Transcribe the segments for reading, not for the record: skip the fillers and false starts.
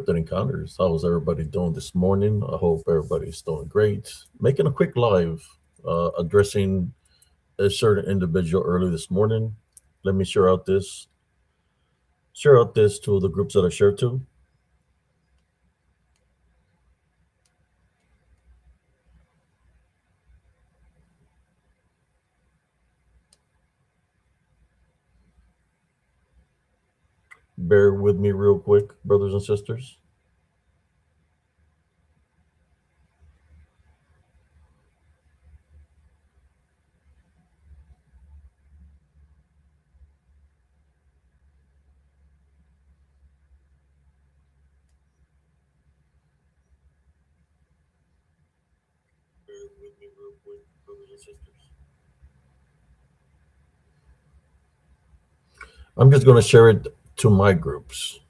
Encrypted Encounters. How is everybody doing this morning? I hope everybody's doing great. Making a quick live, addressing a certain individual early this morning. Let me share out this to the groups that I share to. Bear with me real quick, brothers and sisters. Bear with me real quick, brothers and sisters. I'm just going to share it to my groups.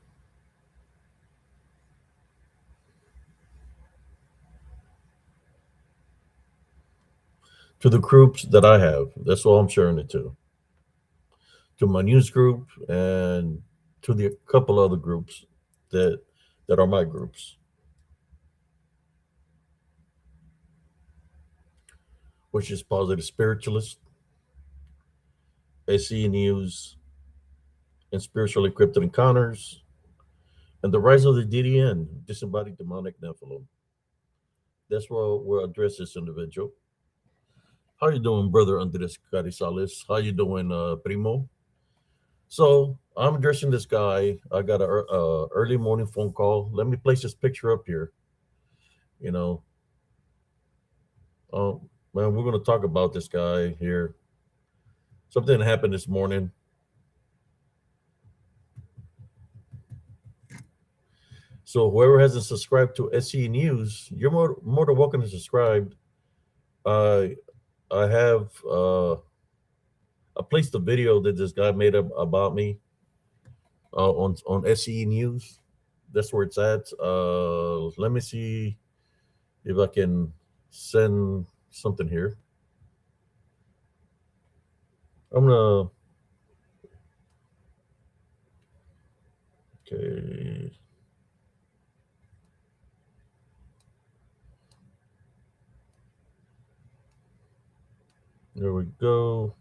To the groups that I have. That's all I'm sharing it to. To my news group and to the couple other groups that that are my groups, which is Positive Spiritualist, SE News, and Spiritual Encrypted Encounters, and the Rise of the DDN, Disembodied Demonic Nephilim. That's where we'll address this individual. How you doing, brother Andres Carizales? How you doing, Primo? So I'm addressing this guy. I got a early morning phone call. Let me place this picture up here. You know, man, we're going to talk about this guy here. Something happened this morning. So whoever hasn't subscribed to SE News, you're more than welcome to subscribe. I I have I placed a video that this guy made up about me on SE News. That's where it's at. Let me see if I can send something here. I'm gonna okay. There we go.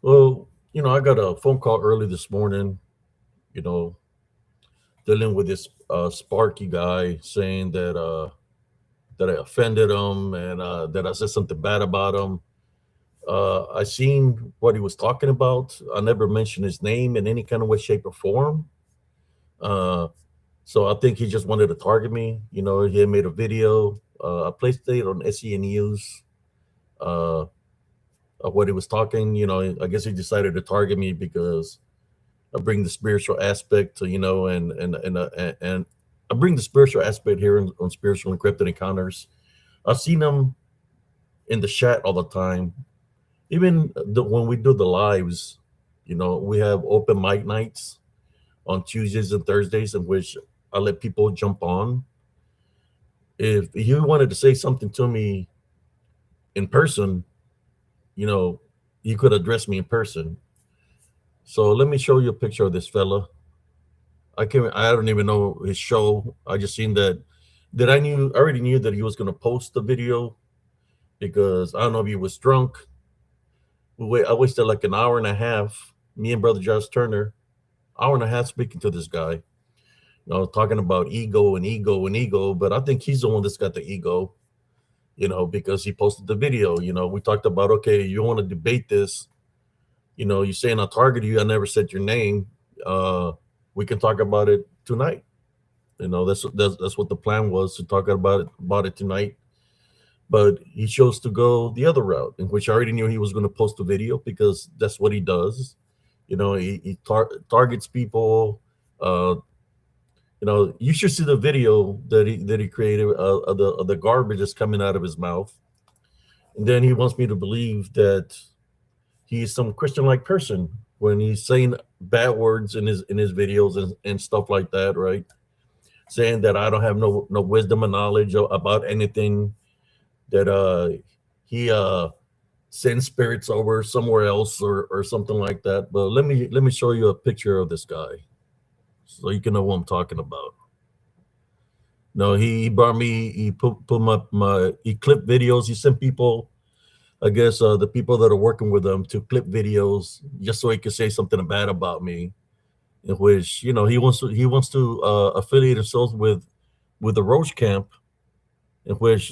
Well, I got a phone call early this morning, you know, dealing with this Sparky guy saying that I offended him and that I said something bad about him. I seen what he was talking about. I never mentioned his name in any kind of way, shape, or form. Uh, so I think he just wanted to target me. He had made a video. I placed it on SEN News uh, of what he was talking. I guess he decided to target me because I bring the spiritual aspect, and I bring the spiritual aspect here on Spiritual Encrypted Encounters. I've seen him in the chat all the time. Even when we do the lives, we have open mic nights on Tuesdays and Thursdays in which I let people jump on. If you wanted to say something to me in person, you could address me in person. So let me show you a picture of this fella. I don't even know his show. I just seen that I already knew that he was gonna post the video because I don't know if he was drunk. I wasted like an hour and a half, me and brother Josh Turner, hour and a half speaking to this guy, talking about ego and ego and ego. But I think he's the one that's got the ego, because he posted the video. We talked about, okay, you want to debate this, you're saying I targeted you. I never said your name. We can talk about it tonight. That's what the plan was, to talk about it tonight. But he chose to go the other route, in which I already knew he was going to post a video because that's what he does. He targets people. You should see the video that he created of the garbage that's coming out of his mouth. And then he wants me to believe that he's some Christian-like person when he's saying bad words in his videos and stuff like that, right? Saying that I don't have no wisdom and knowledge about anything, that he sends spirits over somewhere else or something like that. But let me show you a picture of this guy so you can know what I'm talking about. No, he brought me. He put my he clipped videos. He sent people. I guess the people that are working with him to clip videos just so he could say something bad about me, in which he wants to affiliate himself with the Roach Camp, in which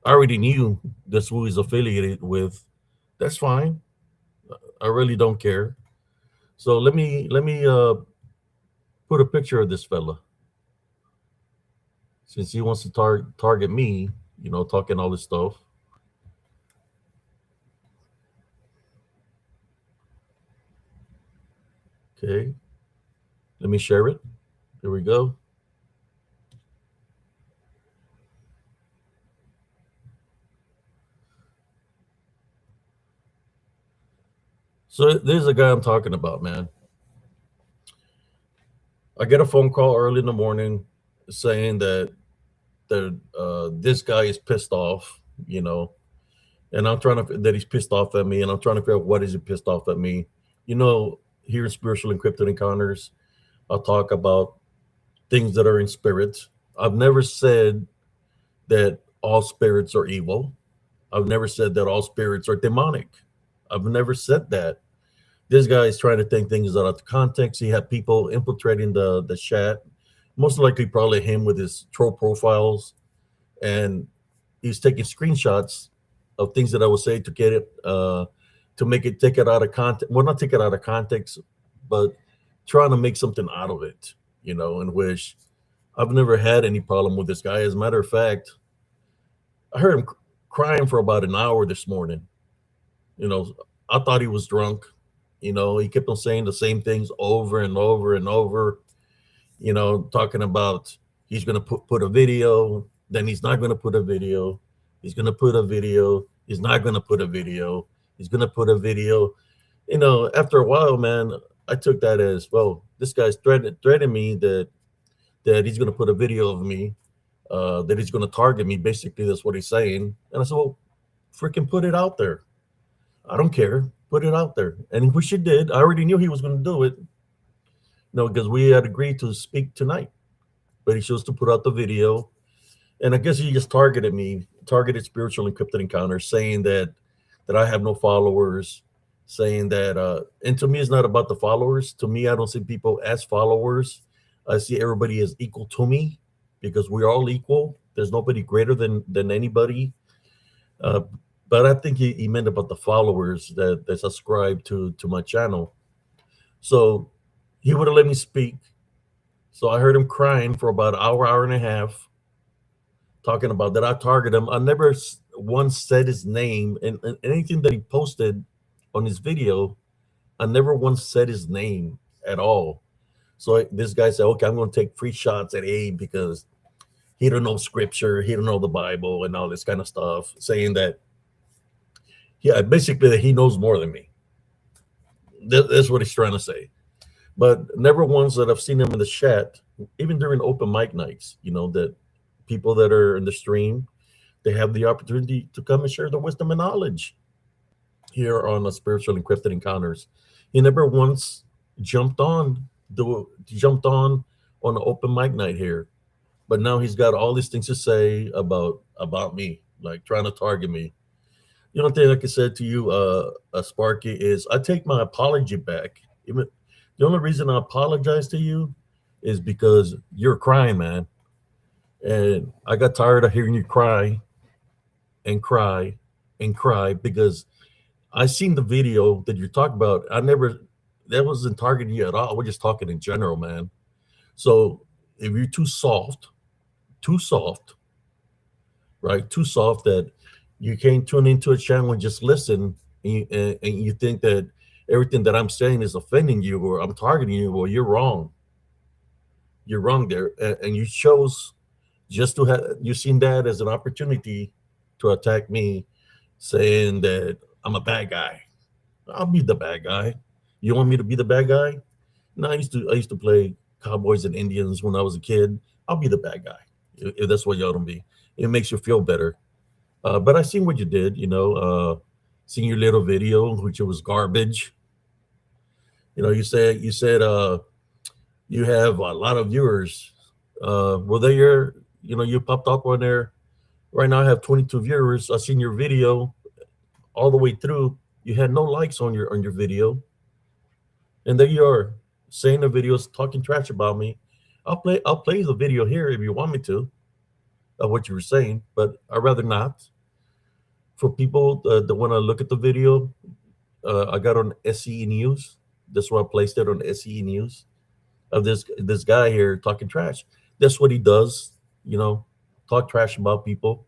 I already knew that's who he's affiliated with. That's fine. I really don't care. So let me put a picture of this fella, since he wants to target me, talking all this stuff. Okay, let me share it. Here we go. So there's a guy I'm talking about, man. I get a phone call early in the morning saying that this guy is pissed off, and I'm trying to that he's pissed off at me, and I'm trying to figure out what is he pissed off at me. Here in Spiritual Encrypted Encounters, I'll talk about things that are in spirits. I've never said that all spirits are evil. I've never said that all spirits are demonic. I've never said that. This guy is trying to take things out of context. He had people infiltrating the chat, most likely probably him with his troll profiles, and he's taking screenshots of things that I would say to get it to make it take it out of context. Well, not take it out of context, but trying to make something out of it. In which I've never had any problem with this guy. As a matter of fact, I heard him crying for about an hour this morning. You know, I thought he was drunk. He kept on saying the same things over and over and over. Talking about he's going to put a video, then he's not going to put a video. He's going to put a video. He's not going to put a video. He's going to put a video. After a while, man, I took that as, well, this guy's threatening me that he's going to put a video of me, that he's going to target me. Basically, that's what he's saying. And I said, well, freaking put it out there. I don't care. Put it out there. And which he did. I already knew he was going to do it. Because we had agreed to speak tonight. But he chose to put out the video. And I guess he just targeted me, targeted Spiritual Encrypted Encounters, saying that I have no followers, saying that, and to me, it's not about the followers. To me, I don't see people as followers. I see everybody as equal to me, because we're all equal. There's nobody greater than anybody. But I think he meant about the followers that subscribe to my channel. So he would have let me speak. So I heard him crying for about an hour and a half, talking about that I target him. I never once said his name, and anything that he posted on his video, I never once said his name at all. So this guy said, okay, I'm going to take free shots at Abe because he don't know scripture, he don't know the Bible and all this kind of stuff, saying that, yeah, basically that he knows more than me. That's what he's trying to say. But never once that I've seen him in the chat, even during open mic nights, that people that are in the stream, they have the opportunity to come and share their wisdom and knowledge here on the Spiritual Encrypted Encounters. He never once jumped on on an open mic night here. But now he's got all these things to say about me, like trying to target me. The only thing, like I said to you, Sparky, is I take my apology back. The only reason I apologize to you is because you're crying, man. And I got tired of hearing you cry and cry and cry, because I seen the video that you're talking about. That wasn't targeting you at all. We're just talking in general, man. So if you're too soft, right? Too soft that you can't tune into a channel and just listen, and you think that everything that I'm saying is offending you or I'm targeting you. Well, you're wrong. You're wrong there. And you chose just to have, you seen that as an opportunity to attack me, saying that I'm a bad guy. I'll be the bad guy. You want me to be the bad guy? No, I used to play Cowboys and Indians when I was a kid. I'll be the bad guy if that's what y'all don't be. It makes you feel better. But I seen what you did. Seen your little video, which was garbage. You said you have a lot of viewers. Well, they you popped up on there. Right now, I have 22 viewers. I seen your video all the way through. You had no likes on your video, and there you are saying the videos, talking trash about me. I'll play the video here if you want me to of what you were saying, but I'd rather not. For people that want to look at the video, I got on SE News. That's where I placed it on SE News of this guy here talking trash. That's what he does, you know, talk trash about people.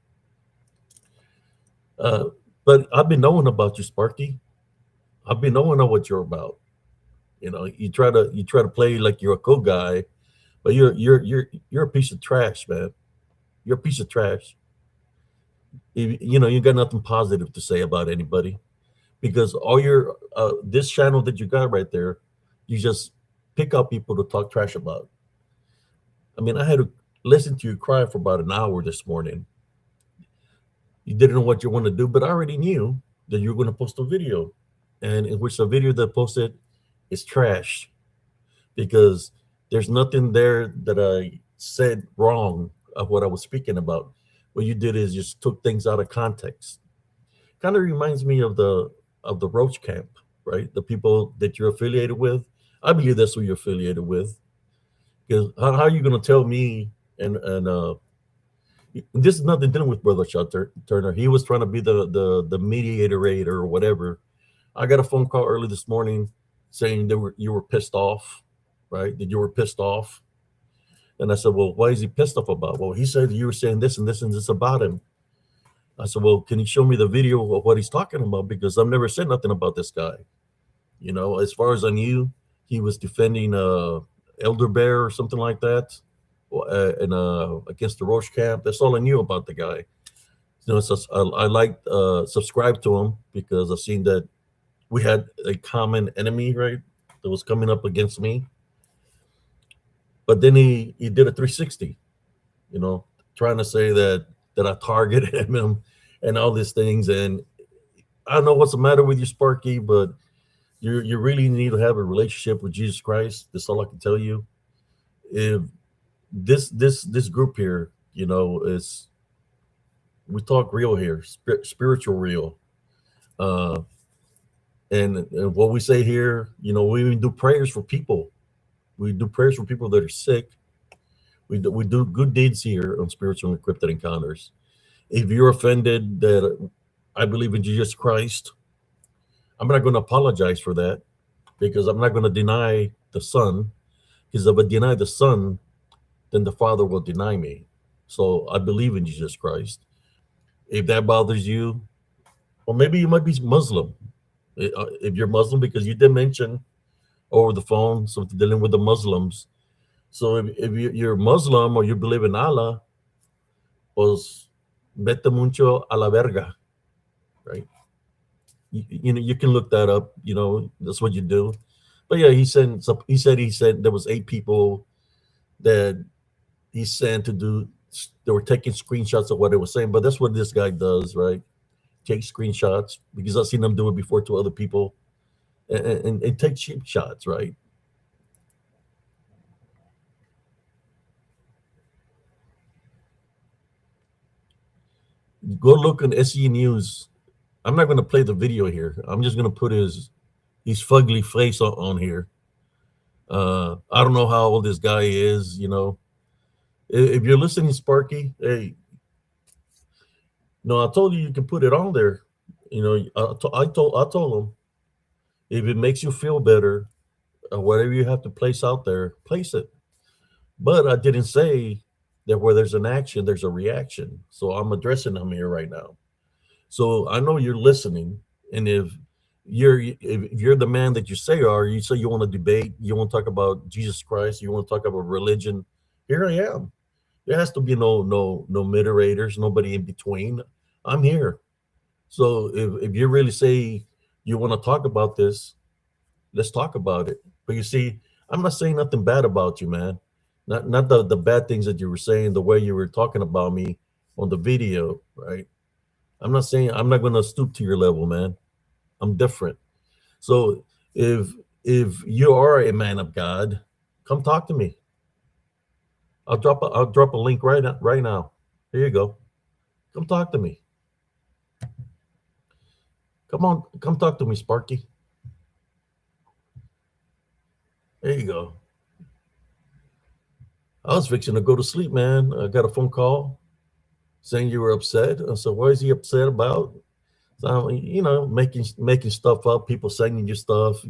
Uh, but I've been knowing about you, Sparky. I've been knowing what you're about. You try to play like you're a cool guy, but you're a piece of trash, man. You're a piece of trash. You got nothing positive to say about anybody because all your this channel that you got right there, you just pick up people to talk trash about. I mean, I had to listen to you cry for about an hour this morning. You didn't know what you want to do, but I already knew that you were going to post a video, and in which the video that posted is trash because there's nothing there that I said wrong of what I was speaking about. What you did is just took things out of context. Kind of reminds me of the Roach Camp, right? The people that you're affiliated with. I believe that's who you're affiliated with. Because how are you going to tell me and this is nothing dealing with Brother Turner. He was trying to be the mediator or whatever. I got a phone call early this morning saying that you were pissed off, right? That you were pissed off. And I said, well, why is he pissed off about? Well, he said you were saying this and this and this about him. I said, well, can you show me the video of what he's talking about? Because I've never said nothing about this guy. As far as I knew, he was defending Elder Bear or something like that, and against the Roche camp. That's all I knew about the guy. So I liked subscribe to him because I've seen that we had a common enemy, right? That was coming up against me. But then he did a 360, trying to say that I targeted him and all these things. And I don't know what's the matter with you, Sparky, but you really need to have a relationship with Jesus Christ. That's all I can tell you. If this group here, is we talk real here, spiritual real. And what we say here, we even do prayers for people. We do prayers for people that are sick. We do good deeds here on Spiritual Encrypted Encounters. If you're offended that I believe in Jesus Christ, I'm not going to apologize for that because I'm not going to deny the Son. Because if I deny the Son, then the Father will deny me. So I believe in Jesus Christ. If that bothers you, or maybe you might be Muslim. If you're Muslim, because you did mention over the phone something dealing with the Muslims. So if you're Muslim or you believe in Allah, pues vete mucho a la verga, right? You can look that up. That's what you do. But yeah, he said there was 8 people that he sent to do. They were taking screenshots of what they were saying. But that's what this guy does, right? Take screenshots because I've seen them do it before to other people, and take cheap shots, right? Go look on SE News. I'm not going to play the video here. I'm just going to put his fugly face on here. I don't know how old this guy is. If you're listening, Sparky, hey, no, I told you can put it on there. I told him if it makes you feel better, whatever you have to place out there, place it. But I didn't say that where there's an action, there's a reaction. So I'm addressing him here right now. So I know you're listening, and if you're the man that you say you say you want to debate, you want to talk about Jesus Christ, you want to talk about religion. Here I am. There has to be no moderators, nobody in between. I'm here. So if you really say you want to talk about this, let's talk about it. But you see, I'm not saying nothing bad about you, man. Not the bad things that you were saying, the way you were talking about me on the video, right? I'm not saying I'm not gonna stoop to your level, man. I'm different. So if if you are a man of God, come talk to me. I'll drop a link right now. Here you go. Come talk to me. Come on, come talk to me, Sparky. There you go. I was fixing to go to sleep, man. I got a phone call saying you were upset. I said, "What is he upset about?" So, making stuff up, people sending you stuff,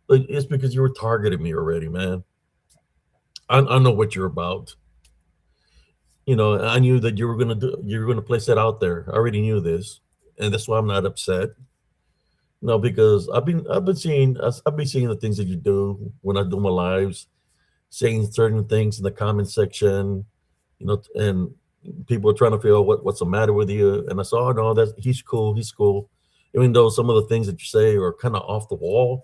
but it's because you were targeting me already, man. I know what you're about. I knew that you were gonna place that out there. I already knew this, and that's why I'm not upset. No, because I've been seeing the things that you do when I do my lives, saying certain things in the comment section, and people are trying to figure out what's the matter with you. And I saw, oh no, that he's cool, even though some of the things that you say are kind of off the wall.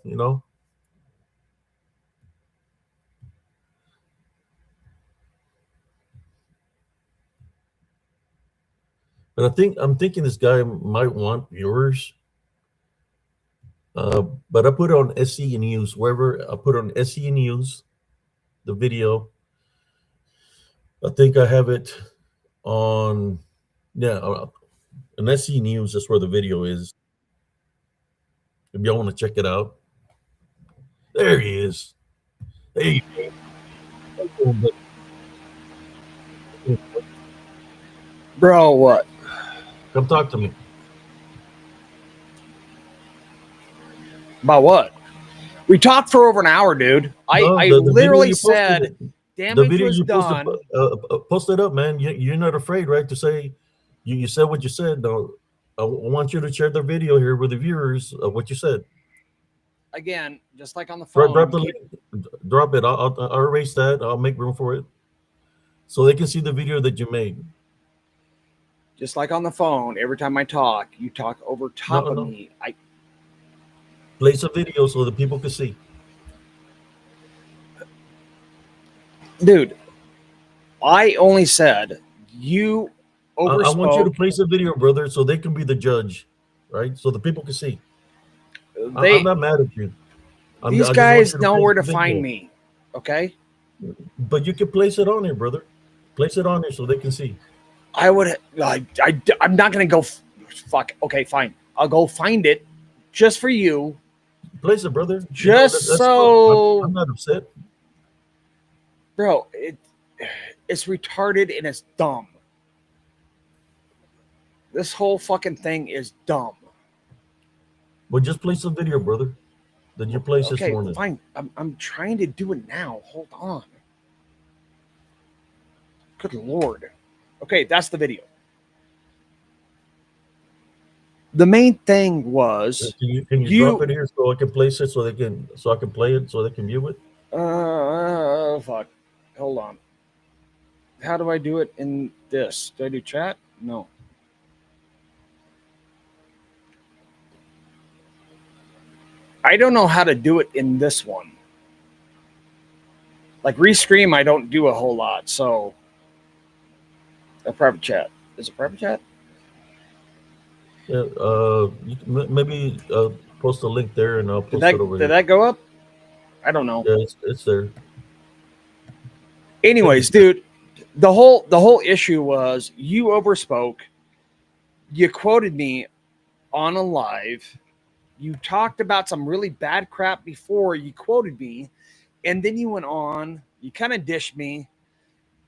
But I'm thinking this guy might want viewers. But I put it on SE News, wherever I put it on SE News, the video. I think I have it on, yeah, on SE News. That's where the video is. If y'all want to check it out, there he is. Hey, Bro, what? come talk to me. About what? We talked for over an hour, dude. No, I the video literally you posted, said the damage video was you posted, done. post it up, man. You're not afraid, right? To say you said what you said. No, I want you to share the video here with the viewers of what you said. Again, just like on the Drop, phone. drop the link. Drop it. I'll erase that. I'll make room for it so they can see the video that you made. Just like on the phone, every time I talk, you talk over top No, of no. me. Place a video so that people can see. Dude, I only said you I want you to overspoke. place a video, brother, so they can be the judge, right? So the people can see. I'm They not mad at you. These I just want you guys to know place where the to find video. me. Okay? But you can place it on here, brother. Place it on here so they can see. I would I'm not gonna go fuck. Okay, fine. I'll go find it just for you. Place it, brother. Just That's cool. so, I'm not upset. bro, it's retarded and it's dumb. This whole fucking thing is dumb. But just place the video, brother, that you placed this Okay, morning. fine. I'm trying to do it now. Hold on. Good lord. Okay, that's the video. The main thing was Can you drop it here so I can place it so I can play it so they can view it? Fuck. Hold on. How do I do it in this? Do I do chat? No. I don't know how to do it in this one. Like Restream, I don't do a whole lot. So a private chat. Is it private chat? Yeah. Maybe post a link there and I'll post it over Did here. that go up? I don't know. Yeah, it's there. Anyways, dude, the whole issue was you overspoke. You quoted me on a live. You talked about some really bad crap before you quoted me, and then you went on. You kind of dished me,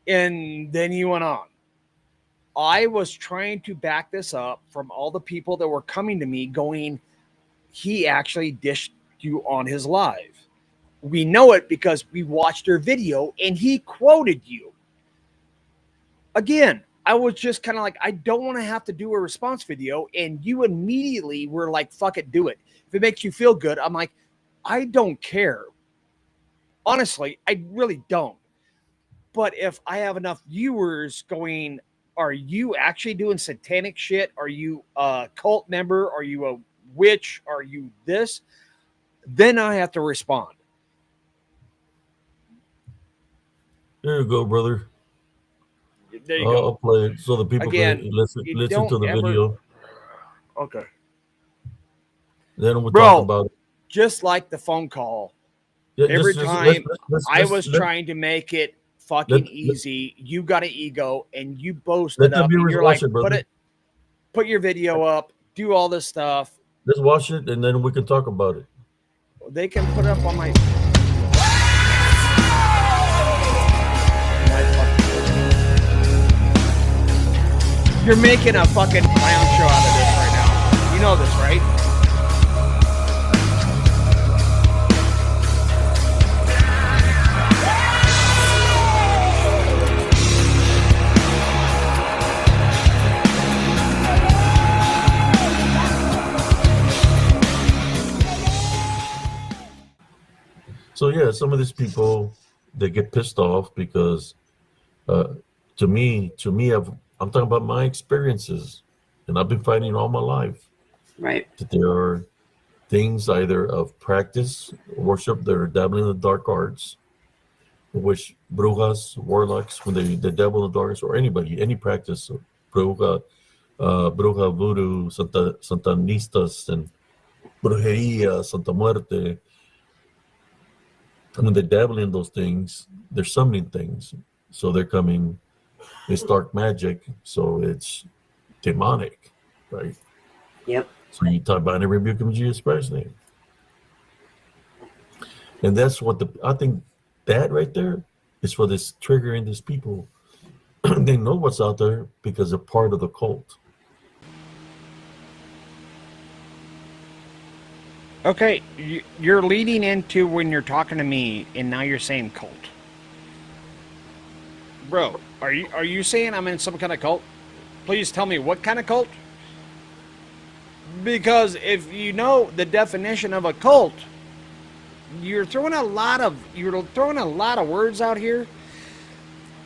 and then you went on. I was trying to back this up from all the people that were coming to me going, he actually dished you on his live. We know it because we watched your video and he quoted you. Again, I was just kind of like, I don't want to have to do a response video. And you immediately were like, fuck it, do it. If it makes you feel good, I'm like, I don't care. Honestly, I really don't. But if I have enough viewers going, are you actually doing satanic shit? Are you a cult member? Are you a witch? Are you this? Then I have to respond. There you go, brother. There you I'll go. play it so the people can Again, you listen don't to the ever. video. Okay. Then we'll talk Bro, about it. just like the phone call, Yeah, every just time I let's was trying to make it fucking let easy, you got an ego and you boasted let the up and viewers you're watch like, it, brother. put your video up, do all this stuff. Let's watch it, and then we can talk about it. They can put it up on my You're making a fucking clown show out of this right now. You know this, right? So yeah, some of these people they get pissed off because uh, I'm talking about my experiences, and I've been fighting all my life. Right. That there are things either of practice, worship, that are dabbling in the dark arts, which brujas, warlocks, when they dabble in the dark arts, or anybody, any practice, bruja, bruja, voodoo, santanistas, and brujeria, Santa Muerte. When they dabble in those things, they're summoning things. So they're coming, it's dark magic, so it's demonic, right? Yep. So you talk about and rebuke him in Jesus Christ's name. And that's what I think that right there is what is triggering these people. They know what's out there because they're part of the cult. Okay, you're leading into when you're talking to me, and now you're saying cult. Bro, are you saying I'm in some kind of cult? Please tell me what kind of cult. Because if you know the definition of a cult, you're throwing a lot of words out here,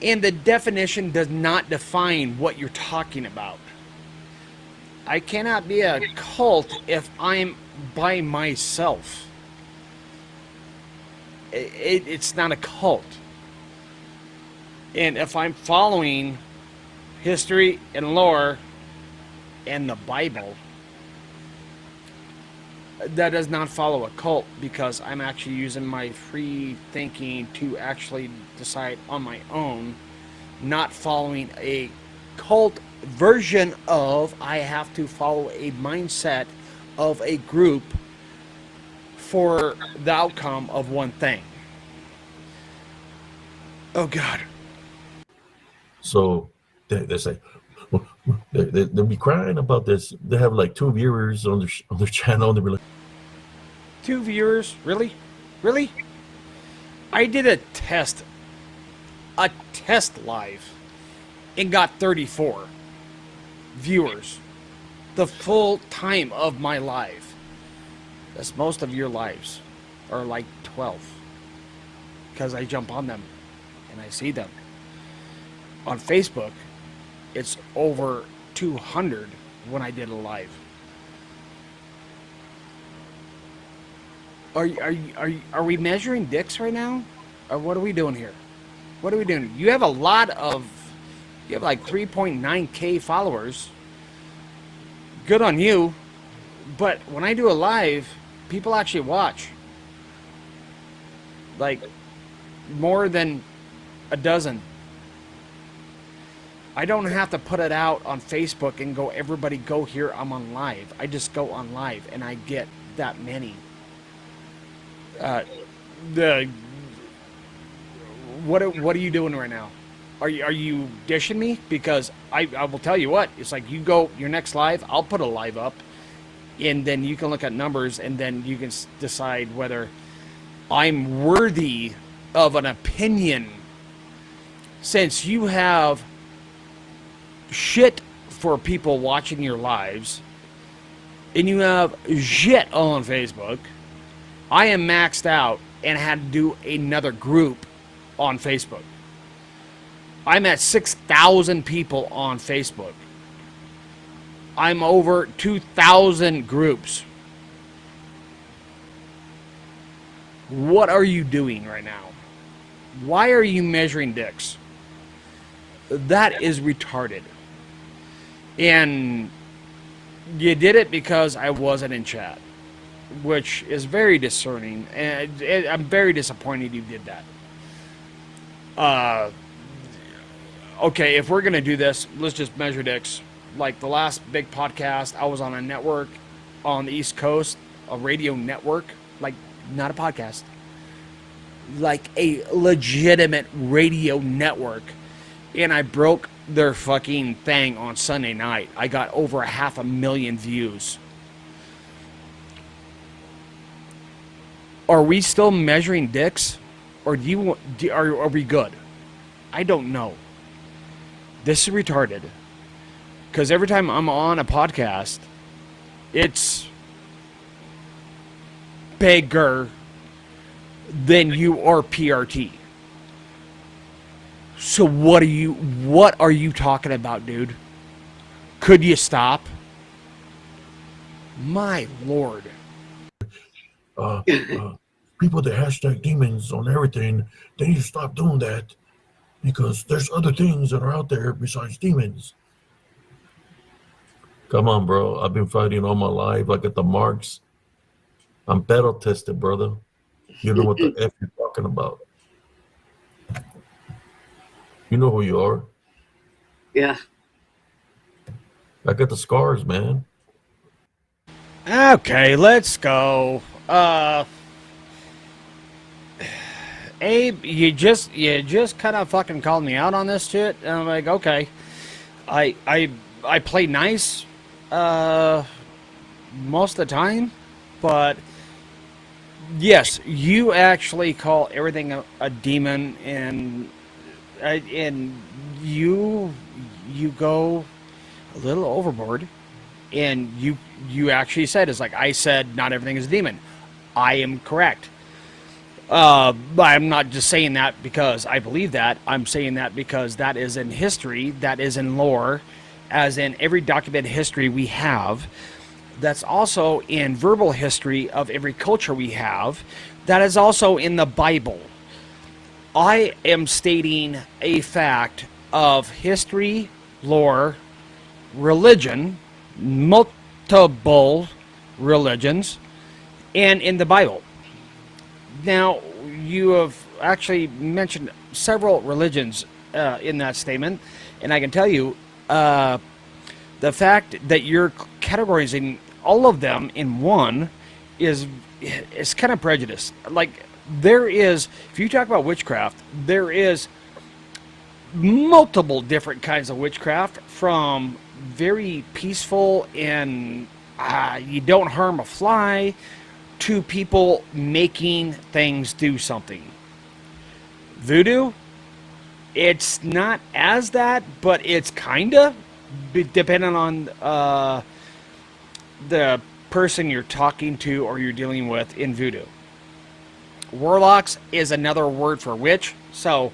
and the definition does not define what you're talking about. I cannot be a cult if I'm by myself. It's not a cult. And if I'm following history and lore and the Bible, that does not follow a cult, because I'm actually using my free thinking to actually decide on my own, not following a cult version of I have to follow a mindset of a group for the outcome of one thing. Oh God. So they say, they'll be crying about this. They have like 2 viewers on their channel. They'll be like, 2 viewers? Really? Really? I did a test live and got 34 viewers the full time of my live. That's most of your lives are like 12, because I jump on them and I see them. On Facebook, it's over 200 when I did a live. Are we measuring dicks right now? Or what are we doing here? What are we doing? You have like 3.9K followers. Good on you. But when I do a live, people actually watch. Like more than a dozen. I don't have to put it out on Facebook and go, everybody go here, I'm on live. I just go on live and I get that many. What are you doing right now? Are you dishing me? Because I will tell you what, it's like you go your next live, I'll put a live up, and then you can look at numbers, and then you can decide whether I'm worthy of an opinion, since you have shit for people watching your lives and you have shit on Facebook. I am maxed out and had to do another group on Facebook. I'm at 6,000 people on Facebook. I'm over 2,000 groups. What are you doing right now? Why are you measuring dicks? That is retarded. And you did it because I wasn't in chat, which is very discerning. And I'm very disappointed you did that. Okay, if we're going to do this, let's just measure dicks. Like the last big podcast, I was on a network on the East Coast, a radio network, like not a podcast, like a legitimate radio network. And I broke their fucking thing on Sunday night. I got over 500,000 views. Are we still measuring dicks? Or are we good? I don't know. This is retarded. Because every time I'm on a podcast, it's bigger than you are PRT. So what are you talking about, dude? Could you stop? My lord. People that hashtag demons on everything, they need to stop doing that because there's other things that are out there besides demons. Come on, bro. I've been fighting all my life. I got the marks. I'm battle tested, brother. You know what the F you're talking about. You know who you are. Yeah. I got the scars, man. Okay, let's go. Abe, you just kind of fucking called me out on this shit, and I'm like, okay, I play nice, most of the time, but yes, you actually call everything a demon, and you go a little overboard, and you actually said, it's like I said, not everything is a demon. I am correct. But I'm not just saying that because I believe that. I'm saying that because that is in history, that is in lore, as in every documented history we have. That's also in verbal history of every culture we have. That is also in the Bible. I am stating a fact of history, lore, religion, multiple religions, and in the Bible. Now, you have actually mentioned several religions in that statement, and I can tell you the fact that you're categorizing all of them in one is kind of prejudiced. Like, there is, if you talk about witchcraft, there is multiple different kinds of witchcraft, from very peaceful and you don't harm a fly, to people making things do something. Voodoo, it's not as that, but it's kinda, depending on the person you're talking to or you're dealing with in voodoo. Warlocks is another word for witch, so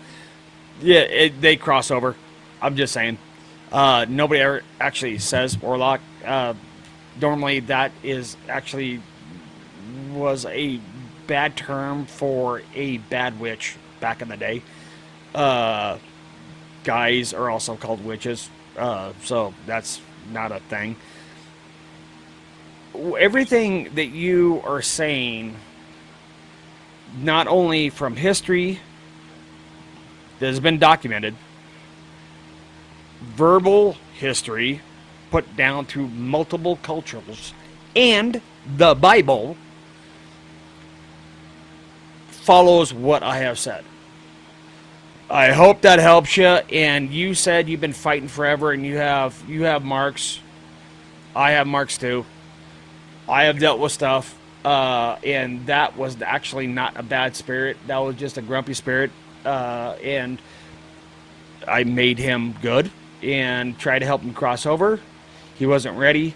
yeah, they cross over. I'm just saying. Nobody ever actually says warlock. Normally that is actually was a bad term for a bad witch back in the day. Guys are also called witches, so that's not a thing. Everything that you are saying, not only from history that has been documented, verbal history put down through multiple cultures, and the Bible, follows what I have said. I hope that helps you. And you said you've been fighting forever, and you have marks. I have marks too. I have dealt with stuff, and that was actually not a bad spirit. That was just a grumpy spirit, and I made him good and tried to help him cross over. He wasn't ready,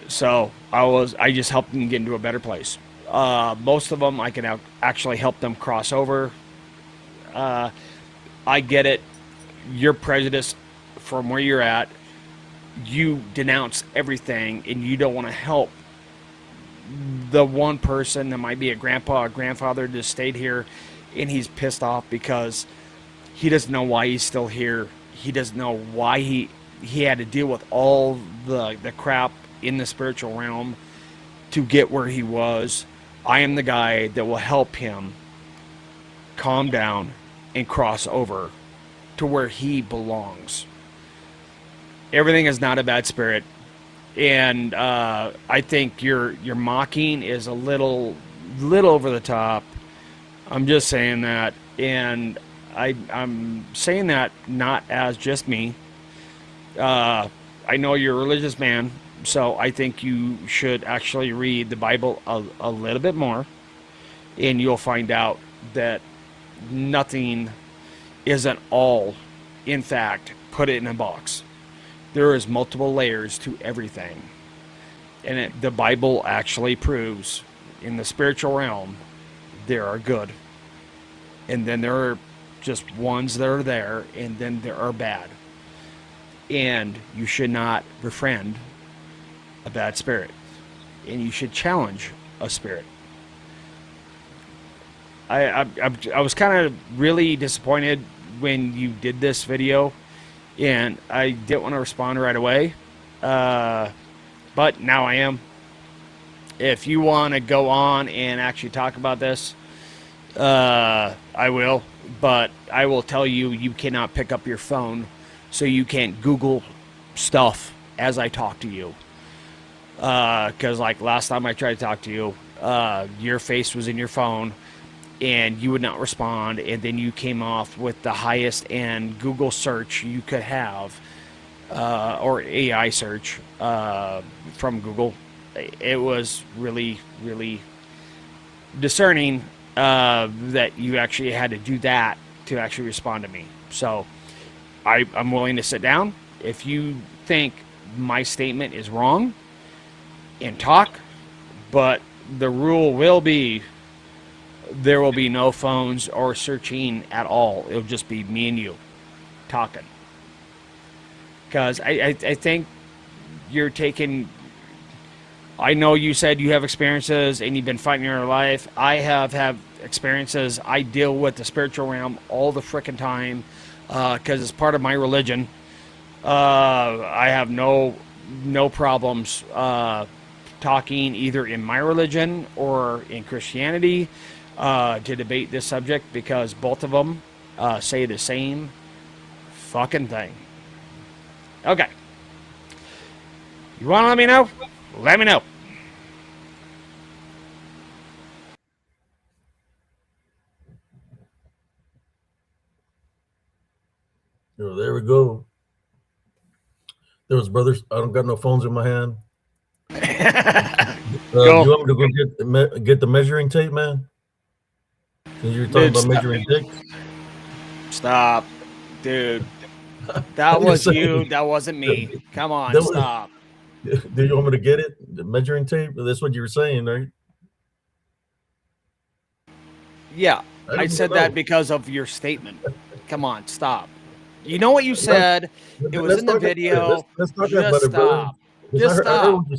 so I just helped him get into a better place. Most of them I can actually help them cross over. I get it. you're prejudiced from where you're at. You denounce everything, and you don't want to help the one person that might be a grandpa or grandfather just stayed here, and he's pissed off because he doesn't know why he's still here. He doesn't know why he had to deal with all the crap in the spiritual realm to get where he was. I am the guy that will help him calm down and cross over to where he belongs. Everything is not a bad spirit, and I think your mocking is a little over the top. I'm just saying that, and I'm saying that not as just me. I know you're a religious man, so I think you should actually read the Bible a little bit more, and you'll find out that nothing isn't all, in fact, put it in a box. There is multiple layers to everything. And the Bible actually proves in the spiritual realm there are good. And then there are just ones that are there, and then there are bad. And you should not befriend a bad spirit. And you should challenge a spirit. I was kind of really disappointed when you did this video, and I didn't want to respond right away, but now I am. If you want to go on and actually talk about this, I will, but I will tell you, you cannot pick up your phone, so you can't Google stuff as I talk to you. Because like last time I tried to talk to you, your face was in your phone, and you would not respond, and then you came off with the highest end Google search you could have, or AI search from Google. It was really, really discerning that you actually had to do that to actually respond to me. So I'm willing to sit down. If you think my statement is wrong, and talk, but the rule will be there will be no phones or searching at all. It'll just be me and you talking. Because I think you're taking... I know you said you have experiences and you've been fighting your life. I have experiences. I deal with the spiritual realm all the frickin' time because it's part of my religion. I have no problems talking either in my religion or in Christianity to debate this subject, because both of them say the same fucking thing. Okay. You want to let me know? Let me know. There we go. There was brothers. I don't got no phones in my hand. Go. You want me to go get the measuring tape, man? Since you're talking about measuring dicks. Stop, dude. That was you. That wasn't me. Come on, stop. Do you want me to get it? The measuring tape? That's what you were saying, right? Yeah, I said that because of your statement. Come on, stop. You know what you said? It was in the video. Let's talk about it, brother. Just stop. I heard what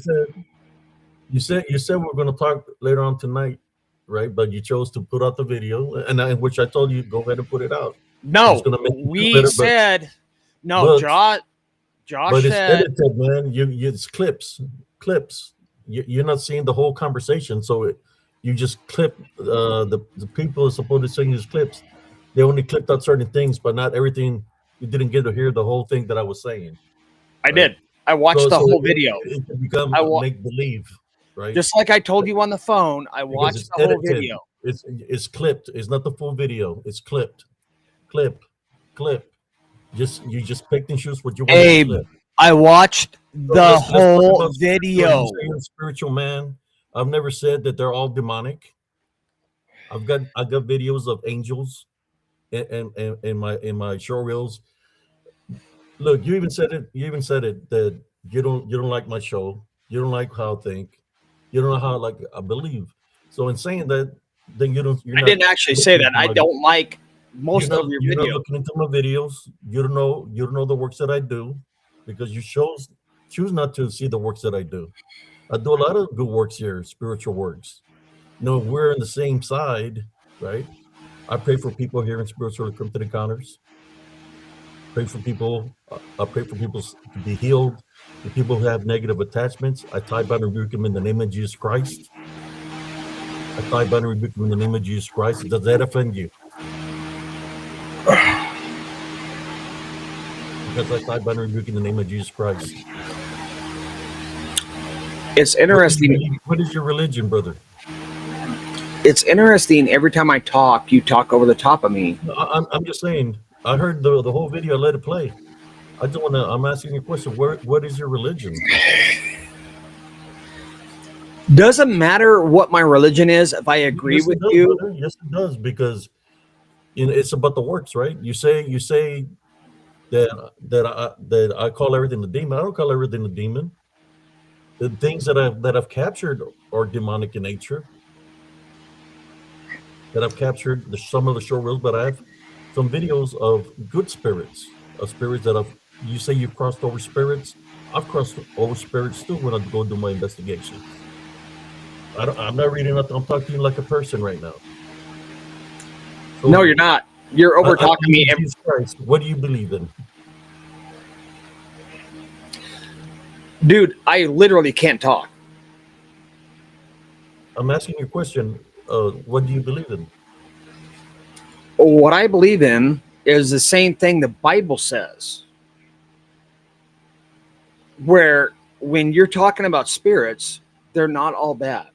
you said. You said we're going to talk later on tonight, right? But you chose to put out the video, and which I told you go ahead and put it out. No, we said no. Josh but it's said, edited, man. It's clips. You're not seeing the whole conversation, so you just clip the people are supposed to sing these clips. They only clipped out certain things, but not everything. You didn't get to hear the whole thing that I was saying. I did. I watched the whole video. It become make believe, right? Just like I told you on the phone, I watched the whole video. It's clipped. It's not the full video. It's clipped. Clip. You just picked and choose what you want to clip. I watched the whole video. Spiritual man. I've never said that they're all demonic. I got videos of angels in my show reels. Look, you even said it that you don't like my show. You don't like how I think. You don't know how I believe. So in saying that, then you don't. I didn't actually say that. I don't like most of your you're not video. looking into my videos. You don't know the works that I do because you choose not to see the works that I do. I do a lot of good works here, spiritual works. We're on the same side, right? I pray for people here in spiritual cryptid encounters. Pray for people. I pray for people to be healed. The people who have negative attachments, I tie, bind, and rebuke them in the name of Jesus Christ. I tie, bind, and rebuke them in the name of Jesus Christ. Does that offend you? Because I tie, bind, and rebuke in the name of Jesus Christ. It's interesting. What is your religion, brother? It's interesting. Every time I talk, you talk over the top of me. I'm just saying. I heard the whole video. I let it play. I just want to. I'm asking you a question. What is your religion? Doesn't matter what my religion is. If I agree Yes, with it does, you, brother. Yes, it does, because it's about the works, right? You say that I call everything the demon. I don't call everything the demon. The things that I've captured are demonic in nature. That I've captured some of the short reels, but I have some videos of good spirits, of spirits that I've. You say you've crossed over spirits. I've crossed over spirits too when I go do my investigations. I'm not reading nothing. I'm talking to you like a person right now. no, you're So not. You're over I talking believe me. in Jesus Christ. What do you believe in? Dude, I literally can't talk. I'm asking you a question. What do you believe in? What I believe in is the same thing the Bible says, where when you're talking about spirits, they're not all bad.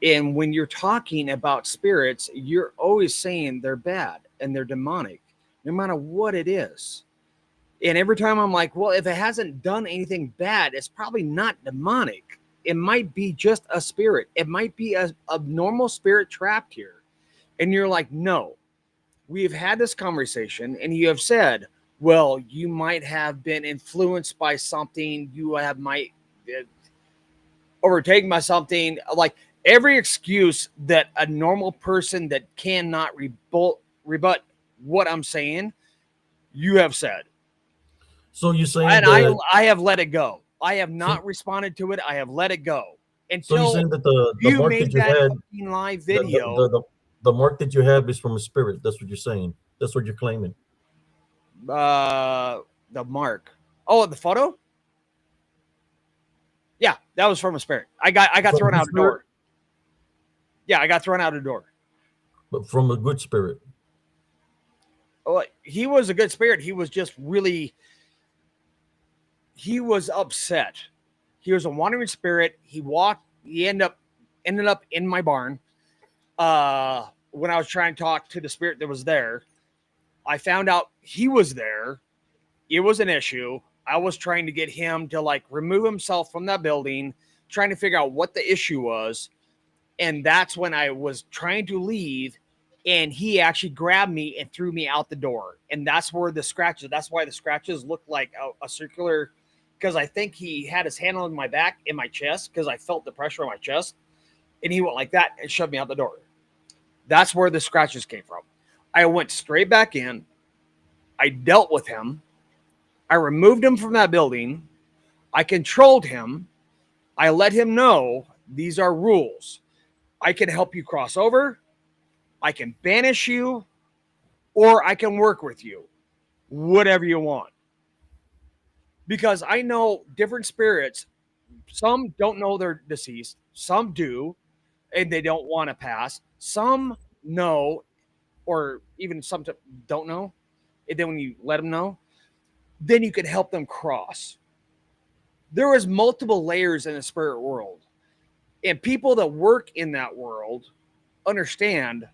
And when you're talking about spirits, you're always saying they're bad and they're demonic, no matter what it is. And every time I'm like, well, if it hasn't done anything bad, it's probably not demonic. It might be just a spirit. It might be a normal spirit trapped here. And you're like, no, we've had this conversation and you have said, well, you might have been influenced by something. You have might overtaken by something. Like every excuse that a normal person that cannot rebut what I'm saying, you have said. So you're saying And I that. I have let it go. I have So, not responded to it. I have let it go so you're until saying that the you mark that made you that had, fucking live the the, video. the the the mark that you have is from a spirit. That's what you're saying. That's what you're claiming. Uh, the mark. Oh, the photo. Yeah, that was from a spirit. I got From thrown a out the spirit, door. Yeah, I got thrown out the door. but from a good spirit. Oh, he was a good spirit. He was just really. He was upset. He was a wandering spirit. He walked. He ended up in my barn. When I was trying to talk to the spirit that was there, I found out he was there. It was an issue. I was trying to get him to like remove himself from that building, trying to figure out what the issue was. And that's when I was trying to leave. And he actually grabbed me and threw me out the door. And that's where the scratches, that's why the scratches look like a circular, because I think he had his hand on my back in my chest because I felt the pressure on my chest. And he went like that and shoved me out the door. That's where the scratches came from. I went straight back in. I dealt with him. I removed him from that building. I controlled him. I let him know these are rules. I can help you cross over. I can banish you, or I can work with you. Whatever you want. Because I know different spirits, some don't know they're deceased, some do, and they don't want to pass. Some know, or even some don't know. And then when you let them know, then you can help them cross. There is multiple layers in the spirit world. And people that work in that world understand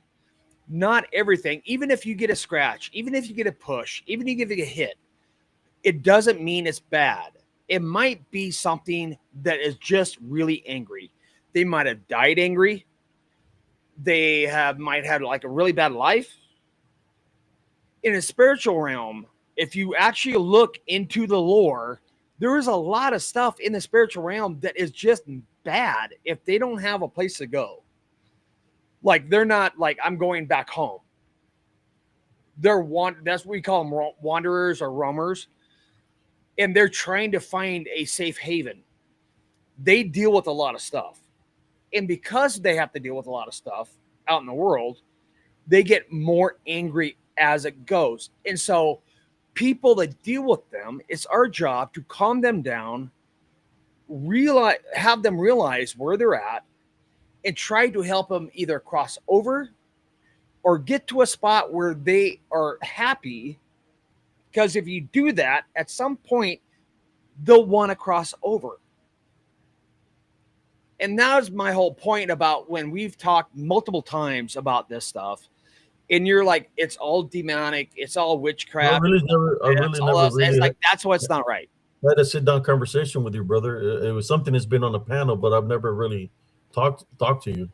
not everything, even if you get a scratch, even if you get a push, even if you get a hit, it doesn't mean it's bad. It might be something that is just really angry. They might have died angry. They might have like a really bad life. In a spiritual realm, if you actually look into the lore, there is a lot of stuff in the spiritual realm that is just bad if they don't have a place to go. Like they're not like, I'm going back home. That's what we call them, wanderers or roamers, and they're trying to find a safe haven. They deal with a lot of stuff, and because they have to deal with a lot of stuff out in the world, they get more angry as it goes. And so, people that deal with them, it's our job to calm them down, have them realize where they're at, and try to help them either cross over or get to a spot where they are happy. Because if you do that, at some point, they'll want to cross over. And that's my whole point about when we've talked multiple times about this stuff. And you're like, it's all demonic, it's all witchcraft. I really never It's really like, that's what's not right. had a sit down conversation with you, brother. It was something that's been on the panel, but I've never really talked to you.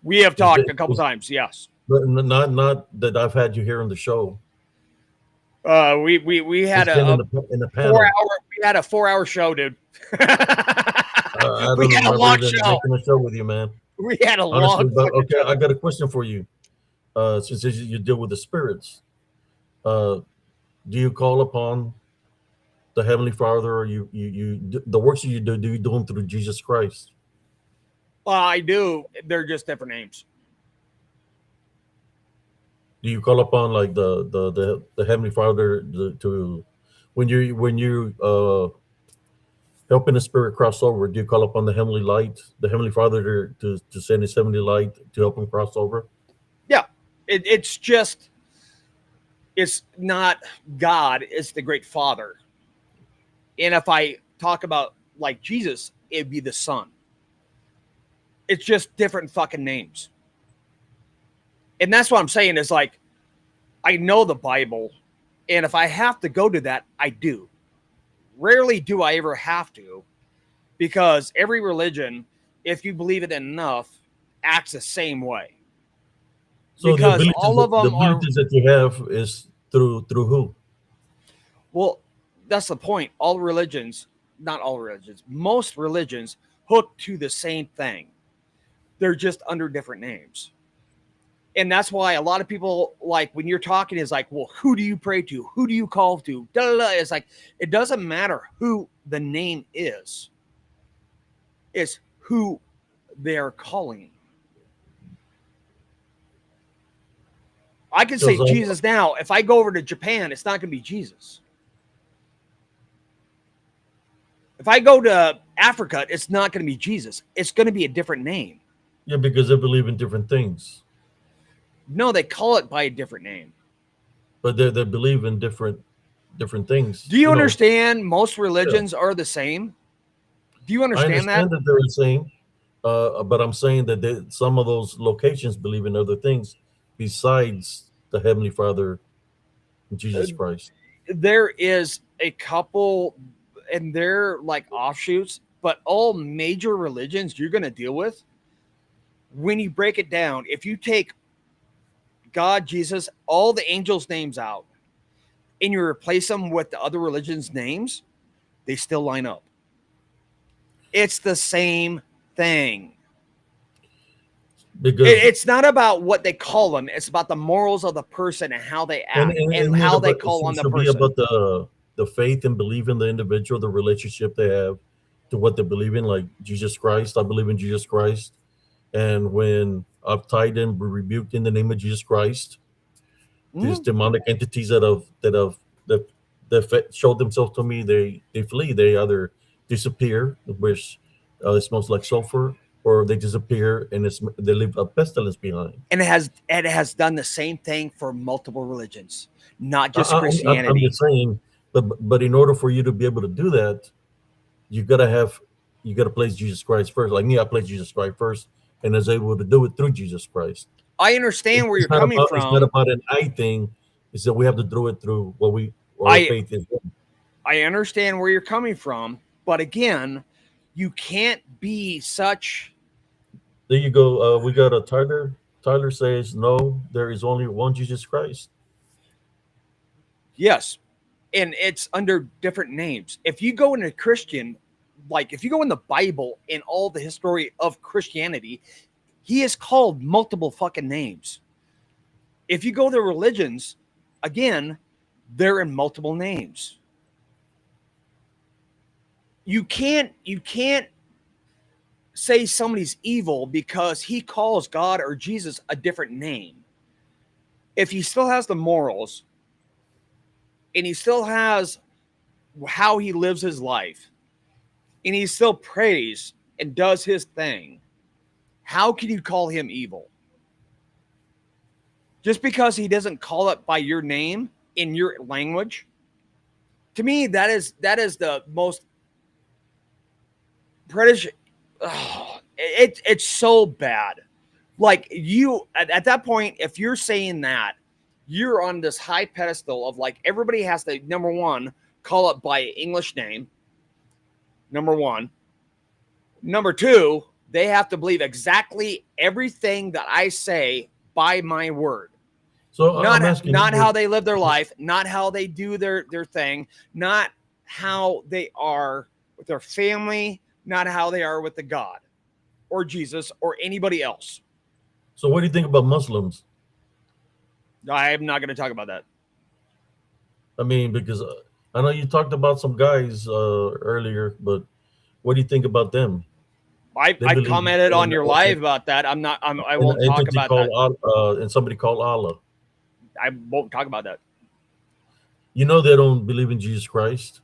We have talked a couple times, yes. But not that I've had you here on the show. We had in the panel. 4 hour. We had a 4 hour show, dude. I We had a long show. Making a show with you, man. We had a long. But okay, show. I got a question for you. Since you deal with the spirits, do you call upon the Heavenly Father, or you the works you do you do them through Jesus Christ? I do. They're just different names. Do you call upon like the Heavenly Father to when you helping the spirit cross over? Do you call upon the Heavenly Light, the Heavenly Father to send His heavenly light to help him cross over? Yeah, it's just, it's not God, it's the Great Father. And if I talk about like Jesus, it'd be the Son. It's just different fucking names. And that's what I'm saying is like, I know the Bible, and if I have to go to that, I do. Rarely do I ever have to, because every religion, if you believe it enough, acts the same way. So because all of them the abilities that you have is through who? Well, that's the point. All religions, not all religions, most religions hook to the same thing. They're just under different names. And that's why a lot of people, like when you're talking, is like, well, who do you pray to? Who do you call to? Da, da, da. It's like, it doesn't matter who the name is. It's who they're calling. I can say Jesus now. If I go over to Japan, it's not going to be Jesus. If I go to Africa, it's not going to be Jesus. It's going to be a different name. Yeah, because they believe in different things. No, they call it by a different name. But they believe in different things. Do you understand? Most religions are the same. Do you understand that? I understand that they're the same. But I'm saying that some of those locations believe in other things besides the Heavenly Father, Jesus Christ. There is a couple, and they're like offshoots, but all major religions you're going to deal with, when you break it down, if you take God, Jesus, all the angels' names out, and you replace them with the other religions' names, they still line up. It's the same thing. Because it's not about what they call them. It's about the morals of the person and how they act and how they call on the person. It should be about the faith and belief in the individual, the relationship they have to what they believe in, like Jesus Christ. I believe in Jesus Christ. And when I've tied and rebuked in the name of Jesus Christ, these demonic entities that showed themselves to me, they flee. They either disappear, which it smells like sulfur, or they disappear and they leave a pestilence behind. And it has done the same thing for multiple religions, not just Christianity. I'm just saying, but in order for you to be able to do that, you gotta place Jesus Christ first. Like me, I place Jesus Christ first, and is able to do it through Jesus Christ. I understand where you're coming from. It's not about an I thing. It's that we have to do it through what our faith is. I understand where you're coming from, but again, you can't be such. There you go. We got a Tyler. Tyler says, no, there is only one Jesus Christ. Yes, and it's under different names. If you go into Christian, like if you go in the Bible and all the history of Christianity, he is called multiple fucking names. If you go to religions, again, they're in multiple names. You can't say somebody's evil because he calls God or Jesus a different name. If he still has the morals and he still has how he lives his life and he still prays and does his thing, how can you call him evil? Just because he doesn't call it by your name in your language, to me, that is the most British. Oh, it's so bad. Like you at that point, if you're saying that, you're on this high pedestal of like everybody has to, number one, call it by English name. Number one. Number two, they have to believe exactly everything that I say by my word. So I'm asking Not you, how they live their life, not how they do their thing, not how they are with their family, not how they are with the God or Jesus or anybody else. so what do you think about Muslims? I'm not going to talk about that. I mean, because I know you talked about some guys earlier, but what do you think about them? They I believe commented on in, your live about that. I in won't an talk entity about that. called and somebody called Allah. I won't talk about that. You know they don't believe in Jesus Christ,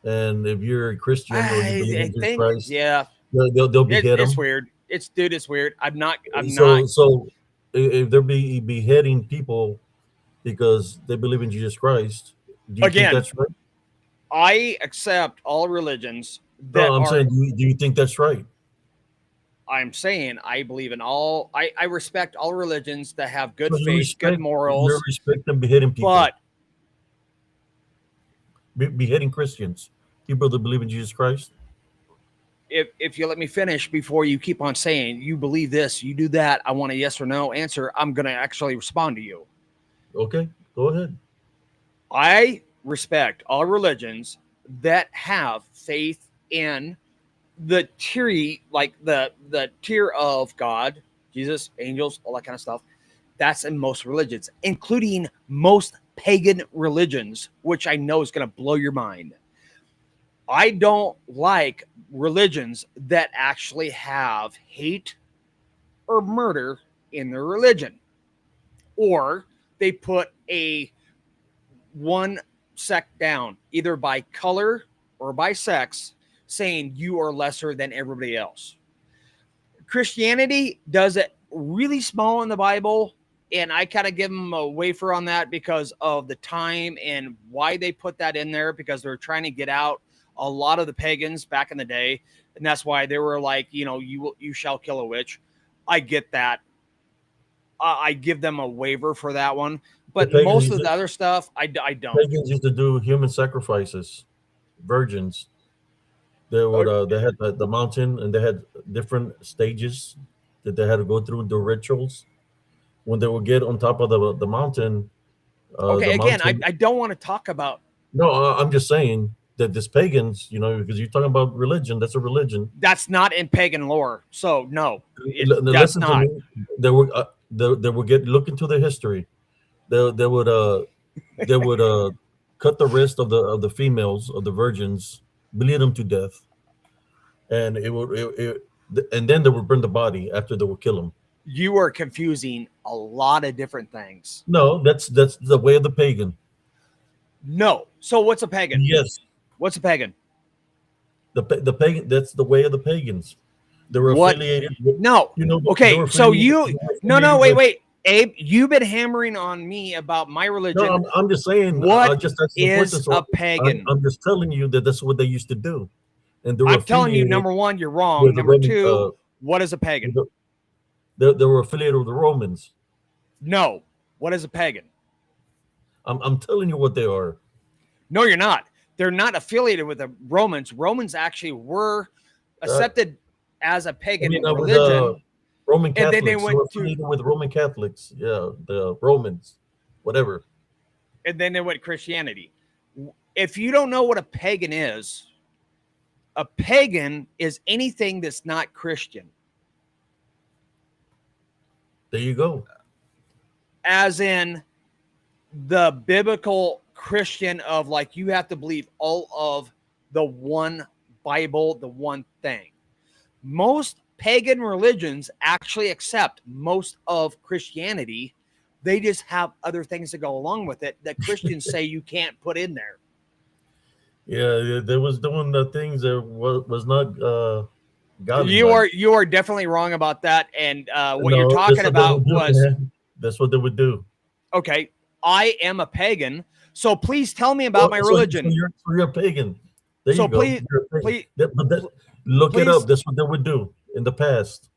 and if you're a Christian or you believe I in Jesus think, Christ, yeah, they'll behead it's them. weird. It's weird. I'm not. So if they're beheading people because they believe in Jesus Christ, do you think Again, that's right? I accept all religions that No, I'm are. saying, do you think that's right? I'm saying I believe in all. I respect all religions that have good So faith, good you morals. respect them beheading people, But beheading Christians, people that believe in Jesus Christ. if you let me finish before you keep on saying you believe this, you do that, I want a yes or no answer. I'm going to actually respond to you. Okay, go ahead. I respect all religions that have faith in the tier, like the tier of God, Jesus, angels, all that kind of stuff. That's in most religions, including most pagan religions, which I know is going to blow your mind. I don't like religions that actually have hate or murder in their religion, or they put a one sect down, either by color or by sex, saying you are lesser than everybody else. Christianity does it really small in the Bible, and I kind of give them a wafer on that because of the time and why they put that in there, because they're trying to get out a lot of the pagans back in the day, and that's why they were like, you shall kill a witch. I get that. I give them a waiver for that one, The but most of the other stuff, I don't. pagans used to do human sacrifices, virgins. They had the mountain, and they had different stages that they had to go through the rituals. When they would get on top of the mountain, Okay, the again, mountain. I don't want to talk about. No, I'm just saying that this pagans, because you're talking about religion. That's a religion. That's not in pagan lore, so no, that's Listen to not. me. They would get look into the history. They would they would cut the wrist of the females of the virgins, bleed them to death, and and then they would burn the body after they would kill them. You are confusing a lot of different things. No, that's the way of the pagan. No. So what's a pagan? Yes, What's a pagan? the pagan. That's the way of the pagans. They were What? affiliated with, No. they Okay. were So affiliated, you. they were No. affiliated Wait. with. Wait. Abe, you've been hammering on me about my No, religion. I'm just saying. I What just asking the question. is So a pagan? I'm just telling you that that's what they used to do, and they were I'm telling you, affiliated number one, you're wrong. with the Number Roman. two, what is a With pagan? they were affiliated with the Romans. No. What is a pagan? I'm telling you what they are. No, you're not. They're not affiliated with the Romans. Romans actually were Uh, accepted as a I pagan mean, with religion, Roman and then they Catholics, they went were to, affiliated with Roman Catholics. Yeah, the Romans, whatever. Christianity. If you don't know what a pagan is anything that's not Christian. There you go. as in the biblical Christian of like you have to believe all of the one Bible, the one thing. Most pagan religions actually accept most of Christianity. They just have other things to go along with it that Christians say you can't put in there. Yeah, they was doing the things that was not godly You like. are definitely wrong about that. And what you're No, that's talking what they would about do, was man. That's what they would do. okay. I am a pagan, so please tell me about Oh, my so religion. you're a pagan. There So you go. please, You're a pagan. please, Look it up. please, That's what they would do in the past.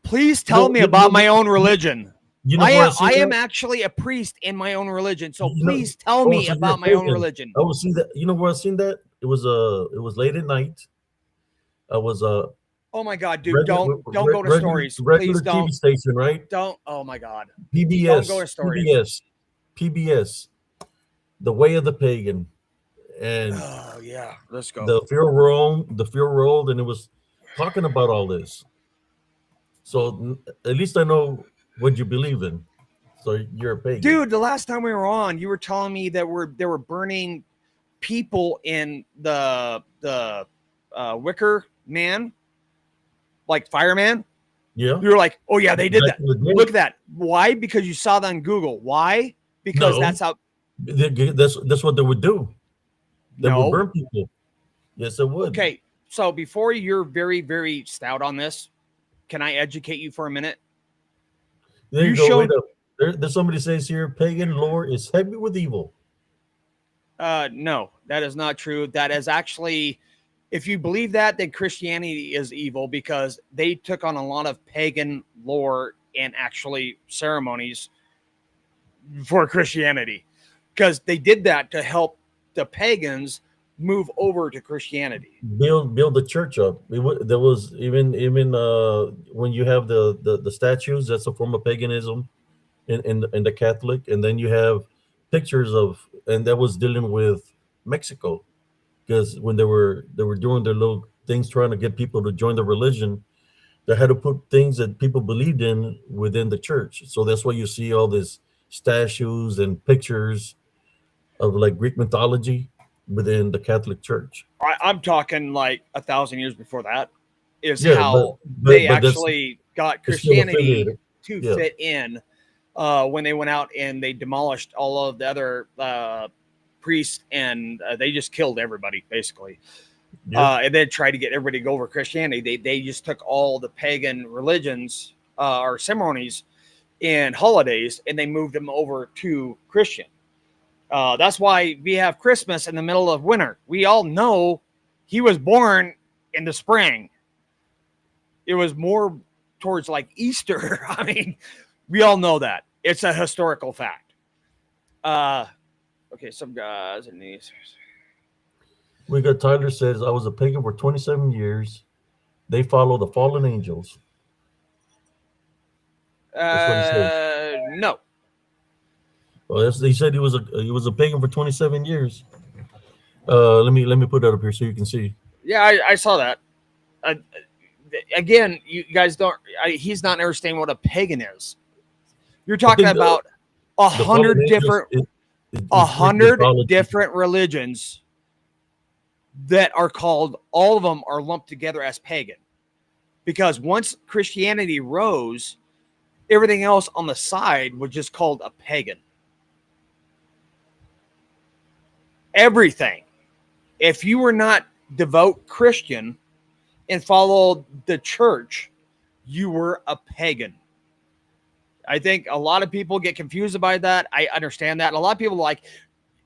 please You tell know, me you, you about know, my own religion. you know where I seen I am that? actually a priest in my own religion, so You know, please tell oh, me so you're a about my own pagan. religion. I was see that. You know where I seen that? It was late at night. I was Oh my god, dude, regular don't go to stories. Please regular TV station, right? don't. Oh my god, don't go PBS, to stories. PBS, PBS, The Way of the Pagan, and Oh yeah, let's go. the fear rolled, and it was talking about all this. So at least I know what you believe in. So you're a pagan. Dude, the last time we were on, you were telling me that they were burning people in the Wicker Man, like fireman. Yeah. You were like, oh yeah, they did Back that. in the day? Look at that. Why? Because you saw that on Google. Why? Because No, that's how. that's what they would do. They would No. burn people. Yes, it would. Okay. So before you're very, very stout on this, can I educate you for a minute? There you You go. Wait showed up. There's somebody says here, pagan lore is heavy with evil. no, that is not true. That is actually, if you believe that, then Christianity is evil because they took on a lot of pagan lore and actually ceremonies for Christianity because they did that to help the pagans move over to Christianity. Build the church up. There was even when you have the statues, that's a form of paganism in the Catholic, and then you have pictures of, and that was dealing with Mexico, because when they were doing their little things trying to get people to join the religion, they had to put things that people believed in within the church. So that's why you see all these statues and pictures of like Greek mythology within the Catholic Church. I'm talking like 1,000 years before that is Yeah, how they but that's actually got it's still Christianity affiliated. to Yeah, fit in when they went out and they demolished all of the other priests and they just killed everybody basically. yeah. And then tried to get everybody to go over Christianity. They just took all the pagan religions or ceremonies and holidays and they moved them over to Christian. That's why we have Christmas in the middle of winter. We all know he was born in the spring. It was more towards like Easter. I mean, we all know that. It's a historical fact. Okay, some guys in these. We got Tyler says I was a pagan for 27 years. They follow the fallen angels. That's what he says. No. Well, he said he was a pagan for 27 years. Let me put that up here so you can see. Yeah, I saw that. Uh, again, you guys don't. He's not understanding what a pagan is. You're I talking think about the fallen angels a is Greek hundred mythology. different religions that are called. All of them are lumped together as pagan, because once Christianity rose, everything else on the side was just called a pagan. Everything. If you were not devout Christian and followed the church, you were a pagan. I think a lot of people get confused by that. I understand that. And a lot of people like,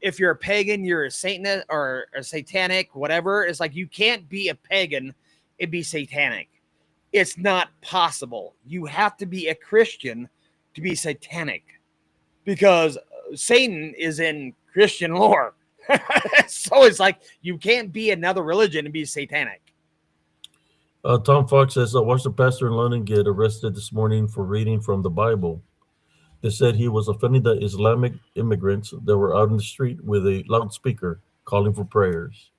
if you're a pagan, you're a Satanist or a satanic, whatever. It's like you can't be a pagan and be satanic. It's not possible. You have to be a Christian to be satanic because Satan is in Christian lore. So it's like you can't be another religion and be satanic. Tom Fox says I watched a pastor in London get arrested this morning for reading from the Bible. They said he was offending the Islamic immigrants that were out in the street with a loudspeaker calling for prayers.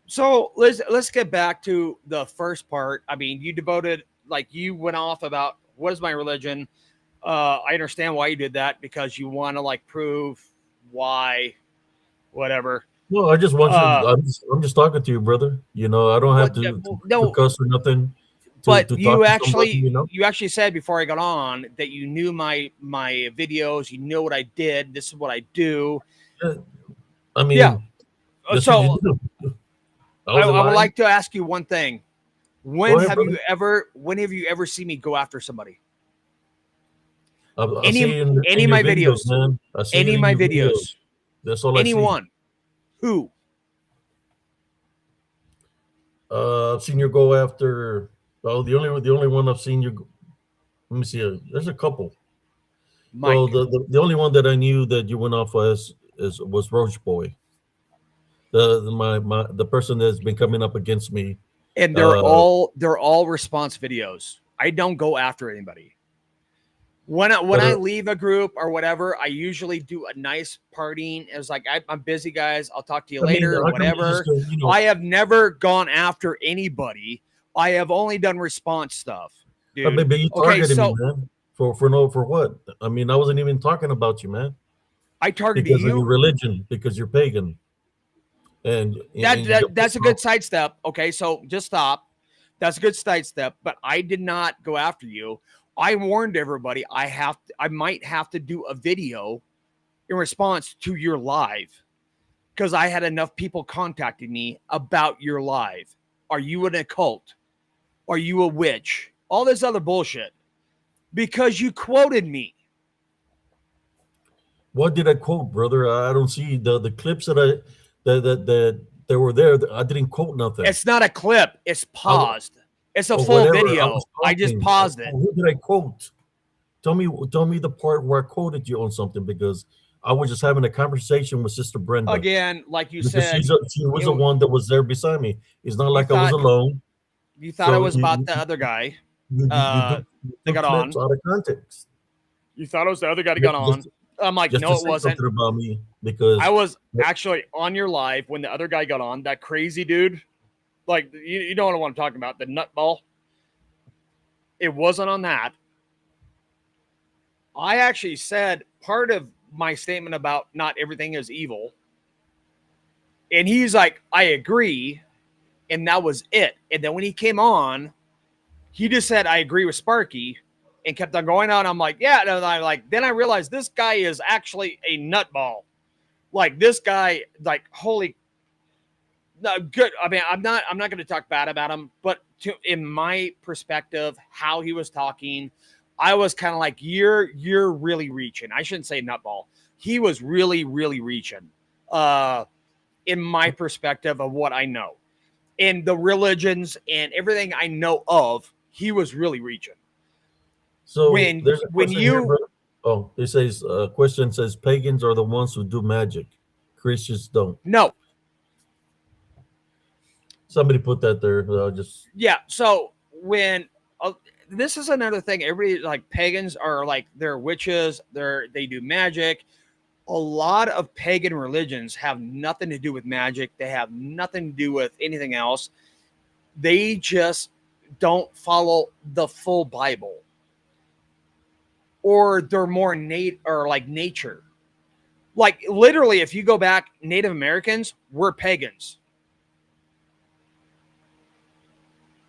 So let's get back to the first part. I mean, you devoted like you went off about what is my religion? I understand why you did that because you want to like prove why, whatever. No, I just want you. Uh, I'm just talking to you, brother. You know, I don't have but to no, cuss or nothing but to talk to somebody. You know. you actually said before I got on that you knew my videos, you know what I did, this is what I do. Yeah, I Yeah. mean, that's what you So do. I was I would lying. like to ask you one thing. Go ahead, brother. When have you ever seen me go after somebody? I see it Any in of your my videos, videos, man. I see any it of in my your videos. videos, That's all I see. anyone, who? I've seen you go after. Well, the only one I've seen you. Let me see. There's a couple. Well, Mike. the only one that I knew that you went off as was Roach Boy. The person that's been coming up against me. And Uh, they're all response videos. I don't go after anybody. When but I leave a group or whatever, I usually do a nice partying. It's like I'm busy, guys. I'll talk to you I mean, later, how come you just whatever. you know? I have never gone after anybody. I have only done response stuff, dude. But you Okay, targeted me, so man. For what? I mean, I wasn't even talking about you, man. I targeted Because of your you. religion, because you're pagan, and you got That's pissed a off. good sidestep. Okay, so just stop. That's a good sidestep. But I did not go after you. I warned everybody. I might have to do a video in response to your live because I had enough people contacting me about your live. Are you an occult? Are you a witch? All this other bullshit because you quoted me. What did I quote, brother? I don't see the clips that were there. I didn't quote nothing. It's not a clip. It's I, paused. It's a or full whatever. I video. was I just talking. paused it. Who did I quote? Tell me the part where I quoted you on something because I was just having a conversation with Sister Brenda Again, like you because said, she was it, the one that was there beside me. It's not you like I was thought alone. you thought it So was about the other guy you that took got clips on. out of context You thought it was the other guy that just got just on. I'm like, just to no, it say wasn't. something about me I because was actually on your live when the other guy got on. That crazy dude, like you don't know what I'm talking about. The nutball. It wasn't on that. I actually said part of my statement about not everything is evil, and he's like, I agree, and that was it. And then when he came on, he just said, I agree with Sparky, and kept on going on. I'm like, yeah. And I like, then I realized this guy is actually a nutball. Like this guy, like holy, no, good. I mean, I'm not going to talk bad about him, but in my perspective, how he was talking, I was kind of like, you're really reaching. I shouldn't say nutball. He was really reaching. In my perspective of what I know, and the religions and everything I know of, he was really reaching. so there's a When question here, you brother. Oh, it says question says pagans are the ones who do magic. Christians don't. no, Somebody put that there. Just yeah. So when this is another thing, everybody like pagans are like they're witches, they do magic. A lot of pagan religions have nothing to do with magic. They have nothing to do with anything else. They just don't follow the full Bible, or they're more nat or like nature. Like literally, if you go back, Native Americans were pagans.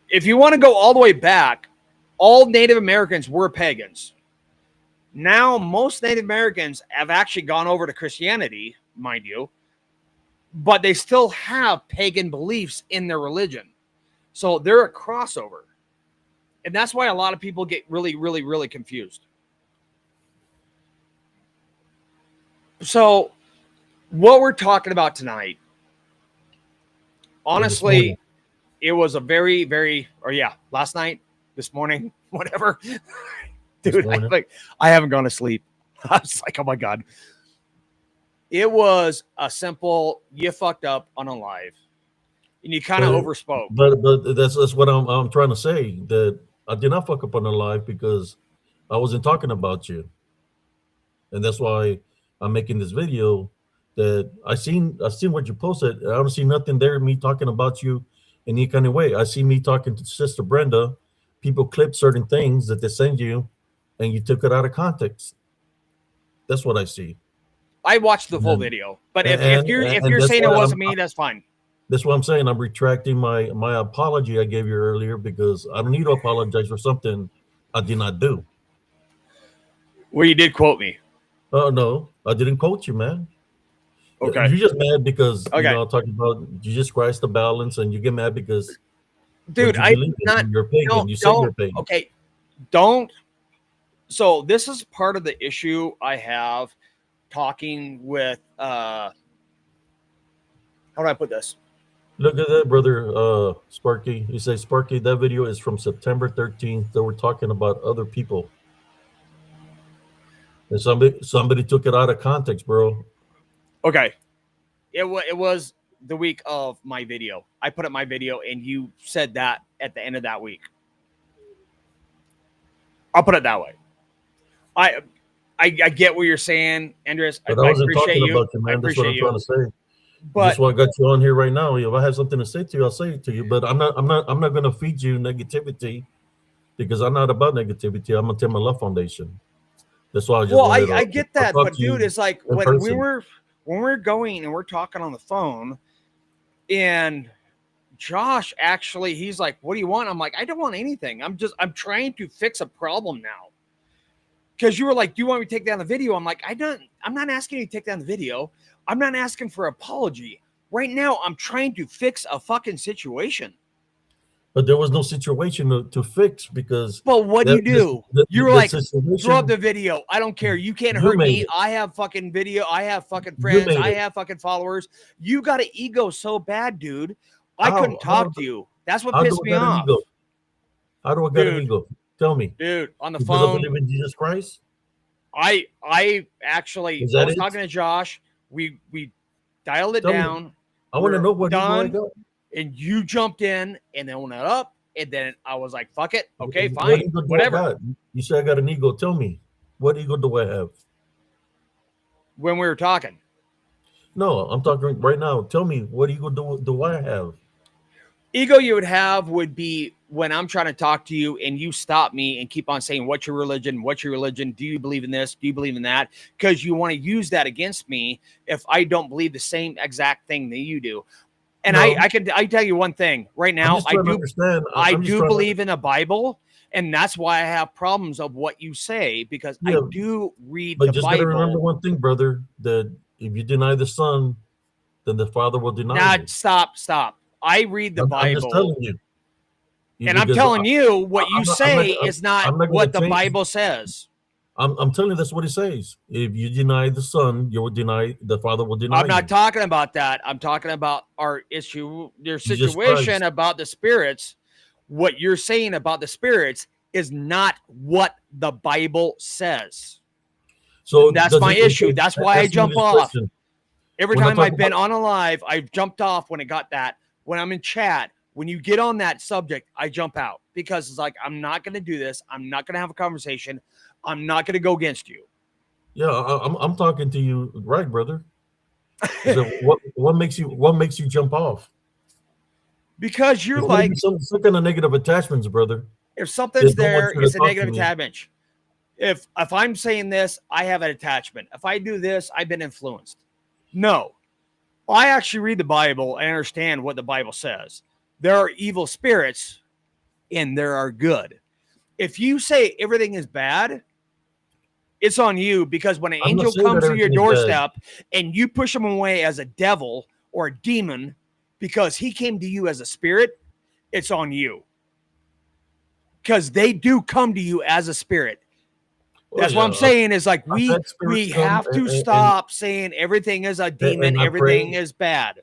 If you want to go all the way back, all Native Americans were pagans. Now, most Native Americans have actually gone over to Christianity, mind you, but they still have pagan beliefs in their religion. So they're a crossover. And that's why a lot of people get really confused. So, what we're talking about tonight, or this morning. honestly, it was a very, or yeah, last night, this morning, whatever. This Dude, morning. I haven't gone to sleep. I was like, oh my God. It was a simple, you fucked up on a live. And you kind of But overspoke. but that's what I'm trying to say that I did not fuck up on the live because I wasn't talking about you, and that's why I'm making this video. That I seen what you posted. I don't see nothing there me talking about you in any kind of way. I see me talking to Sister Brenda people clip certain things that they send you, and you took it out of context. That's what I see. I watched the full And video, but and, if and you're that's saying it why wasn't me, that's fine. that's what I'm saying. I'm retracting my apology I gave you earlier because I don't need to apologize for something I did not do. Where you did quote me. Oh no, I didn't quote you, man. Okay. You're just mad because Okay. I'm talking about Jesus Christ, the balance, and you get mad because what Dude, you I believe not in. You're a pagan. You say you're don't a pagan. okay. Don't so this is part of the issue I have talking with how do I put this? Look at that, brother Sparky. He says, Sparky, that video is from September 13th. They were talking about other people. And somebody took it out of context, bro. Okay. It was the week of my video. I put up my video and you said that at the end of that week. I'll put it that way. I get what you're saying, Andres. But I I wasn't appreciate talking you. about you, I man. That's what appreciate I'm trying you. to say. Just But what I got you on here right now. If I have something to say to you, I'll say it to you. But I'm not gonna feed you negativity because I'm not about negativity. I'm gonna tell my love foundation. That's why I just well, wanted I to get that, talk but to dude, you it's like in person. when we're going and we're talking on the phone, and Josh actually he's like, "What do you want?" I'm like, "I don't want anything. I'm trying to fix a problem now." Because you were like, "Do you want me to take down the video?" I'm like, I'm not asking you to take down the video. I'm not asking for apology. Right now, I'm trying to fix a fucking situation. But there was no situation to fix because But what do that you do? You were the like, throw up situation the video. I don't care. You can't you hurt made me. it. I have fucking video. I have fucking You friends. made I it. have fucking followers. You got an ego so bad, dude. I couldn't How talk to you. That's what how do pissed I me got an off. ego? How do I got an Dude, ego? Tell me. on the Because I phone, believe in Jesus Christ? I actually Is I that was it? talking to Josh. We dialed it Tell me. down. I want to We're know what ego I done. got. And you jumped in and then went up. And then I was like, fuck it. Okay, What fine. ego do I Whatever. got? You say I got an ego. Tell me. What ego do I have? When we were talking. No, I'm talking right now. Tell me, what ego do I have? Ego you would have would be when I'm trying to talk to you and you stop me and keep on saying, what's your religion? What's your religion? Do you believe in this? Do you believe in that? Because you want to use that against me if I don't believe the same exact thing that you do. And No, I tell you one thing right I'm now, just trying to understand. I I'm just do trying to, believe in the Bible, and that's why I have problems of what you say because I yeah, do read but the just got to remember Bible. one thing, brother, that if you deny the Son, then the Father will deny Now, you. stop. I read the I'm just telling Bible, you, and I'm because telling you what you I'm not, say is not I'm not going what to the change. Bible says. I'm telling you that's what he says. If you deny the Son, you will deny the Father will deny I'm not you. talking about that. I'm talking about our issue, your Jesus situation Christ. about the spirits. What you're saying about the spirits is not what the Bible says. So And that's does my it? issue. Okay, That's why I answer me jump this off. question. Every When I time talk I've about been on a live, I've jumped off when it got that. When I'm in chat, when you get on that subject, I jump out because it's like, I'm not going to do this. I'm not going to have a conversation. I'm not going to go against you. yeah, I'm talking to you, right, brother? So what makes you jump off? Because you're There's going to be like, some kind of negative attachments, brother. if They something's don't want there, you to it's a talk to negative me. attachment. If I'm saying this, I have an attachment. If I do this, I've been influenced. No, I actually read the Bible and understand what the Bible says. There are evil spirits and there are good. If you say everything is bad, it's on you because when an I'm not angel saying that comes to your everything is bad. doorstep and you push him away as a devil or a demon because he came to you as a spirit, it's on you. Because they do come to you as a spirit. Oh That's what yeah, I'm saying is like I've had spirits we come have to and stop saying everything is a demon, and I everything pray is bad.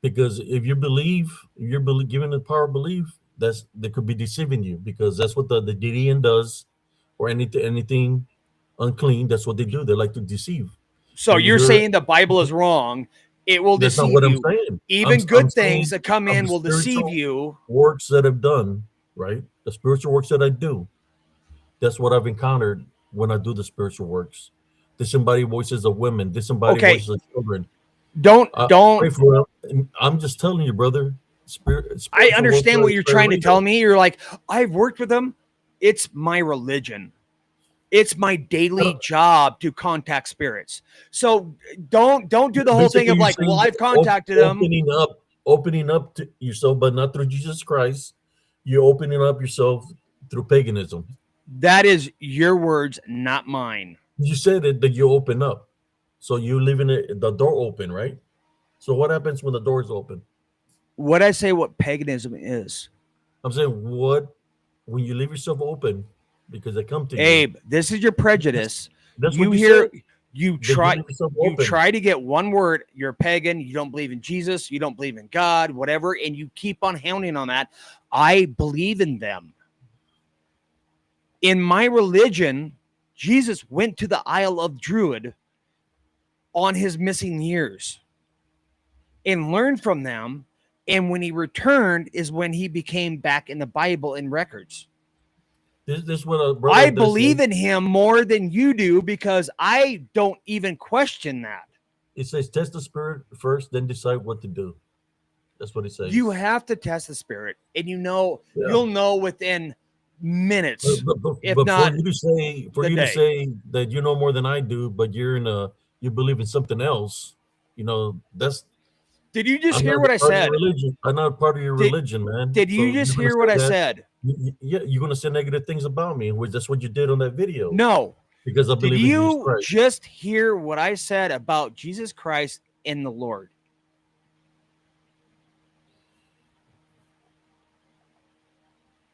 because if you're given the power of belief, that's that could be deceiving you because that's what the Gideon does, or anything unclean. That's what they do. They like to deceive. So And you're you're saying the Bible is wrong. It will That's not deceive what I'm you. saying. Even I'm good things saying that come of in the will deceive spiritual you. works that I've done, right? The spiritual works that I do. That's what I've encountered when I do the spiritual works. Disembodied voices of women, disembodied Okay, voices of children. don't I pray don't for them. I'm just telling you, brother. I spiritual understand warfare what is you're very trying to tell real. me. You're like, I've worked with them. It's my religion. It's my I daily don't- job to contact spirits. So don't do the whole thing Basically, of you're like, well, saying I've contacted them. opening up to yourself, but not through Jesus Christ. You're opening up yourself through paganism. That is your words, not mine. You said it that you open up, so you're leaving the door open, right? So what happens when the door is open? What I say what paganism is. I'm saying what when you leave yourself open because they come to you. Abe, this is your That's, prejudice. that's what You you said. hear you That you try leave yourself you open. try to get one word, you're pagan, you don't believe in Jesus, you don't believe in God, whatever, and you keep on hounding on that. I believe in them. In my religion, Jesus went to the Isle of Druid on his missing years and learned from them. And when he returned, is when he became back in the Bible and records. This is what a brother I like that believe says. in him more than you do because I don't even question that. It says test the spirit first, then decide what to do. That's what it You says. have to test the spirit, and Yeah. you'll know within minutes, if But not for the you to day. say that you know more than I do, but you believe in something else, that's Did you just I'm hear not what a I part of your said? religion. I'm not part of your Did religion, man. Did you So just you're gonna hear what say I that. said? Yeah, you're gonna say negative things about me, which that's what you did on that video No. because I Did believe in Jesus you Christ. just hear what I said about Jesus Christ and the Lord?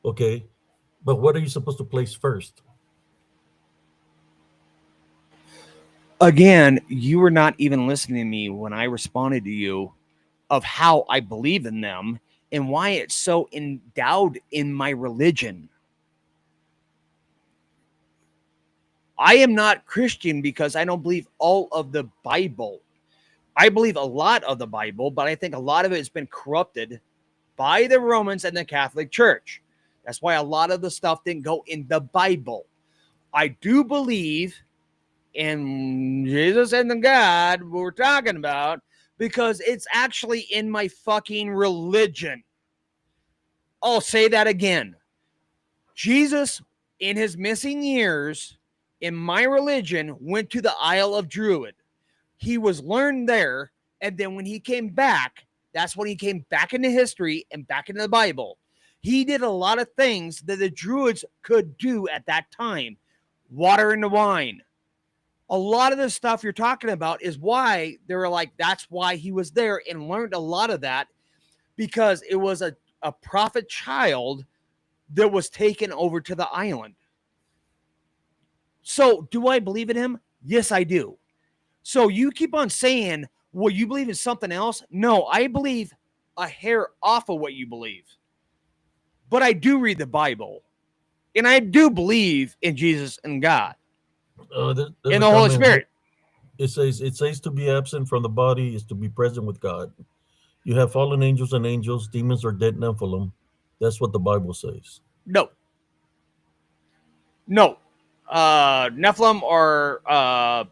Okay, but what are you supposed to place first? Again, you were not even listening to me when I responded to you of how I believe in them and why it's so endowed in my religion. I am not Christian because I don't believe all of the Bible. I believe a lot of the Bible, but I think a lot of it has been corrupted by the Romans and the Catholic Church. That's why a lot of the stuff didn't go in the Bible. I do believe in Jesus and the God we're talking about because it's actually in my fucking religion. I'll say that again. Jesus, in his missing years, in my religion, went to the Isle of Druid. He was learned there, and then when he came back, that's when he came back into history and back into the Bible. He did a lot of things that the Druids could do at that time. Water into wine. A lot of the stuff you're talking about is why they were like, that's why he was there and learned a lot of that because it was a prophet child that was taken over to the island. So, do I believe in him? Yes, I do. So, you keep on saying, well, you believe in something else? No, I believe a hair off of what you believe. But I do read the Bible. And I do believe in Jesus and God There's and a the Holy comment here. Spirit. It says to be absent from the body is to be present with God. You have fallen angels and angels, demons are dead Nephilim. That's what the Bible says. No, no. Nephilim are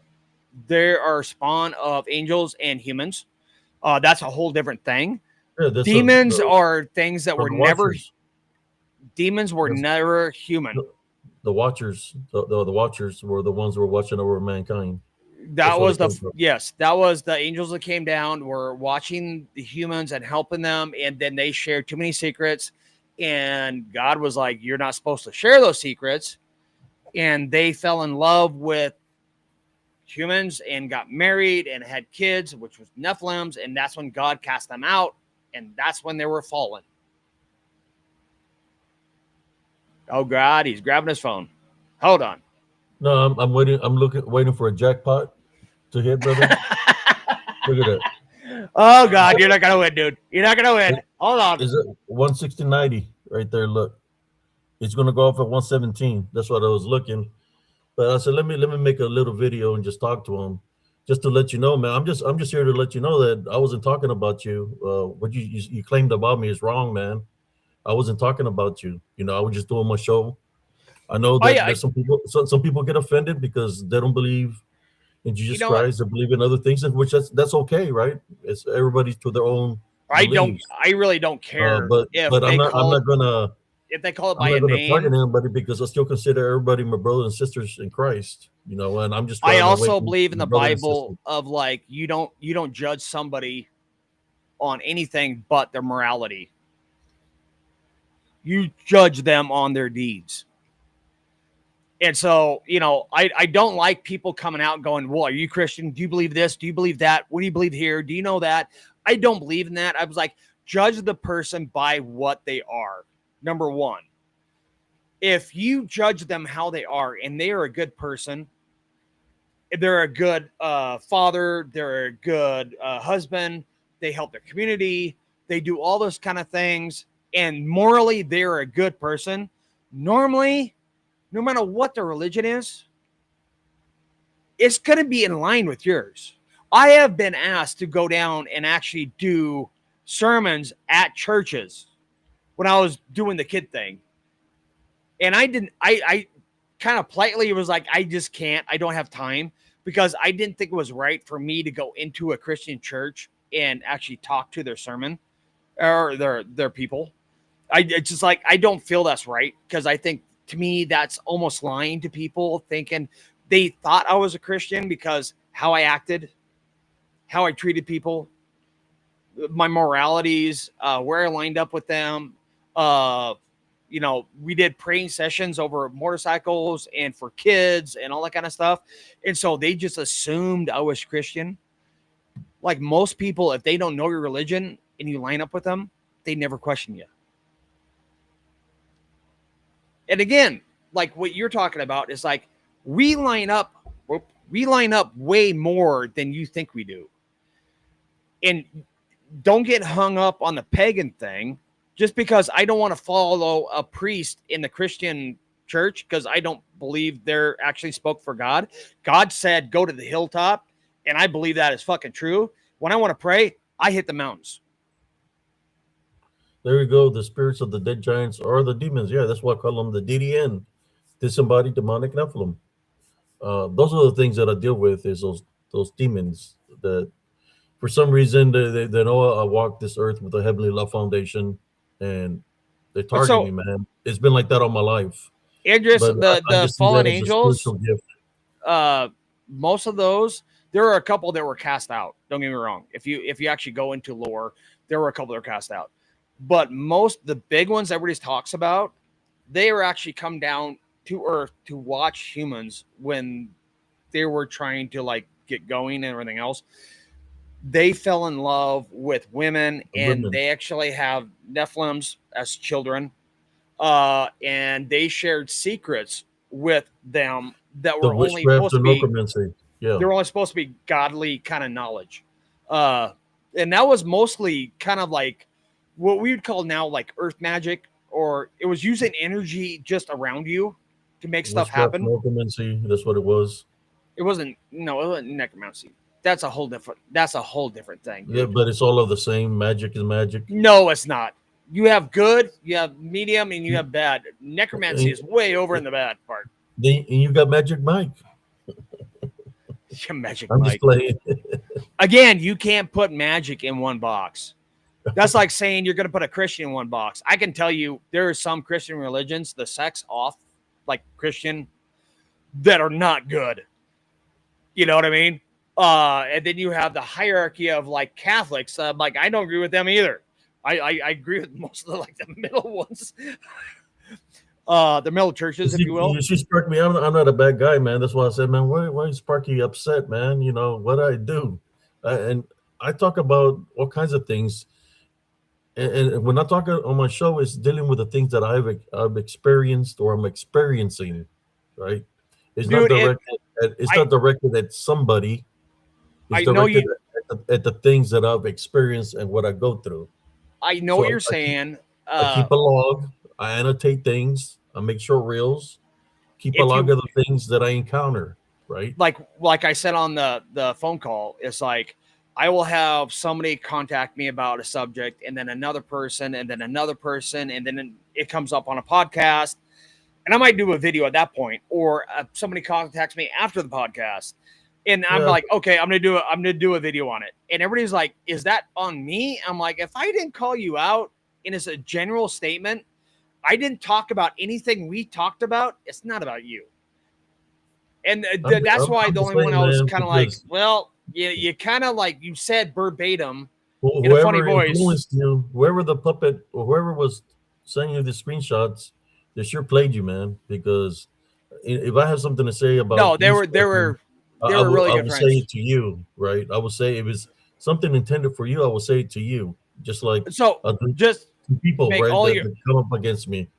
there are spawn of angels and humans. That's a whole different thing. Yeah, that's Demons are things that the were never Watchers. demons were That's never human. the Watchers. The Watchers were the ones who were watching over mankind. That's That where they was the came from. yes, that was the angels that came down were watching the humans and helping them, and then they shared too many secrets, and God was like, "You're not supposed to share those secrets," and they fell in love with humans and got married and had kids, which was Nephilims, and that's when God cast them out, and that's when they were fallen. Oh God, he's grabbing his phone. Hold on. No, I'm waiting. Waiting for a jackpot to hit, brother. Look at that. Oh God, you're not gonna win, dude. You're not gonna win. Hold on. Is it 160.90 right there? Look, it's gonna go off at 117. That's what I was looking. But I said, let me make a little video and just talk to him, just to let you know, man. I'm just here to let you know that I wasn't talking about you. What you claimed about me is wrong, man. I wasn't talking about you. I was just doing my show. I know Oh that yeah, there's some people get offended because they don't believe in you Jesus know what? Christ. They believe in other things, and which that's okay, right? It's everybody to their own believes. I really don't care But if they call it I'm by not a gonna target name. anybody because I still consider everybody my brothers and sisters in Christ. You know, and I'm just I trying to also awaken believe in my the brother and sister. Bible of like you don't judge somebody on anything but their morality. You judge them on their deeds. And so, I don't like people coming out and going, well, are you Christian? Do you believe this? Do you believe that? What do you believe here? Do you know that? I don't believe in that. I was like, judge the person by what they are. Number one, if you judge them how they are and they are a good person, they're a good father, they're a good husband, they help their community, they do all those kind of things, and morally they're a good person, normally, no matter what their religion is, it's going to be in line with yours. I have been asked to go down and actually do sermons at churches when I was doing the kid thing. And I didn't, I kind of politely was like, I just can't, I don't have time because I didn't think it was right for me to go into a Christian church and actually talk to their sermon or their people. It's just like, I don't feel that's right because I think to me, that's almost lying to people thinking they thought I was a Christian because how I acted, how I treated people, my moralities, where I lined up with them. Uh, we did praying sessions over motorcycles and for kids and all that kind of stuff. And so they just assumed I was Christian. Like most people, if they don't know your religion and you line up with them, they never question you. And again, like what you're talking about is like we line up way more than you think we do. And don't get hung up on the pagan thing just because I don't want to follow a priest in the Christian church because I don't believe they're actually spoke for God. God said, go to the hilltop. And I believe that is fucking true. When I want to pray, I hit the mountains. There you go. The spirits of the dead giants or the demons. Yeah, that's why I call them the DDN, disembodied demonic Nephilim. Those are the things that I deal with. Is those demons that for some reason they know I walk this earth with a heavenly love foundation, and they But target me, so, man. It's been like that all my life, Idris, but I the just see that fallen as a angels, spiritual gift. most of those, there are a couple that were cast out. Don't get me wrong. If you actually go into lore, there were a couple that were cast out. But most the big ones everybody talks about, they were actually come down to Earth to watch humans when they were trying to like get going and everything else. They fell in love with women, The and women, they actually have Nephilims as children. And they shared secrets with them that the were only witchcraft, supposed the to be necromancy. Yeah, they're only supposed to be godly kind of knowledge. Uh, and that was mostly kind of like what we would call now like earth magic, or it was using energy just around you to make stuff witchcraft, happen. necromancy. That's what it was. It wasn't no, it wasn't necromancy. That's a whole different thing, Yeah, dude. but it's all of the same. Magic is magic. No, it's not. You have good, you have medium, and you You, have bad. Necromancy and, is way over in the bad part. and you got Magic Mike. Yeah, Magic I'm just Mike. playing. Again, you can't put magic in one box. That's like saying you're going to put a Christian in one box. I can tell you there are some Christian religions, the sex off, like Christian, that are not good. You know what I mean? And then you have the hierarchy of like Catholics. Like I don't agree with them either. I agree with most of the like the middle ones, the middle churches, if you will. You see, Sparky, I'm not a bad guy, man. That's why I said, man, why is Sparky upset, man? You know, what I do? And I talk about all kinds of things. And when I talk on my show, it's dealing with the things that I've experienced or I'm experiencing, right? It's not Dude, directed it's I not directed at somebody. It's I know directed you. at the things that I've experienced and what I go through. I know So what you're saying. I keep a log. I annotate things. I make short reels. Keep a If log you of the things that I encounter. Right. like I said on the phone call, it's like I will have somebody contact me about a subject, and then another person, and then another person, and then it comes up on a podcast, and I might do a video at that point, or somebody contacts me after the podcast, And I'm Yeah, like, okay, I'm gonna do a video on it. And everybody's like, is that on me? I'm like, if I didn't call you out and it's a general statement, I didn't talk about anything we talked about, it's not about you. And that's why I'm the just only one saying, I was man, kind of like, because well, you kind of like you said verbatim in a funny whoever voice. influenced you, whoever the puppet or whoever was sending you the screenshots, they sure played you, man. Because if I have something to say about No, you, Sparky, they were really I good will say it friends. to you, right? I will say if it's something intended for you, I will say it to you, just like So the just people, make right, all your that come up against me. to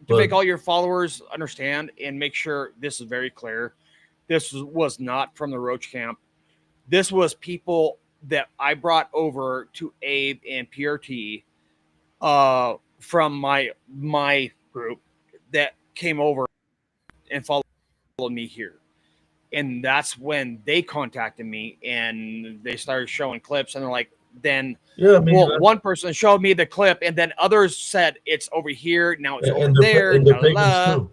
But make all your followers understand and make sure this is very clear. This was not from the Roach camp. This was people that I brought over to Abe and PRT from my group that came over and followed me here. And that's when they contacted me and they started showing clips and they're like, then yeah, I mean, well, one person showed me the clip and then others said it's over here, now it's over and there, they're da, da, pagans da. too.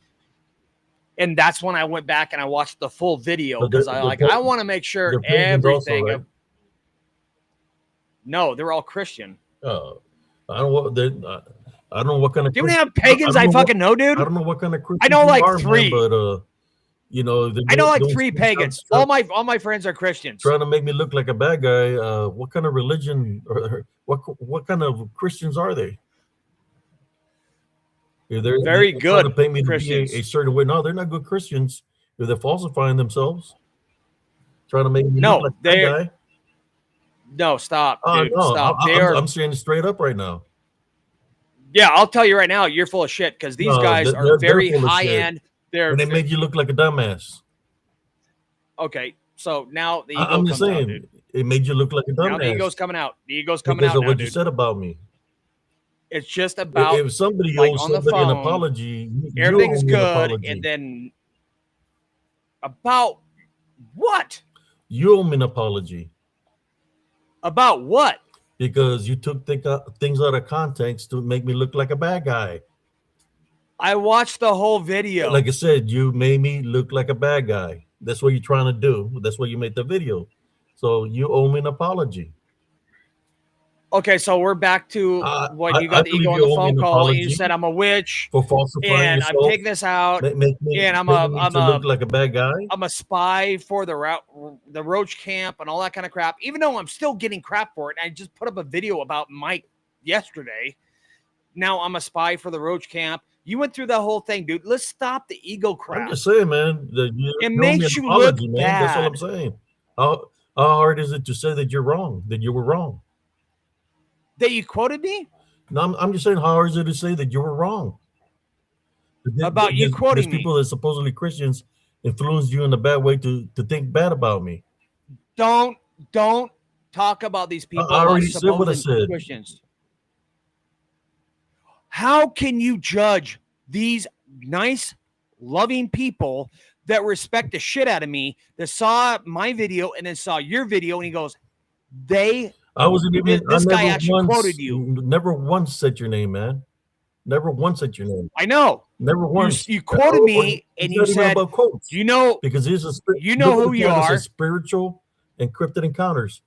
And that's when I went back and I watched the full video But because I want to make sure they're pagans also, everything right? of no, they're all Christian. Uh, I don't what they. I don't know what kind of Do you have I pagans don't I know what fucking know, I dude? don't know what kind of I Christians know you like are, man. three. But they're I know like doing three pagans. screenshots, All my friends are Christians. trying to make me look like a bad guy. What kind of religion or what kind of Christians are they? If they're Very trying to good pay me to be a Christians. certain way. No, they're not good Christians. If they're falsifying themselves, trying to make me look No, like a bad they're guy. no stop, dude. No, Stop. They I'm are saying it straight up right now. yeah, I'll tell you right now, you're full of shit because these No, guys are they're very full of high shit, end. and they made you look like a dumbass. Okay. So now the ego I'm just comes out, dude. saying, it made you look like a Now the dumbass ego's coming out. The ego's coming because out of now, what you dude. said about me. It's just about If somebody like owes on the somebody an phone, apology, you owe everything's me an good, and apology. then about what? You owe me an apology About what? because you took things out of context to make me look like a bad guy. I watched the whole video. Like I said, you made me look like a bad guy. That's what you're trying to do. That's why you made the video. So you owe me an apology. Okay, so we're back to when you I got the believe ego on you the owe me phone an call and you apology said I'm a witch for falsifying and I'm yourself, taking this out making me to look like a bad guy. I'm a spy for the Roach camp and all that kind of crap. Even though I'm still getting crap for it, and I just put up a video about Mike yesterday. Now I'm a spy for the Roach camp. You went through that whole thing, dude. Let's stop the ego crap. I'm just saying, man, that it you owe me an makes you apology, look man. That's all bad. I'm saying. How hard is it to say that you're wrong, that you were wrong? That you quoted me? No, I'm just saying, how hard is it to say that you were wrong? About you quoting me. People that supposedly Christians influenced you in a bad way to think bad about me. Don't talk about these people I about already said what I supposed said. Christians. How can you judge these nice, loving people that respect the shit out of me that saw my video and then saw your video and he goes, I wasn't even. This guy actually quoted you. Never once said your name, man. Never once said your name. I know. Never once. You quoted me and you said, about quotes. you know, because this is you know who you are. Spiritual encrypted encounters.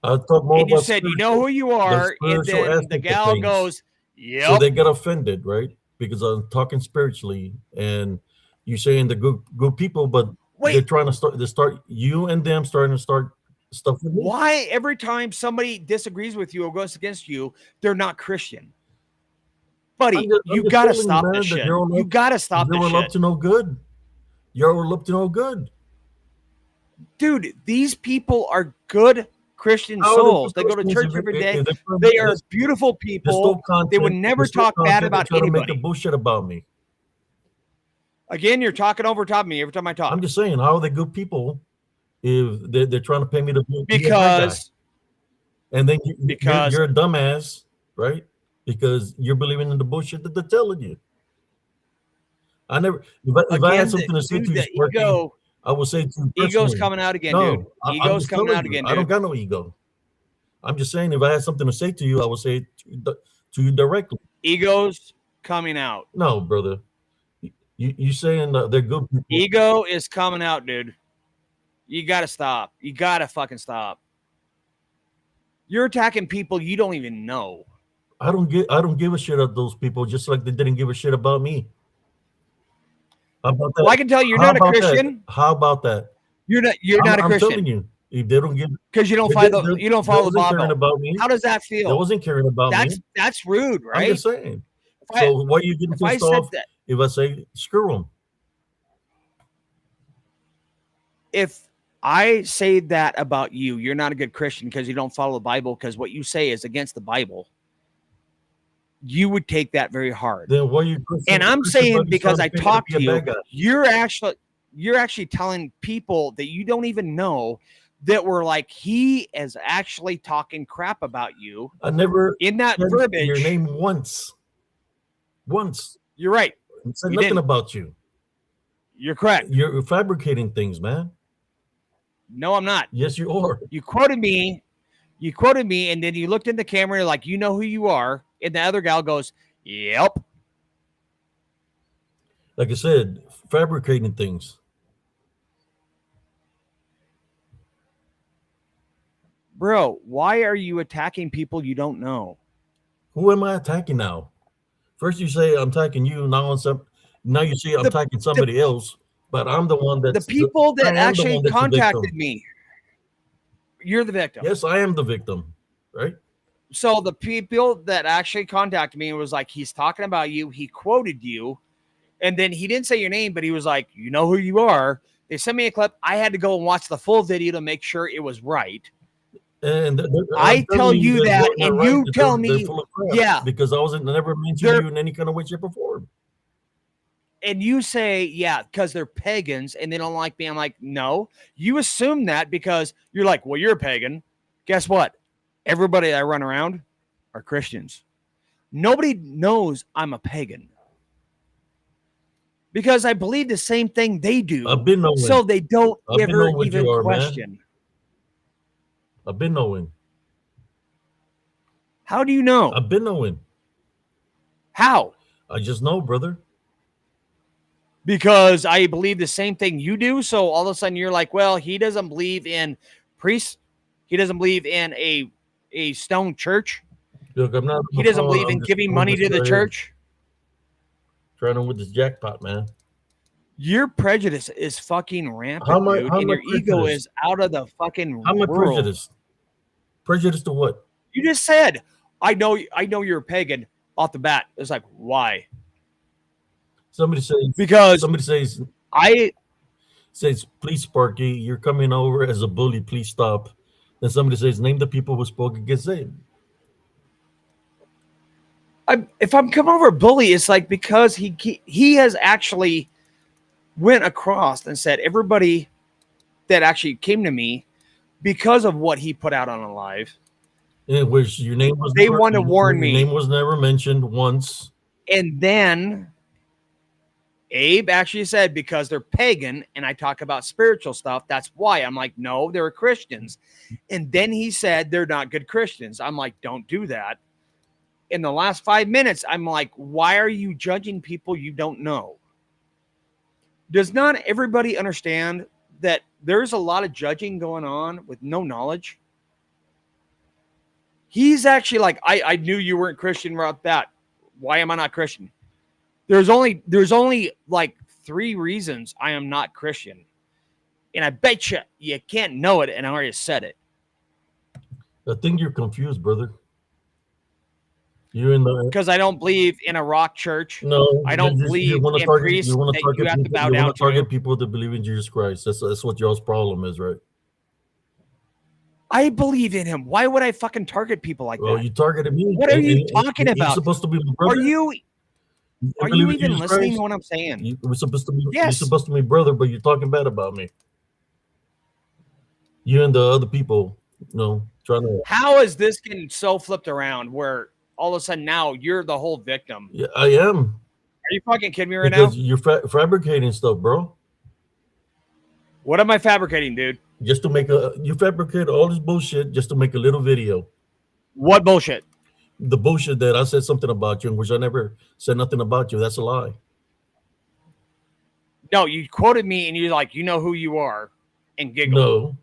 I'll talk more and you said, you know who you are, and then the gal goes, yeah. So they get offended, right? Because I'm talking spiritually, and you're saying the good people, but they're trying to start you and them starting to start stuff with me. Why every time somebody disagrees with you or goes against you, they're not Christian? Buddy, you gotta stop this shit. You gotta stop this shit. You're up to no good. You're up to no good. Dude, these people are good Christian souls. They go to church every day. They are beautiful people. They would never talk bad about anybody. Make a bullshit about me. Again, you're talking over top of me every time I talk. I'm just saying, how are they good people if they're trying to pay me to be a bad guy? And then you're a dumbass, right? Because you're believing in the bullshit that they're telling you. I never. If I had something to say to you, Sparky, I would say to you personally. Ego's coming out again, dude. Ego's coming out again, dude. I don't got no ego. I'm just saying, if I had something to say to you, I would say it to you directly. Ego's coming out. No, brother. You saying they're good people. Ego is coming out, dude. You got to stop. You got to fucking stop. You're attacking people you don't even know. I don't give a shit about those people, just like they didn't give a shit about me. How about that? Well, I can tell you're How not a about that? Christian. How about that? You're not a I'm telling Christian you, if they don't give, because you don't they, follow they, the you don't they follow the wasn't caring Bible. about me. How does that They feel? wasn't caring about me. That's rude, I'm right? just saying. If I, So why are you getting if I pissed said off that, if I say screw them? if I say that about you, you're not a good Christian because you don't follow the Bible because what you say is against the Bible. You would take that very hard. Then why are you Christian? And I'm Christian saying buddies because trying I to pay me talked be to a you, bad guy? you're actually telling people that you don't even know that were like he is actually talking crap about you. I never In that said verbiage, your name once. Once. you're right. I said You nothing didn't. about you. You're correct. You're fabricating things, man. No, I'm not. Yes, you are. You quoted me, and then you looked in the camera like you know who you are, and the other gal goes, "Yep." Like I said, fabricating things. Bro, why are you attacking people you don't know? Who am I attacking now? First you say I'm attacking you, now you say I'm The, attacking the, somebody else, but I'm the one the that's people I that am the actually one that's the contacted victim. me, you're the victim. Yes, I am the victim, right? So the people that actually contacted me was like, he's talking about you. He quoted you. And then he didn't say your name, but he was like, you know who you are. They sent me a clip. I had to go and watch the full video to make sure it was right. And I I'm tell telling you that that, they're not and right, you that tell they're me, full of crap, yeah, because I wasn't never mentioned you in any kind of way, shape, or form. and you say, yeah, because they're pagans and they don't like me. I'm like, no, you assume that because you're like, well, you're a pagan. Guess what? Everybody I run around are Christians. Nobody knows I'm a pagan because I believe the same thing they do. I've been knowing. So they don't I've been ever knowing what even you are, question. man. I've been knowing. How do you know? I've been knowing. How? I just know, brother. Because I believe the same thing you do. So all of a sudden you're like, well, he doesn't believe in priests. He doesn't believe in a stone church. Look, I'm not. He doesn't believe in giving money to the church. Trying to win this jackpot, man. Your prejudice is fucking rampant, How am I- dude, how and am I your ego prejudiced? is out of the fucking How am I world. prejudiced? Prejudiced to what? You just said, I know you're a pagan off the bat. It's like, why? Somebody says. Because Somebody says. I Says, please, Sparky, you're coming over as a bully. Please stop. Then somebody says, name the people who spoke against it. if I'm coming over a bully, it's like because he has actually went across and said everybody that actually came to me because of what he put out on a live. In which your name was. They want to warn me. Your name was never mentioned once. And then Abe actually said because they're pagan and I talk about spiritual stuff, that's why. I'm like, no, they're Christians. And then he said they're not good Christians. I'm like, don't do that. In the last 5 minutes, I'm like, why are you judging people you don't know? Does not everybody understand that there's a lot of judging going on with no knowledge? He's actually like, I knew you weren't Christian about that. Why am I not Christian? There's only like 3 reasons I am not Christian. And I bet you can't know it, and I already said it. I think you're confused, brother. You're in the. Because I don't believe in a rock church. No, I don't believe in priests that you have to bow down to. Target people that believe in Jesus Christ. That's what y'all's problem is, right? I believe in him. Why would I fucking target people like Well, that? you targeted me. What are you talking about? You're supposed to be my brother. Are you even listening to what I'm saying? We're supposed to be. Yes. You're supposed to be brother, but you're talking bad about me. You and the other people, trying to. How is this getting so flipped around where all of a sudden now you're the whole victim? Yeah, I am. Are you fucking kidding me right now? Because you're fabricating stuff, bro. What am I fabricating, dude? Just to make you fabricate all this bullshit just to make a little video. What bullshit? The bullshit that I said something about you, in which I never said nothing about you. That's a lie. No, you quoted me and you're like, you know who you are. and giggle.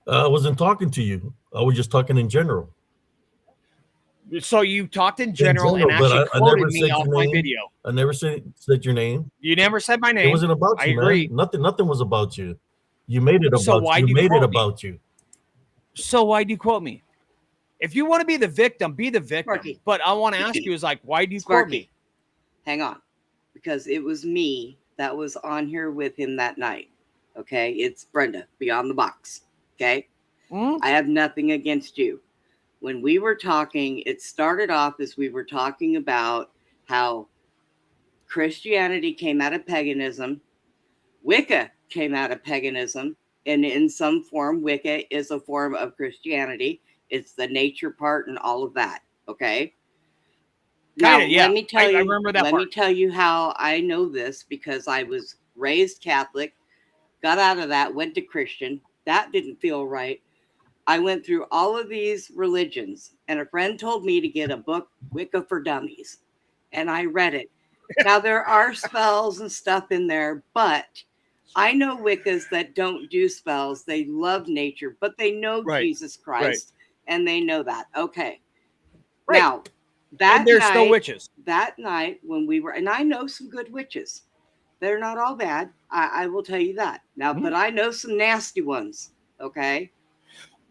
No, I wasn't talking to you. I was just talking in general. So you talked in In general and general, but actually I quoted never me said off your my name. video. I never said your name. You never said my It name. wasn't about I you, man. agree. Nothing was about you. You made it So about you. why You do you made it quote me? about you. So why do you quote me? If you want to be the victim, be the victim. Sparky. But I want to ask you is like, why do you quote me? Sparky, hang on. Because it was me that was on here with him that night. Okay? It's Brenda, Beyond the Box. Okay? Hmm? I have nothing against you. When we were talking, it started off as we were talking about how Christianity came out of paganism, Wicca came out of paganism, and in some form, Wicca is a form of Christianity. It's the nature part and all of that. Okay? Now, Kinda, yeah. let me tell I you. remember that Let me part. tell you how I know this, because I was raised Catholic, got out of that, went to Christian. That didn't feel right. I went through all of these religions, and a friend told me to get a book, Wicca for Dummies, and I read it. Now, there are spells and stuff in there, but I know Wiccas that don't do spells. They love nature, but they know Right. Jesus Christ, and they know that. Okay. Right. Now, And there's still witches. that night when we were, and I know some good witches. They're not all bad. I will tell you that. Now, but I know some nasty ones. Okay.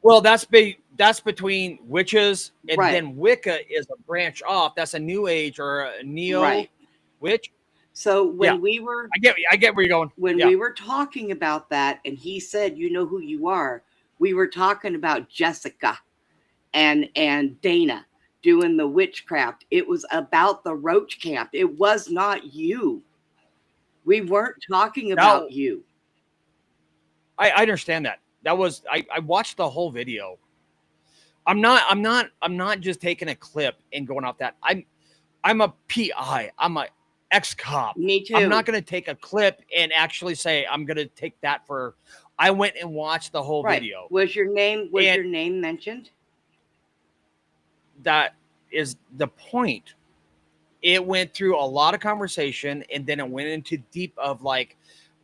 Well, that's between witches and Right. then Wicca is a branch off. That's a new age or a neo Right. witch. So when Yeah. we were, I get where you're going. when Yeah. we were talking about that, and he said, "You know who you are," we were talking about Jessica and Dana doing the witchcraft. It was about the roach camp. It was not you. We weren't talking about you. I understand that. That was I watched the whole video. I'm not just taking a clip and going off that. I'm a PI. I'm a ex-cop. Me too. I'm not going to take a clip and actually say I'm going to take that for. I went and watched the whole Right. video. Was your name And- your name mentioned? That is the point. It went through a lot of conversation, and then it went into deep of like,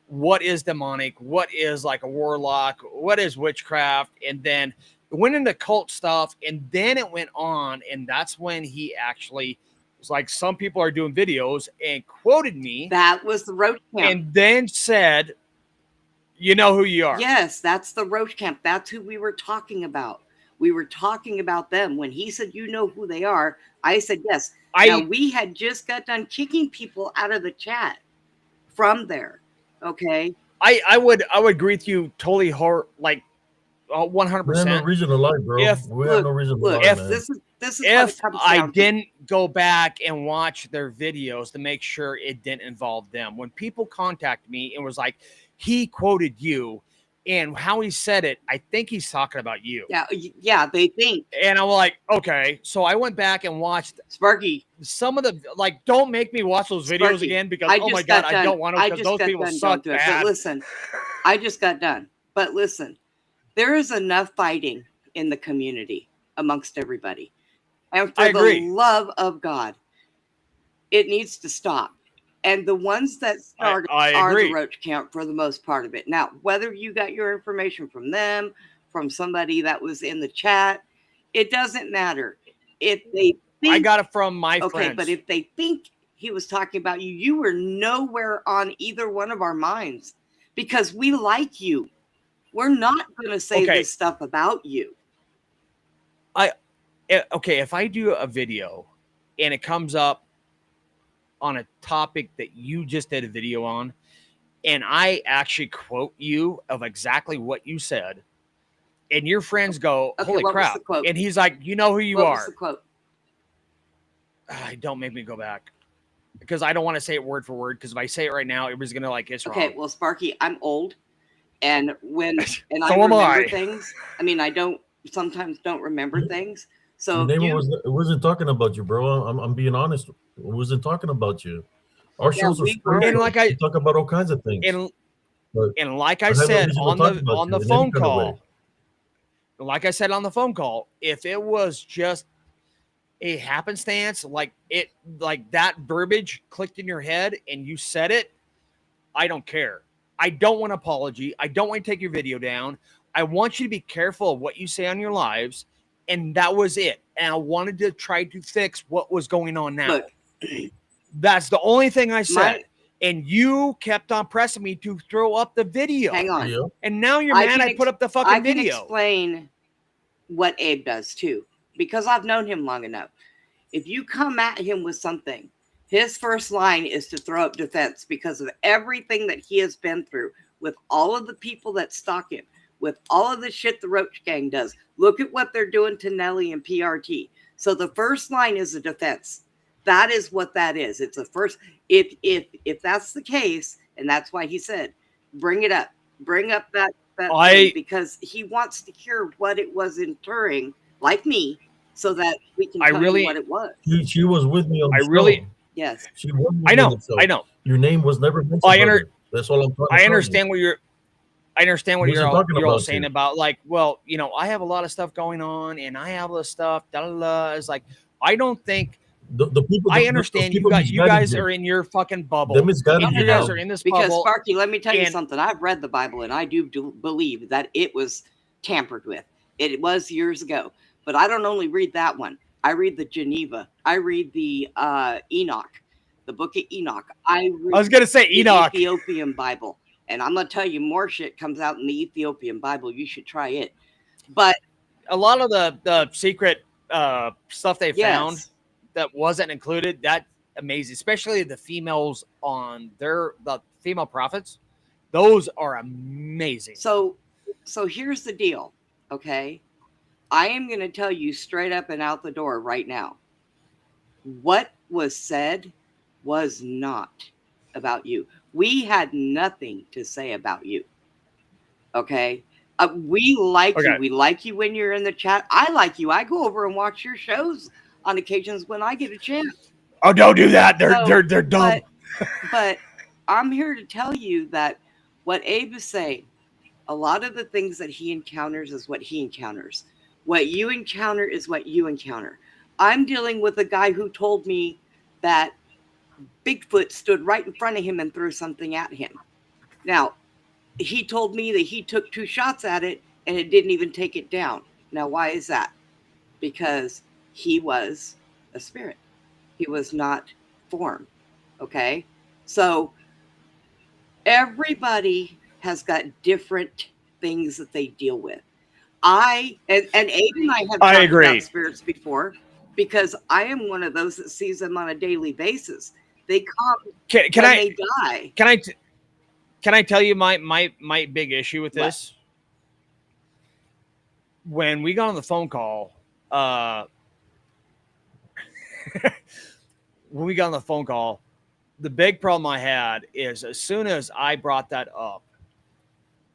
what is demonic, what is like a warlock, what is witchcraft, and then it went into cult stuff, and then it went on, and that's when he actually was like, some people are doing videos and quoted me. That was the roach camp. And then said, "You know who you are." Yes, that's the roach camp. That's who we were talking about. We were talking about them. When he said, "You know who they are," I said, "Yes." Now, we had just got done kicking people out of the chat from there. Okay. I would agree with you totally, like 100%. We have no reason to lie, bro. We have no reason to lie, if man. this is what If it comes I down to. didn't go back and watch their videos to make sure it didn't involve them, when people contact me and was like, he quoted you, and how he said it, I think he's talking about you. Yeah, they think. And I'm like, okay. So I went back and watched Sparky. Some of the, like, don't make me watch those videos Sparky, again because, oh my God, I don't want to, because those people suck bad. But listen, I just got done. But listen, there is enough fighting in the community amongst everybody. And for the love of God, it needs to stop. And the ones that started are the roach camp for the most part of it. Now, whether you got your information from them, from somebody that was in the chat, it doesn't matter. If they think, I got it from my friends. Okay, but if they think he was talking about you, you were nowhere on either one of our minds, because we like you. We're not going to say this stuff about you. Okay, if I do a video and it comes up on a topic that you just did a video on, and I actually quote you of exactly what you said, and your friends go, holy crap. And he's like, you know who you are. What was the quote? Don't make me go back, because I don't want to say it word for word, because if I say it right now, everybody's going to like, it's wrong. Okay, well, Sparky, I'm old. And when So I remember things, I mean, I sometimes don't remember things. So it wasn't talking about you, bro. I'm being honest. It wasn't talking about you. Our shows are spiritual. Like we talk about all kinds of things. And like I said on the phone call, like I said on the phone call, if it was just a happenstance, like that verbiage clicked in your head and you said it, I don't care. I don't want an apology. I don't want to take your video down. I want you to be careful of what you say on your lives. And that was it. And I wanted to try to fix what was going on now. Look, that's the only thing I said. And you kept on pressing me to throw up the video. Hang on. Yeah. And now you're mad I put up the fucking video. I can explain what Abe does too, because I've known him long enough. If you come at him with something, his first line is to throw up defense because of everything that he has been through with all of the people that stalk him, with all of the shit the Roach Gang does. Look at what they're doing to Nelly and PRT. So the first line is a defense. That is what that is. It's the first. If that's the case, and that's why he said, bring it up. Bring up that thing, because he wants to hear what it was enduring, like me, so that we can tell you what it was. She was with me on the show. Yes. She was with I know. me, so I know. Your name was never mentioned. That's all I'm trying to I tell understand you. what you're. I understand what you're all saying you. about, like, well, you know, I have a lot of stuff going on, and I have all this stuff. It's like, I don't think. The people. I understand you guys are in your fucking bubble. You guys are in this bubble. Because Sparky, let me tell you something. I've read the Bible, and I do believe that it was tampered with. It was years ago, but I don't only read that one. I read the Geneva. I read the Enoch, the Book of Enoch. I was gonna say Enoch, the Ethiopian Bible, and I'm gonna tell you more shit comes out in the Ethiopian Bible. You should try it. But a lot of the secret stuff they found that wasn't included, that amazing, especially the females on the female prophets. Those are amazing. So here's the deal, okay? I am going to tell you straight up and out the door right now. What was said was not about you. We had nothing to say about you, okay? We like you. We like you when you're in the chat. I like you. I go over and watch your shows on occasions when I get a chance. Oh, don't do that. They're dumb. But I'm here to tell you that what Abe is saying, a lot of the things that he encounters is what he encounters. What you encounter is what you encounter. I'm dealing with a guy who told me that Bigfoot stood right in front of him and threw something at him. Now, he told me that he took 2 shots at it and it didn't even take it down. Now, why is that? Because he was a spirit. He was not form. Okay? So everybody has got different things that they deal with. And Abe and I have talked about spirits before, because I am one of those that sees them on a daily basis. They come they die. Can I tell you my big issue with this? When we got on the phone call, the big problem I had is, as soon as I brought that up,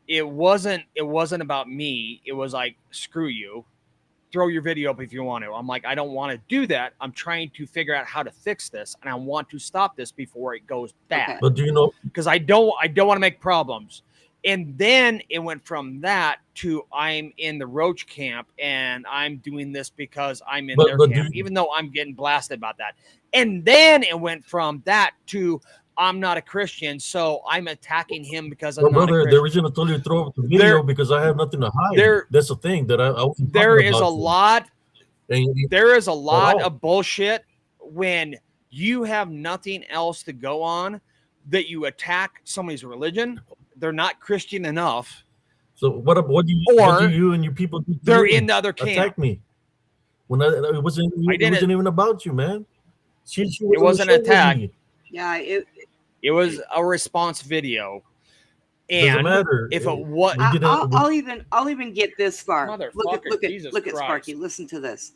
it wasn't about me. It was like, screw you. Throw your video up if you want to. I'm like, I don't want to do that. I'm trying to figure out how to fix this, and I want to stop this before it goes bad. Okay. But do you know? Because I don't want to make problems. And then it went from that to, I'm in the Roach camp and I'm doing this because I'm in their camp, even though I'm getting blasted about that. And then it went from that to, I'm not a Christian, so I'm attacking him because I'm not a Christian. The original told you to throw up the video because I have nothing to hide. That's the thing that I wasn't talking about. There is a lot of bullshit when you have nothing else to go on, that you attack somebody's religion. They're not Christian enough. So what do you and your people do? They're in the other camp. Attack me when it wasn't even about you, man. It wasn't an attack. Yeah, it was a response video. And doesn't matter if it was. I'll even get this far. Look at Sparky. Listen to this.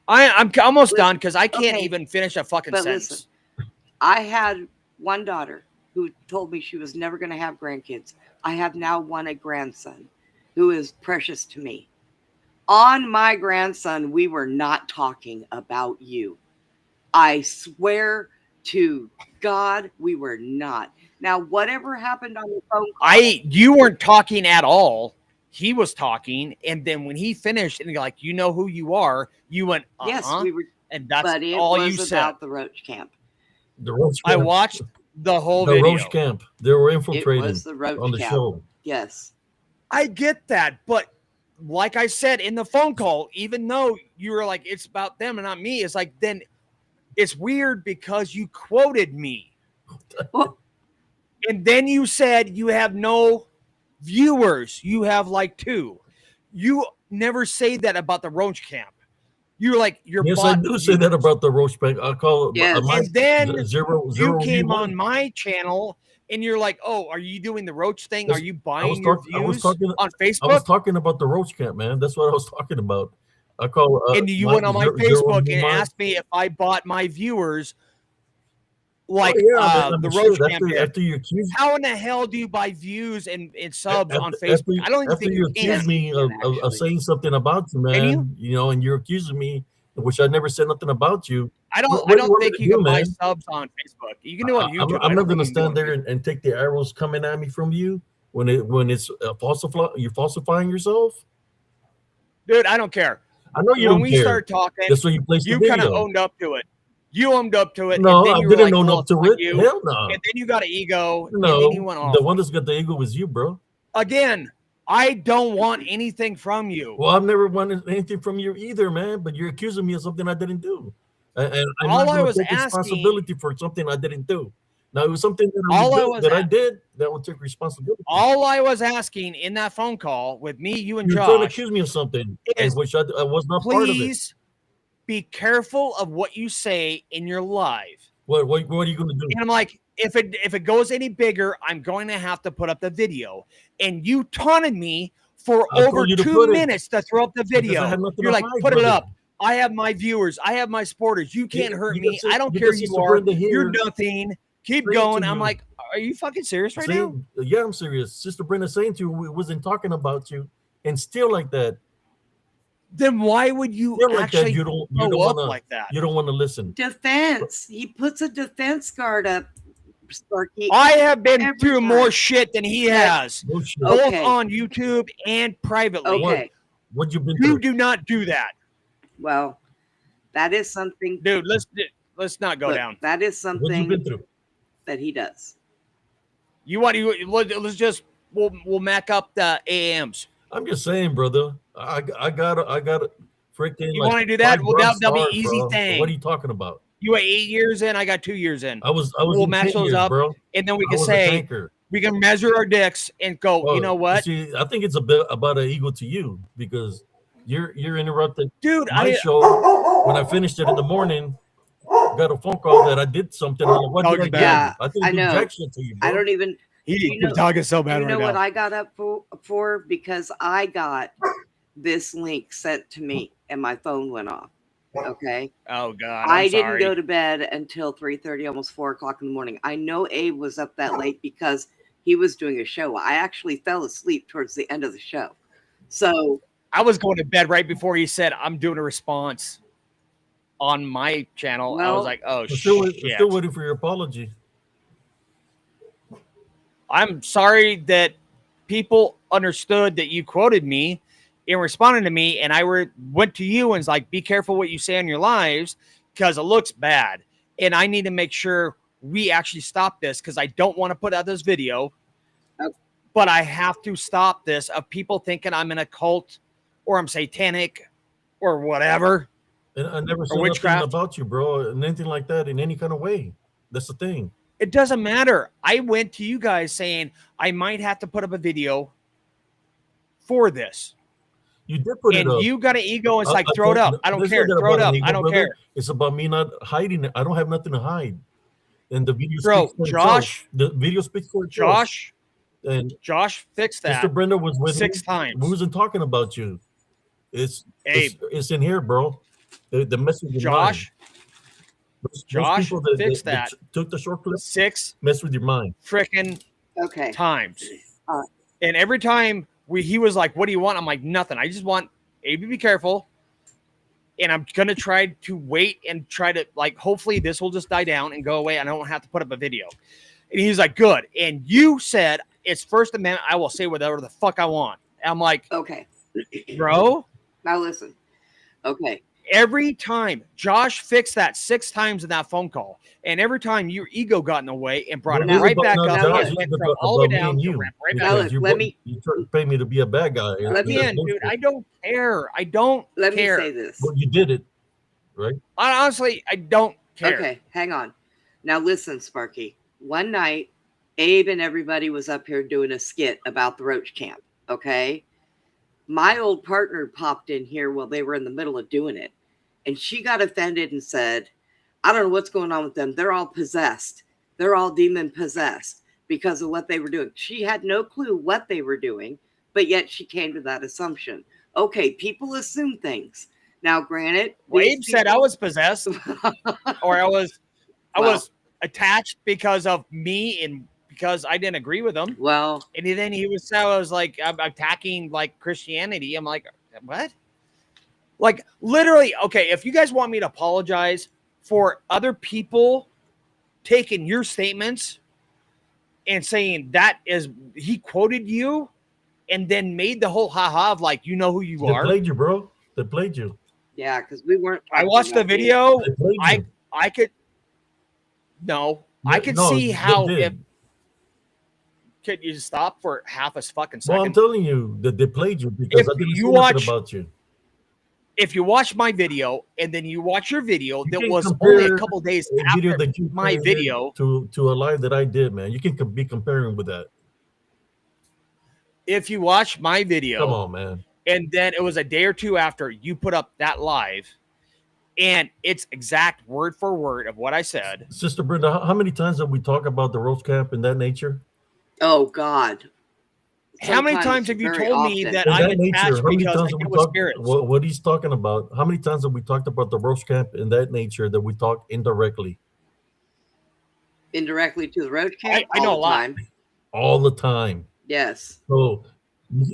I'm almost done, because I can't even finish a fucking sentence. Listen, I had one daughter who told me she was never going to have grandkids. I have now a grandson who is precious to me. On my grandson, we were not talking about you. I swear to God, we were not. Now, whatever happened on the phone call, you weren't talking at all. He was talking, and then when he finished, and like, you know who you are, you went, yes, we were, and that's but it all was you said. About the Roach camp. The Roach camp. I watched the whole The video. Roach camp. They were It infiltrating was the roach on the camp. show. Yes. I get that, but like I said in the phone call, even though you were like, it's about them and not me, it's like, then it's weird because you quoted me. Well, And then you said you have no viewers. You have like 2. You never say that about the Roach camp. You're like, you're Yes, I bot do say that viewers. about the Roach camp. I call it Yes. my And then zero you came view on one. my channel and you're like, oh, are you doing the Roach thing? Are you I was buying your talking. I was views talking. on I was Facebook? talking about the Roach camp, man. That's what I was talking about. I call And you my went on my zero Facebook view and mine. asked me if I bought my viewers Oh like yeah, I mean, the shit. Roach camp did. After you accuse How in the hell do you buy views and subs on Facebook? after, I don't even after think you you accuse can. me you can, of actually. saying something about you, Can you? man, you know, and you're accusing me, which I never said nothing about you. I don't. What I do you don't want me think to you do, can buy man? subs on Facebook. You can do it on YouTube. I'm I not don't going to think you can stand do it there on and take the arrows coming at me from you when it's you're falsifying yourself. Facebook. Dude, I don't care. I know you When don't we care. start talking, That's why you placed the you kind of video. owned up to it. You owned up to it, and No, then I you were didn't like, own "Well, up it's to not it. you." Hell no. And then you got an ego, and then you No, went off. the one that's got the ego was you, bro. Again, I don't want anything from you. Well, I've never wanted anything from you either, man. But you're accusing me of something I didn't do, and I'm All not I going was to take asking, responsibility for something I didn't do. Now, it was something that all I was that I a- did that would take responsibility. all I was asking in that phone call with me, you, and You're trying to Josh accuse me of something, is, and which I was not part of it. please be careful of what you say in your live. What are you going to do? And I'm like, if it goes any bigger, I'm going to have to put up the video. And you taunted me for I over told you to 2 put it minutes to throw up the because I video. had nothing You're to like, hide, put it brother. up. I have my viewers. I have my supporters. You can't hurt You me. got I don't you care got who you Sister are. Brenda here. You're nothing. Keep Saying going. to I'm you. like, are you fucking serious right Saying, now? yeah, I'm serious. Sister Brenda saying to you, we wasn't talking about you, and still like that. Then why would you Still like that. actually You don't go want up to like that? You don't want to listen. Defense. He puts a defense guard up, Sparky. I have been every through time. more shit than he has, Bullshit. both Okay. on YouTube and privately. Okay. What you been You through? do not do that, Well, that is something. dude. Let's not go Look, down. that is What you something been through? that he does. You want to let's just we'll mac up the AMs. I'm just saying, brother. I got freaking. You like want to do that? 5 Well, bronze that'll be stars, easy bro. thing. What are you talking about? You were 8 years in. I got 2 years in. I was We'll in match 10 those years, up, bro. and then we I can was a say tanker. we can measure our dicks and go. Well, You know what, See, I think it's a bit about an ego to you because you're interrupting dude? my show when I finished it in the morning. Got a phone call that I did something. I'm like, what did I do? Yeah, I didn't I do know. jack shit to you, bro. I don't even. He's You know- talking so bad You know right what now. I got up for? Because I got this link sent to me and my phone went off. Okay. Oh God, I I'm didn't sorry. go to bed until 3:30, almost 4 o'clock in the morning. I know Abe was up that late because he was doing a show. I actually fell asleep towards the end of the show. So I was going to bed right before he said I'm doing a response on my channel. I Well, was like, oh I'm shit. still waiting for your apology. I'm sorry that people understood that you quoted me and responded to me, and I went to you and was like, be careful what you say on your lives because it looks bad. And I need to make sure we actually stop this because I don't want to put out this video. Okay. But I have to stop this of people thinking I'm in a cult or I'm satanic or whatever. And I never said nothing witchcraft. about you, bro, and anything like that in any kind of way. That's the thing. It doesn't matter. I went to you guys saying I might have to put up a video for this. You did put it And up. you got an ego. It's like, I throw it told- up. I don't this care. isn't Throw it about up. an ego, I don't brother. care. It's about me not hiding it. I don't have nothing to hide. And the video Bro, speaks for Josh- itself. The video speaks for itself. And Josh fixed that Mr. Brenda was with 6 me. times. We wasn't talking about you. It's Abe. it's in here, bro. The message. Josh Those Josh people fixed that. took the short clip, 6 mess with your mind. freaking okay. times. All right. And every time he was like, what do you want? I'm like, nothing. I just want Abe to be careful. And I'm going to try to wait and try to, like, hopefully this will just die down and go away. And I don't have to put up a video. And he's like, good. And you said, it's First Amendment. I will say whatever the fuck I want. And I'm like, Okay. bro, Now listen. Okay. every time Josh fixed that 6 times in that phone call, and every time your ego got in the way and brought it Well, right back no, up, Josh, and it's went from all the way about me down and to you ramp right back Now, because look, you try to pay me to be a bad guy. again, dude. I don't care. I don't let me care. say this. Well, you did it, right? Honestly, I don't care. Okay, hang on. Now listen, Sparky. One night, Abe and everybody was up here doing a skit about the roach camp. Okay. My old partner popped in here while they were in the middle of doing it. And she got offended and said, I don't know what's going on with them. They're all possessed. They're all demon possessed because of what they were doing. She had no clue what they were doing, but yet she came to that assumption. Okay, people assume things. Now, granted, Abe said I was possessed, or I was attached because of me and because I didn't agree with him. Well, and then he was like, I'm attacking like Christianity. I'm like, what? Like literally, okay, if you guys want me to apologize for other people taking your statements and saying that is he quoted you and then made the whole haha of like, you know who you are. They played you, bro. They played you. Yeah, because we weren't. I watched the video. I could I could see how if could you stop for half a fucking second? Well, I'm telling you that they played you because I didn't say nothing about you. If you watch my video and then you watch your video, that was only a couple days after my video to a live that I did, man. You can be comparing with that. If you watch my video, come on, man, and then it was a day or two after you put up that live, and it's exact word for word of what I said. Sister Brenda, how many times have we talked about the roast camp in that nature? Oh God. How many times have you told me that I'm attached because I get with spirits? What he's talking about? How many times have we talked about the roast camp in that nature that we talk indirectly? Indirectly to the road camp? I know a lot. All the time. Yes. So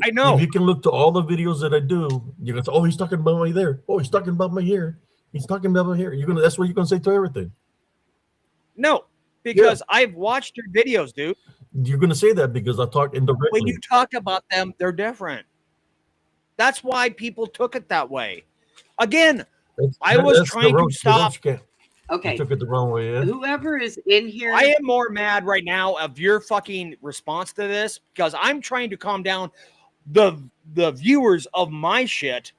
I know. If you can look to all the videos that I do, you're gonna say, "Oh, he's talking about me there. Oh, he's talking about me here. He's talking about me here." That's what you're gonna say to everything. No, because I've watched your videos, dude. You're gonna say that because I talk indirectly. When you talk about them, they're different. That's why people took it that way. Again, I was trying to stop. Okay. You took it the wrong way. Yeah? Whoever is in here, I am more mad right now of your fucking response to this because I'm trying to calm down the viewers of my shit,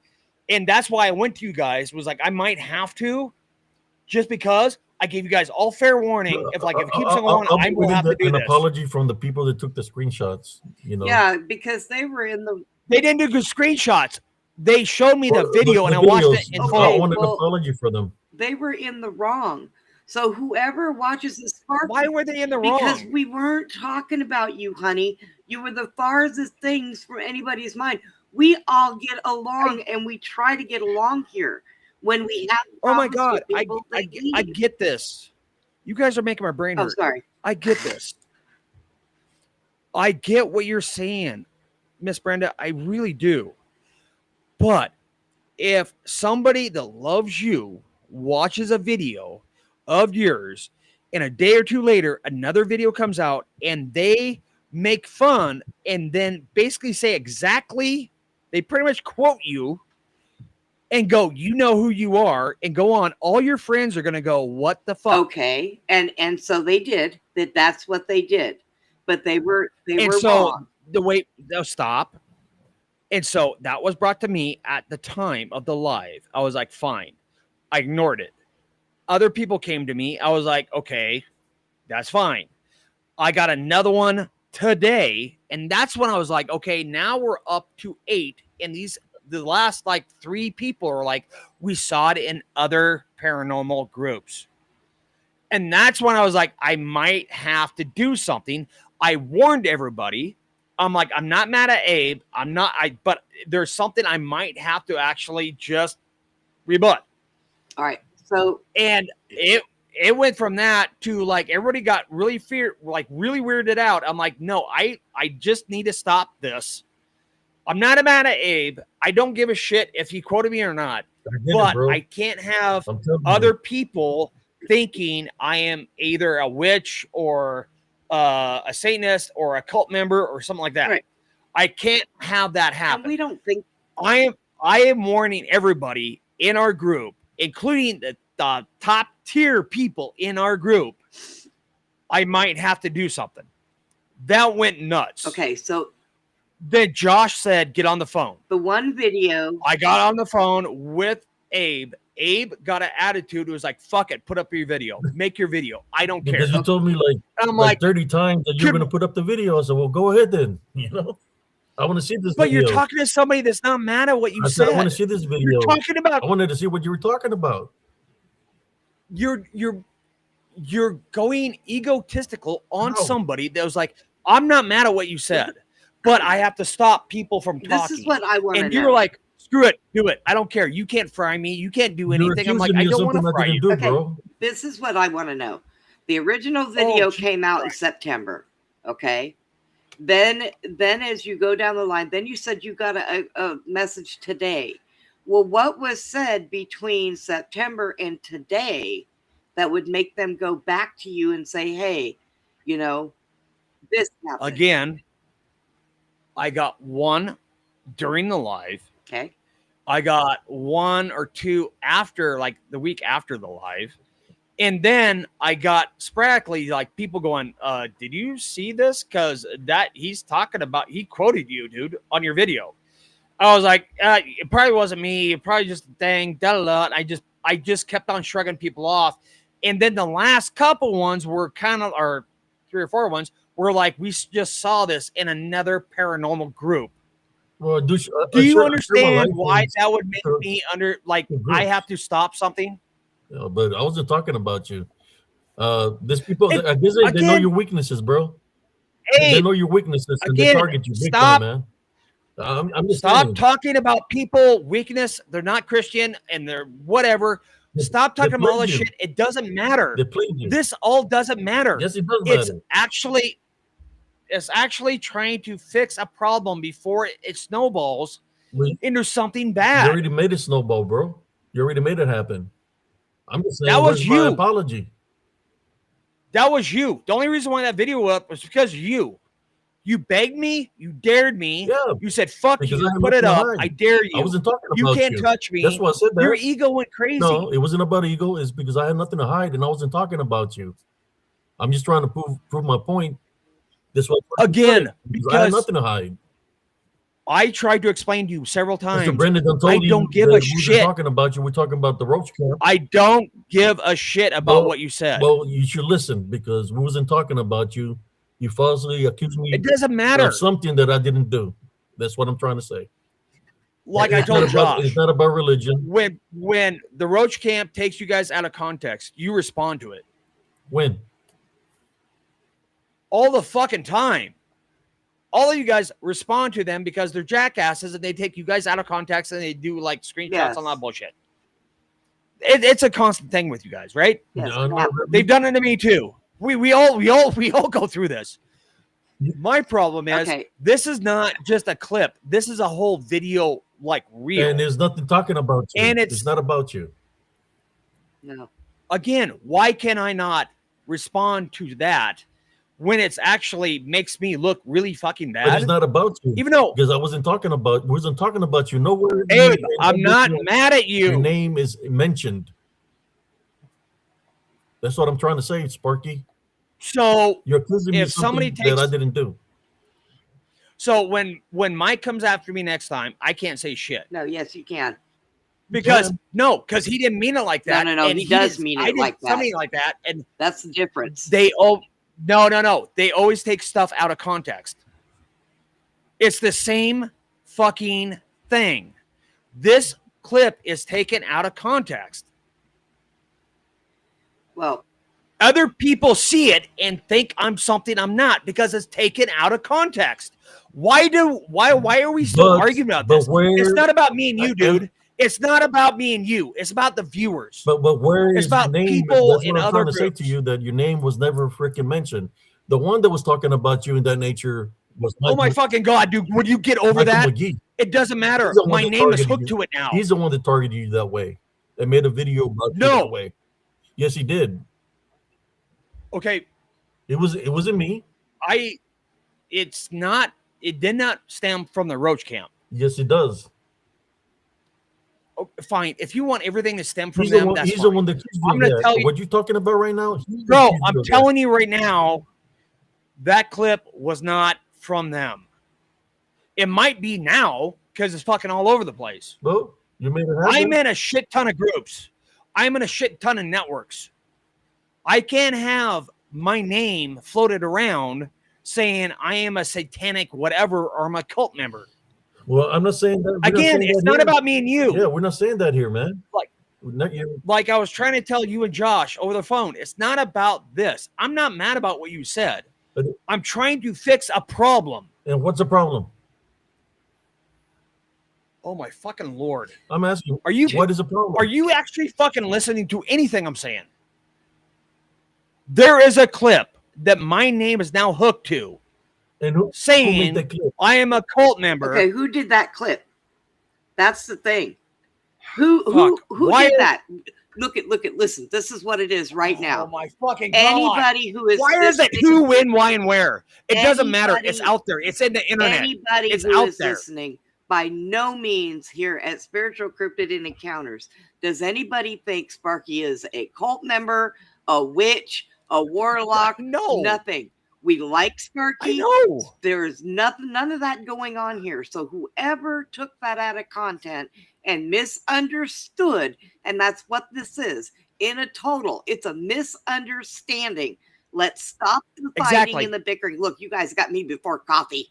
and that's why I went to you guys. Was like I might have to, just because I gave you guys all fair warning. If it keeps on going, I will have to do an this. apology from the people that took the screenshots. You know. Yeah, because they were in the. They didn't do good screenshots. They showed me the video and I watched it in full. I want an apology for them. They were in the wrong. So whoever watches this Sparky, why were they in the wrong? Because we weren't talking about you, honey. You were the farthest things from anybody's mind. We all get along, and we try to get along here. When we have oh my God, I get this. You guys are making my brain hurt. Oh, sorry. I get this. I get what you're saying, Miss Brenda. I really do. But if somebody that loves you watches a video of yours and a day or two later another video comes out and they make fun and then basically say exactly, they pretty much quote you and go, you know who you are, and go on, all your friends are going to go, what the fuck? Okay. And so they did that's what they did, but they were wrong. Stop. And so that was brought to me at the time of the live. I was like, fine. I ignored it. Other people came to me. I was like, okay, that's fine. I got another one today. And that's when I was like, okay, now we're up to 8. And the last 3 people are like, we saw it in other paranormal groups. And that's when I was like, I might have to do something. I warned everybody. I'm like, I'm not mad at Abe. But there's something I might have to actually just rebut. All right. So, and it went from that to everybody got really really weirded out. I'm like, no, I just need to stop this. I'm not mad at Abe. I don't give a shit if he quoted me or not. I can't have other people thinking I am either a witch or a Satanist or a cult member or something like that. Right. I can't have that happen. And we don't think I am warning everybody. in our group, including the top tier people in our group, I might have to do something. That went nuts. Okay, so then Josh said, get on the phone. The one video. I got on the phone with Abe. Abe got an attitude. It was like, fuck it, put up your video. Make your video. I don't care. Because you told me like 30 times that you're going to put up the video. I said, well, go ahead then. You know, I want to see this but video. You're talking to somebody that's not mad at what you said. I want to see this video. You're talking about. I wanted to see what you were talking about. You're going egotistical on somebody that was like, I'm not mad at what you said, but I have to stop people from talking. This is what I want to know. And you're like, screw it, do it. I don't care. You can't fry me. You can't do anything. I'm like, I don't want to fry you. Okay, bro. This is what I want to know. The original video came out in September. Okay. Then as you go down the line, then you said you got a message today. Well, what was said between September and today that would make them go back to you and say, hey, you know, this happened? Again, I got one during the live. Okay. I got one or two after, like the week after the live. And then I got sporadically like people going, did you see this? Because that he's talking about, he quoted you, dude, on your video. I was like, it probably wasn't me. It probably just a thing. And I just kept on shrugging people off. And then the last couple ones were kind of, or 3 or 4 ones were like, we just saw this in another paranormal group. Well, do you understand why that would make me I have to stop something? Yeah, but I wasn't talking about you. These people, I guess they know your weaknesses, bro. Hey, they know your weaknesses and they target you big time, man. I'm just stop talking about people weakness. They're not Christian and they're whatever. Stop talking about all this shit. It doesn't matter. This all doesn't matter. Yes, it does matter. It's actually trying to fix a problem before it snowballs into something bad. You already made it snowball, bro. You already made it happen. I'm just saying that was you. My apology. That was you. The only reason why that video was up was because of you. You begged me. You dared me. Yeah. You said, fuck you. Put it up. I dare you. I wasn't talking about you. Can't touch me. That's why I said that. Your ego went crazy. No, it wasn't about ego. It's because I had nothing to hide and I wasn't talking about you. I'm just trying to prove my point. This was again because I had nothing to hide. I tried to explain to you several times. Mr. Brendan told I don't give a shit. We're talking about you. We're talking about the roach camp. I don't give a shit about what you said. Well, you should listen because we wasn't talking about you. You falsely accused me. It doesn't matter. Of something that I didn't do. That's what I'm trying to say. Like I told Josh, it's not about religion. When the roach camp takes you guys out of context, you respond to it. When? All the fucking time. All of you guys respond to them because they're jackasses and they take you guys out of context and they do like screenshots on that bullshit. It's a constant thing with you guys, right? Yes. They've done it to me too. We all go through this. My problem is this is not just a clip. This is a whole video, like real. And there's nothing talking about you. And it's not about you. No. Again, why can I not respond to that when it's actually makes me look really fucking bad? But it's not about you. Even though because I wasn't talking about you nowhere. Hey, I'm not mad at you. Your name is mentioned. That's what I'm trying to say, Sparky. So you're accusing me if somebody takes that I didn't do. So when Mike comes after me next time, I can't say shit. No, yes, you can. Because he didn't mean it like that. No, he does mean it like that. Something like that, and that's the difference. No. They always take stuff out of context. It's the same fucking thing. This clip is taken out of context. Well, other people see it and think I'm something I'm not because it's taken out of context. Why are we still arguing about this? It's not about me and you, dude. It's not about me and you. It's about the viewers. But where is about name? people That's in what I'm other trying to say to you, that your name was never freaking mentioned. The one that was talking about you in that nature was Michael, oh my fucking God, dude. Would you get over that? McGee. It doesn't matter. My name is hooked to it now. He's the one that targeted you that way. They made a video about you that way. Yes, he did. Okay. It wasn't me. It did not stem from the roach camp. Yes, it does. fine. If you want everything to stem from He's them, the one. that's He's fine. the one that accused you I'm of going to that. tell you, What you talking about right now? bro. I'm telling you right now, that clip was not from them. It might be now because it's fucking all over the place. Well, you made it happen. I'm in a shit ton of groups. I'm in a shit ton of networks. I can't have my name floated around saying I am a satanic whatever or I'm a cult member. Well, I'm not saying that. Again, it's not about me and you. Yeah, we're not saying that here, man. Like I was trying to tell you and Josh over the phone, it's not about this. I'm not mad about what you said. I'm trying to fix a problem. And what's the problem? Oh my fucking Lord. I'm asking, what is the problem? Are you actually fucking listening to anything I'm saying? There is a clip that my name is now hooked to. And who saying made that clip? I am a cult member. Okay, who did that clip? That's the thing. Who did that? Look at listen. This is what it is right now. Oh my fucking God. Anybody who is why is it who, when, why, and where? It doesn't matter. It's out there. It's in the internet. Anybody it's who out is there. listening, by no means here at Spiritual Cryptid and Encounters does anybody think Sparky is a cult member, a witch, a warlock. No, nothing. We like Sparky. I know. There's none of that going on here. So whoever took that out of content and misunderstood, and that's what this is in a total, it's a misunderstanding. Let's stop the fighting and the bickering. Look, you guys got me before coffee.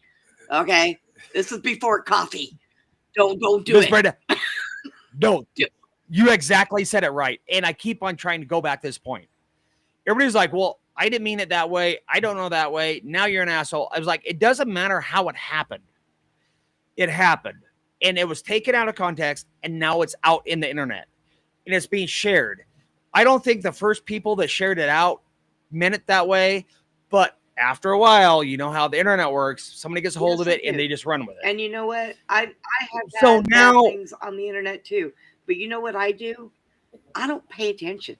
Okay, this is before coffee. Don't do Ms. it. Brenda, don't. You exactly said it right, and I keep on trying to go back to this point. Everybody's like, well, I didn't mean it that way. I don't know that way. Now you're an asshole. I was like, it doesn't matter how it happened. It happened. And it was taken out of context. And now it's out in the internet. And it's being shared. I don't think the first people that shared it out meant it that way. But after a while, you know how the internet works. Somebody gets a hold of it and they just run with it. And you know what? I have had things on the internet too. But you know what I do? I don't pay attention.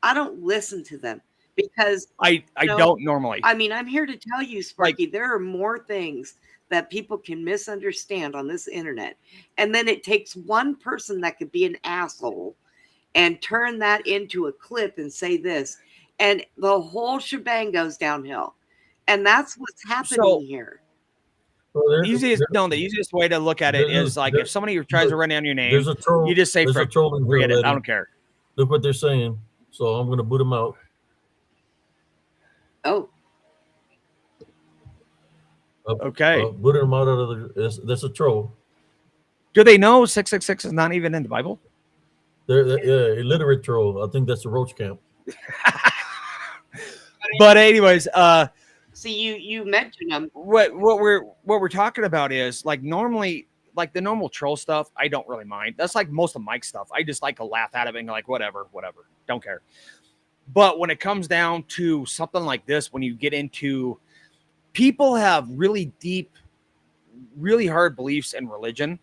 I don't listen to them. Because I don't normally. I mean, I'm here to tell you, Sparky, there are more things that people can misunderstand on this internet. And then it takes one person that could be an asshole and turn that into a clip and say this. And the whole shebang goes downhill. And that's what's happening here. Well, the easiest way to look at it is like if somebody tries to run down your name, you just say, forget it. I don't care. Look what they're saying. So I'm going to boot them out. Oh. Okay. Boot them out of the. That's a troll. Do they know 666 is not even in the Bible? They're illiterate troll. I think that's the roach camp. But anyways, see, you mentioned them. What we're talking about is like normally, like the normal troll stuff, I don't really mind. That's like most of Mike's stuff. I just like to laugh at it and like whatever, don't care. But when it comes down to something like this, when you get into people have really deep, really hard beliefs in religion.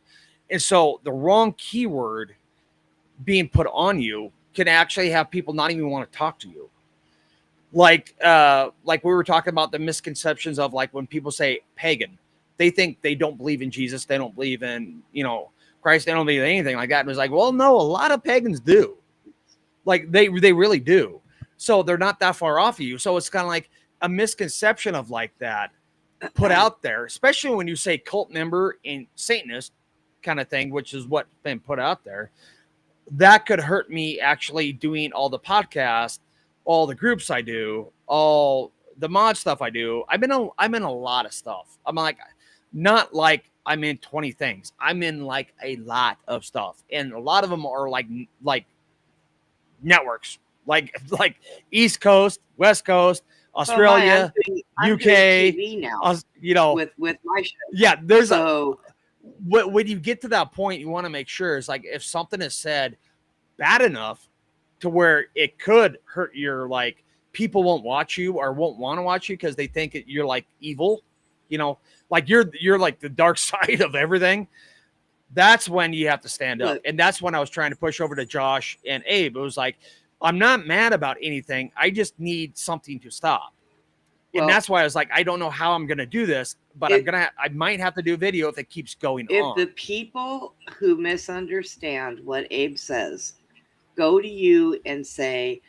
And so the wrong keyword being put on you can actually have people not even want to talk to you. Like we were talking about the misconceptions of like when people say pagan, they think they don't believe in Jesus. They don't believe in, Christ. They don't believe in anything like that. And it's like, well, no, a lot of pagans do. Like they really do. So they're not that far off of you. So it's kind of like a misconception of like that put out there, especially when you say cult member and Satanist kind of thing, which is what's been put out there. That could hurt me actually doing all the podcasts, all the groups I do, all the mod stuff I do. I'm in a lot of stuff. I'm like, not like I'm in 20 things. I'm in like a lot of stuff. And a lot of them are like networks. Like East Coast, West Coast, Australia, I'm UK, TV now, with my show. Yeah, there's when you get to that point, you want to make sure it's like if something is said bad enough to where it could hurt your like people won't watch you or won't want to watch you because they think you're like evil, like you're like the dark side of everything. That's when you have to stand up. And that's when I was trying to push over to Josh and Abe. It was like, I'm not mad about anything. I just need something to stop. And that's why I was like, I don't know how I'm going to do this, but I might have to do a video if it keeps going on. If the people who misunderstand what Abe says go to you and say,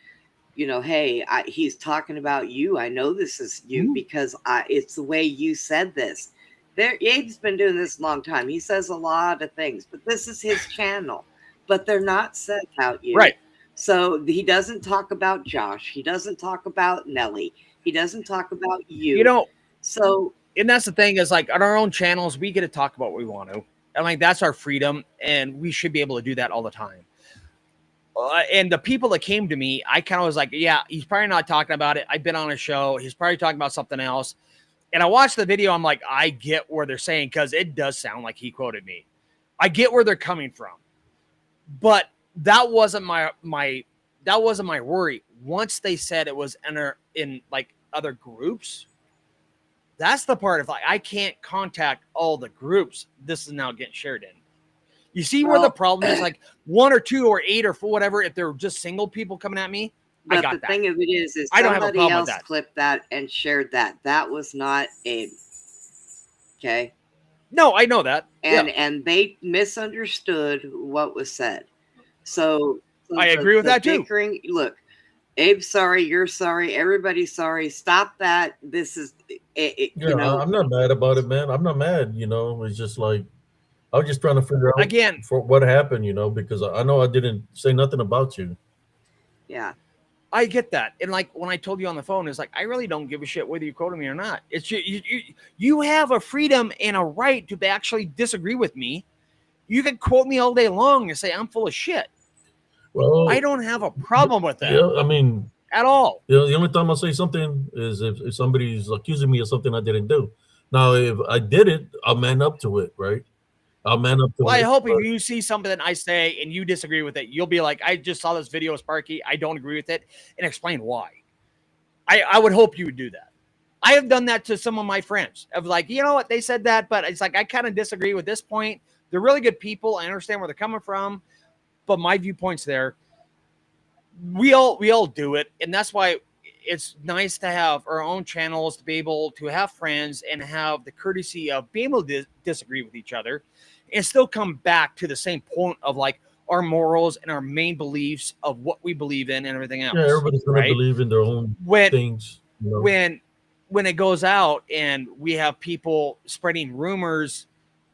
you know, hey, he's talking about you. I know this is you because it's the way you said this. Abe's been doing this a long time. He says a lot of things, but this is his channel. But they're not said about you. Right. So he doesn't talk about Josh. He doesn't talk about Nelly. He doesn't talk about you. You know, so and that's the thing is like on our own channels, we get to talk about what we want to. And like that's our freedom, and we should be able to do that all the time. And the people that came to me, I kind of was like, yeah, he's probably not talking about it. I've been on a show. He's probably talking about something else. And I watched the video. I'm like, I get where they're saying, because it does sound like he quoted me. I get where they're coming from. But that wasn't my worry. Once they said it was in like other groups, that's the part of like, I can't contact all the groups this is now getting shared in. You see where the problem is, like 1 or 2 or 8 or 4, whatever. If they're just single people coming at me, but I got the that. thing of it is I don't have a somebody problem else with that. clipped that and shared that. That was not Abe. Okay. No, I know that. And they misunderstood what was said. So I agree with that too. Look, Abe's sorry, you're sorry, everybody's sorry. Stop that. This is you know. I'm not mad about it, man. I'm not mad. You know, it's just like I was just trying to figure out again for what happened. You know, because I know I didn't say nothing about you. Yeah. I get that. And like when I told you on the phone, it's like, I really don't give a shit whether you quoted me or not. It's you have a freedom and a right to actually disagree with me. You can quote me all day long and say I'm full of shit. Well, I don't have a problem with that. Yeah, I mean, at all. You know, the only time I say something is if somebody's accusing me of something I didn't do. Now, if I did it, I'll man up to it, right? I'll man up to it. Well, I hope if you see something that I say and you disagree with it, you'll be like, I just saw this video of Sparky. I don't agree with it, and explain why. I would hope you would do that. I have done that to some of my friends of like, you know what, they said that, but it's like, I kind of disagree with this point. They're really good people. I understand where they're coming from, but my viewpoint's there. We all do it. And that's why it's nice to have our own channels, to be able to have friends and have the courtesy of being able to disagree with each other and still come back to the same point of like our morals and our main beliefs of what we believe in and everything else. Yeah, everybody's going to believe in their own things. You know? When it goes out and we have people spreading rumors,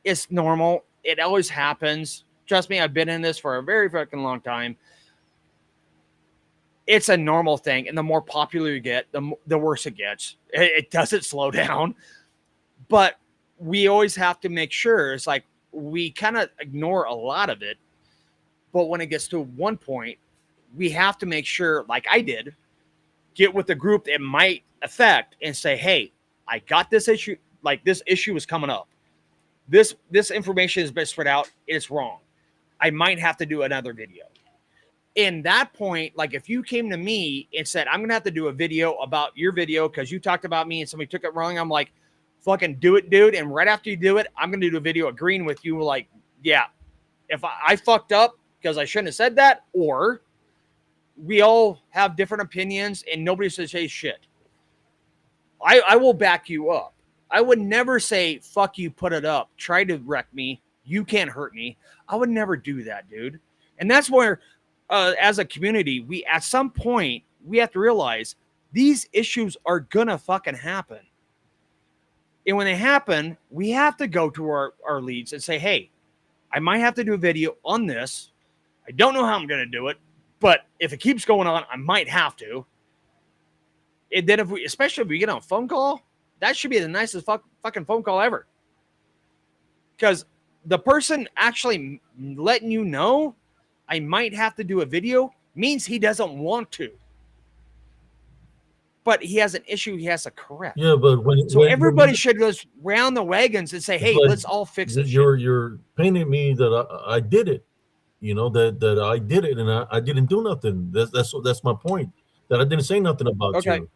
it's normal. It always happens. Trust me, I've been in this for a very fucking long time. It's a normal thing. And the more popular you get, the worse it gets. It doesn't slow down. But we always have to make sure it's like we kind of ignore a lot of it. But when it gets to one point, we have to make sure, like I did, get with the group that might affect and say, hey, I got this issue. Like this issue is coming up. This information has been spread out. It's wrong. I might have to do another video. In that point, like if you came to me and said, I'm going to have to do a video about your video because you talked about me and somebody took it wrong, I'm like, fucking do it, dude. And right after you do it, I'm going to do a video agreeing with you. Like, yeah, if I fucked up because I shouldn't have said that, or we all have different opinions and nobody says, hey, shit. I will back you up. I would never say, fuck you, put it up. Try to wreck me. You can't hurt me. I would never do that, dude. And that's where, as a community, we at some point, we have to realize these issues are going to fucking happen. And when they happen, we have to go to our leads and say, hey, I might have to do a video on this. I don't know how I'm going to do it, but if it keeps going on, I might have to. And then especially if we get on a phone call, that should be the nicest fucking phone call ever. Because the person actually letting you know I might have to do a video means he doesn't want to. But he has an issue he has to correct. Yeah, but everybody should just round the wagons and say, hey, like, let's all fix this. You're painting me that I did it. You know, that I did it and I didn't do nothing. That's my point. That I didn't say nothing about you.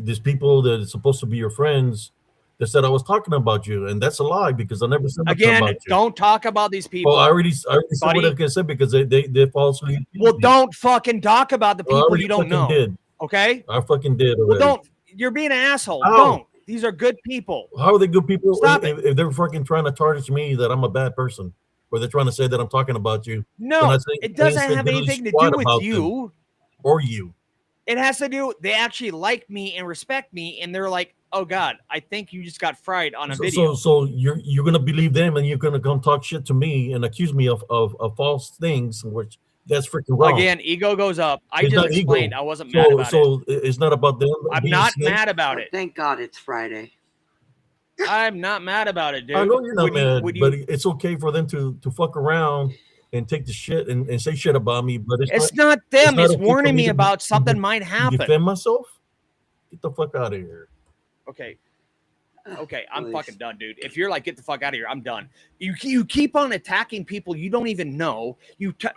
There's people that are supposed to be your friends that said I was talking about you, and that's a lie because I never said nothing about you. Don't talk about these people. Well, I already said what I can say because they falsely. Well, don't fucking talk about the people you don't know. Did. Okay, I fucking did. Already. Well, You're being an asshole. How? Don't. These are good people. How are they good people Stop if they're fucking trying to tarnish me that I'm a bad person? Or they're trying to say that I'm talking about you. No, it doesn't have anything to do with you. Or you. It has to do, they actually like me and respect me, and they're like, oh God, I think you just got fried on a video. So you're gonna believe them, and you're gonna come talk shit to me and accuse me of false things, which that's freaking wrong. Again, ego goes up. I just explained I wasn't mad about it. So it's not about them. I'm not mad about it. Thank God it's Friday. I'm not mad about it, dude. I know you're not mad, but it's okay for them to fuck around and take the shit and say shit about me. But it's not them. It's warning me about something might happen. Defend myself? Get the fuck out of here. Okay, I'm fucking done, dude. If you're like, get the fuck out of here, I'm done. You keep on attacking people you don't even know. You attack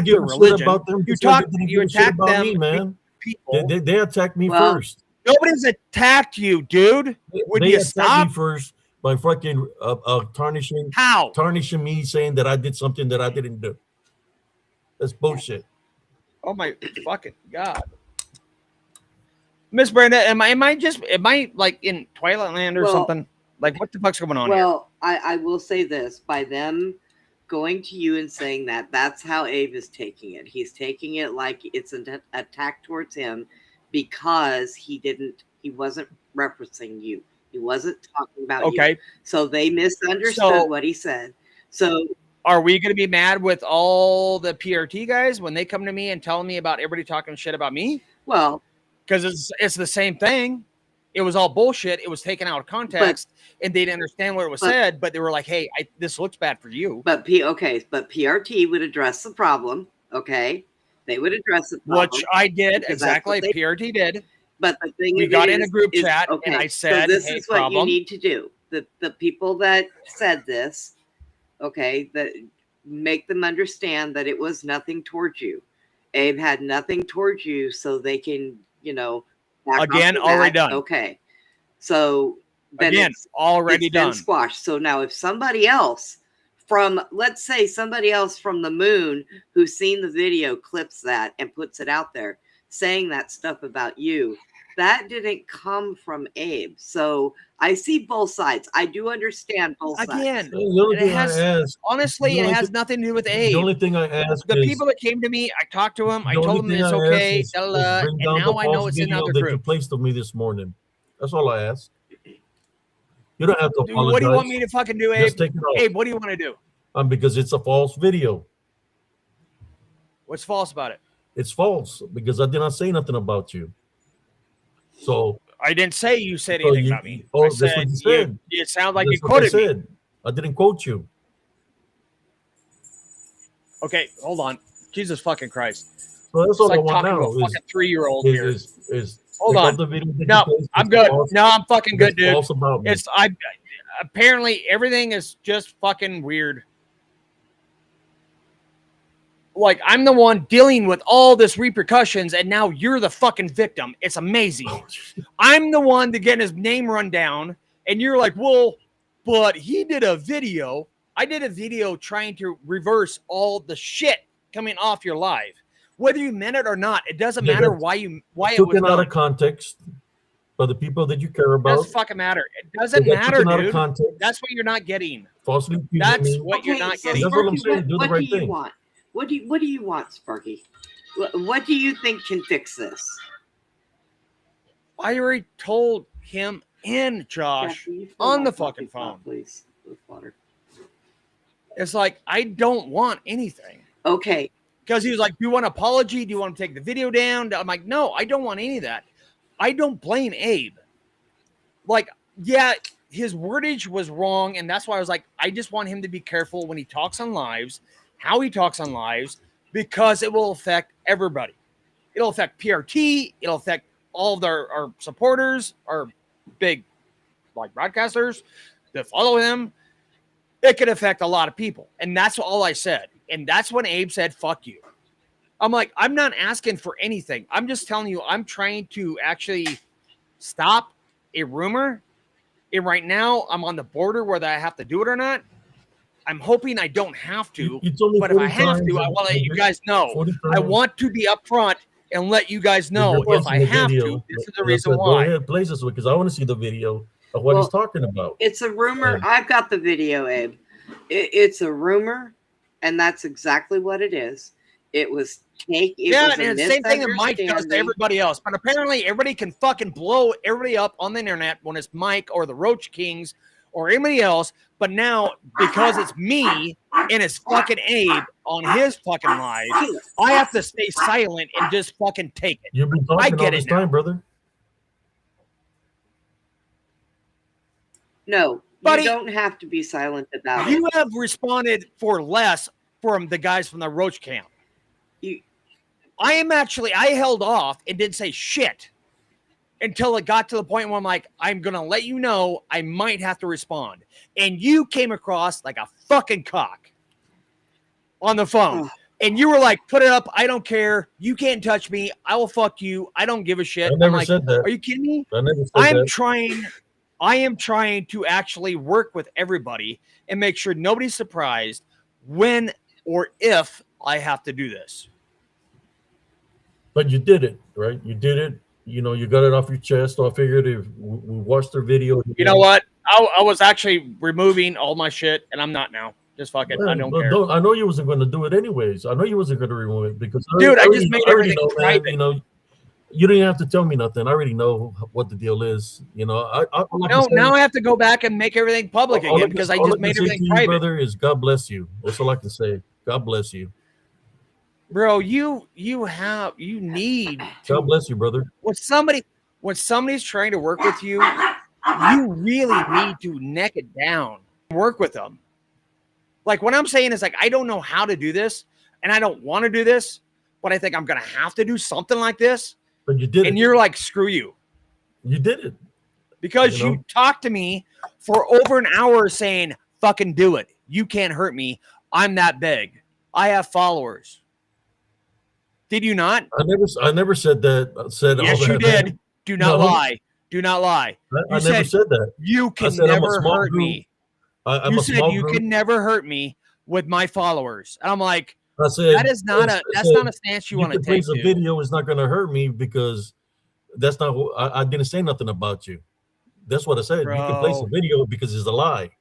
their religion. About them. You attack them, me, man. People. They attacked me first. Nobody's attacked you, dude. Would you stop me first by fucking tarnishing? How? Tarnishing me, saying that I did something that I didn't do. That's bullshit. Oh my fucking God. Miss Brenda, am I like in Twilight Land or something? Like, what the fuck's going on here? Well, I will say this. By them going to you and saying that, that's how Abe is taking it. He's taking it like it's an attack towards him because he wasn't referencing you. He wasn't talking about you. So they misunderstood what he said. So are we going to be mad with all the PRT guys when they come to me and tell me about everybody talking shit about me? Well, because it's the same thing. It was all bullshit. It was taken out of context, and they didn't understand what it was said. But they were like, "Hey, this looks bad for you." But PRT would address the problem. Okay, they would address the problem, which I did exactly. PRT did. But the thing we got in a group chat, and I said, so "This is what you need to do." The people that said this, that make them understand that it was nothing towards you. Abe had nothing towards you, so they can. Again, already done. Okay. So then again, already done. Squashed. So now if somebody else let's say somebody else from the moon who's seen the video clips that and puts it out there saying that stuff about you, that didn't come from Abe. So I see both sides. I do understand both sides. Again, it has nothing to do with Abe. The only thing I ask the people that came to me, I talked to them. I told them it's okay. And now I know it's another group. That you placed on me this morning. That's all I ask. You don't have to apologize. What do you want me to fucking do, Abe? Abe, what do you want to do? Because it's a false video. What's false about it? It's false because I did not say nothing about you. So I didn't say you said anything about me. Oh, that's what you said. It sounds like you quoted me. I didn't quote you. Okay, hold on. Jesus fucking Christ. So that's all I want now. Is fucking 3-year-old here. Hold on. No, I'm good. No, I'm fucking good, dude. False about me. Apparently everything is just fucking weird. Like, I'm the one dealing with all this repercussions, and now you're the fucking victim. It's amazing. I'm the one to get his name run down, and you're like, well, but he did a video. I did a video trying to reverse all the shit coming off your live. Whether you meant it or not, it doesn't matter why it was taken out of context by the people that you care about. It doesn't fucking matter. It doesn't matter, dude. That's what you're not getting. Falsely. That's what you're not getting. That's what I'm saying. Do the right thing. Want? What do you want, Sparky? What do you think can fix this? I already told him and Josh on the fucking phone. Please, with water. It's like, I don't want anything. Okay. Because he was like, do you want an apology? Do you want to take the video down? I'm like, no, I don't want any of that. I don't blame Abe. Like, yeah, his wordage was wrong. And that's why I was like, I just want him to be careful when he talks on lives, how he talks on lives, because it will affect everybody. It'll affect PRT. It'll affect all of our supporters, our big like broadcasters that follow him. It could affect a lot of people. And that's all I said. And that's when Abe said, fuck you. I'm like, I'm not asking for anything. I'm just telling you, I'm trying to actually stop a rumor. And right now I'm on the border whether I have to do it or not. I'm hoping I don't have to, but if I have to, I want to let you guys know. I want to be upfront and let you guys know You're if I posting the have video. to. This is the That's reason what- Go why. ahead, play this because I want to see the video of what he's talking about. It's a rumor. And- I've got the video, Abe. It's a rumor, and that's exactly what it is. It was and it's the same thing that Mike does to everybody else. But apparently, everybody can fucking blow everybody up on the internet when it's Mike or the Roach Kings or anybody else. But now, because it's me and it's fucking Abe on his fucking live, I have to stay silent and just fucking take it. You've been talking all this time, brother. No, Buddy, you don't have to be silent about it. You have responded for less from the guys from the Roach camp. I held off and didn't say shit until it got to the point where I'm like, I'm going to let you know I might have to respond. And you came across like a fucking cock on the phone. And you were like, put it up. I don't care. You can't touch me. I will fuck you. I don't give a shit. I never said that. Are you kidding me? I never said that. I am trying to actually work with everybody and make sure nobody's surprised when or if I have to do this. But you did it, right? You did it. You know, you got it off your chest. So I figured if we watched their video. You know what? I was actually removing all my shit, and I'm not now. Just fuck it. I don't care. I know you wasn't going to do it anyways. I know you wasn't going to remove it because I just made everything private. You know, you don't even have to tell me nothing. I already know what the deal is. You know, now I have to go back and make everying public again because I just made everything private. Brother, is God bless you. That's all I can say. God bless you. Bro, you need to, God bless you, brother. When somebody's trying to work with you, you really need to neck it down. Work with them. Like what I'm saying is like I don't know how to do this, and I don't want to do this, but I think I'm gonna have to do something like this. But you did it. And you're like, screw you. You did it. Because you talked to me for over an hour saying, fucking do it. You can't hurt me. I'm that big. I have followers. Did you not? I never said that. Yes, you did. Do not lie. Do not lie. I never said that. You can never hurt me. You said you can never hurt me with my followers. And I'm like, I said that's not a stance you want to take. The video is not going to hurt me because that's not. I didn't say nothing about you. That's what I said. Bro. You can place a video because it's a lie,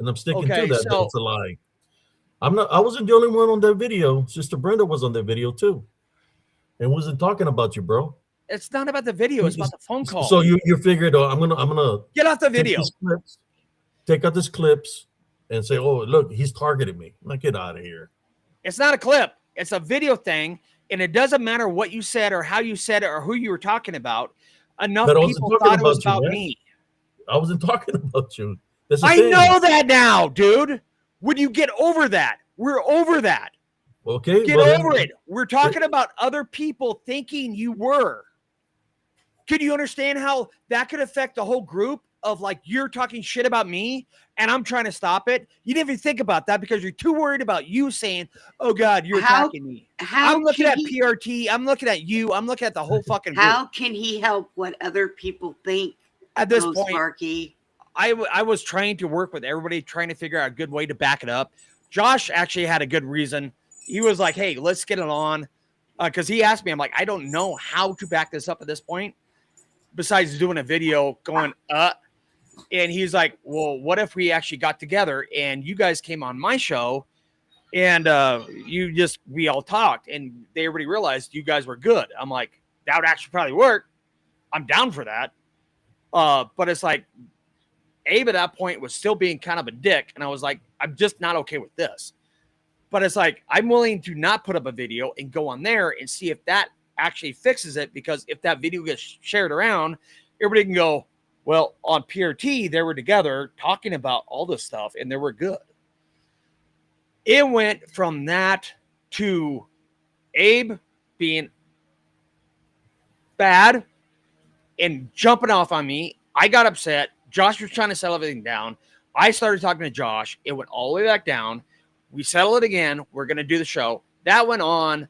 and I'm sticking to that. So, it's a lie. I wasn't the only one on that video. Sister Brenda was on that video too, and wasn't talking about you, bro. It's not about the video. It's about the phone call. So you figured, I'm gonna get off the video. Take out these clips and say, oh, look, he's targeting me. Like, get out of here. It's not a clip. It's a video thing, and it doesn't matter what you said or how you said it or who you were talking about. Enough people thought it was about me. I wasn't talking about you. I know that now, dude. Would you get over that? We're over that. Okay. Get over it. We're talking about other people thinking you were. Could you understand how that could affect the whole group of like you're talking shit about me and I'm trying to stop it? You didn't even think about that because you're too worried about you saying, oh God, you're attacking me. I'm looking at PRT. I'm looking at you. I'm looking at the whole fucking group. How can he help what other people think at this point? Sparky? I was trying to work with everybody, trying to figure out a good way to back it up. Josh actually had a good reason. He was like, hey, let's get it on. Because he asked me, I'm like, I don't know how to back this up at this point. Besides doing a video going, and he's like, well, what if we actually got together and you guys came on my show and we all talked and everybody realized you guys were good. I'm like, that would actually probably work. I'm down for that. But it's like, Abe at that point was still being kind of a dick. And I was like, I'm just not okay with this. But it's like, I'm willing to not put up a video and go on there and see if that actually fixes it. Because if that video gets shared around, everybody can go, well, on PRT, they were together talking about all this stuff and they were good. It went from that to Abe being bad and jumping off on me. I got upset. Josh was trying to settle everything down. I started talking to Josh. It went all the way back down. We settled it again. We're going to do the show. That went on,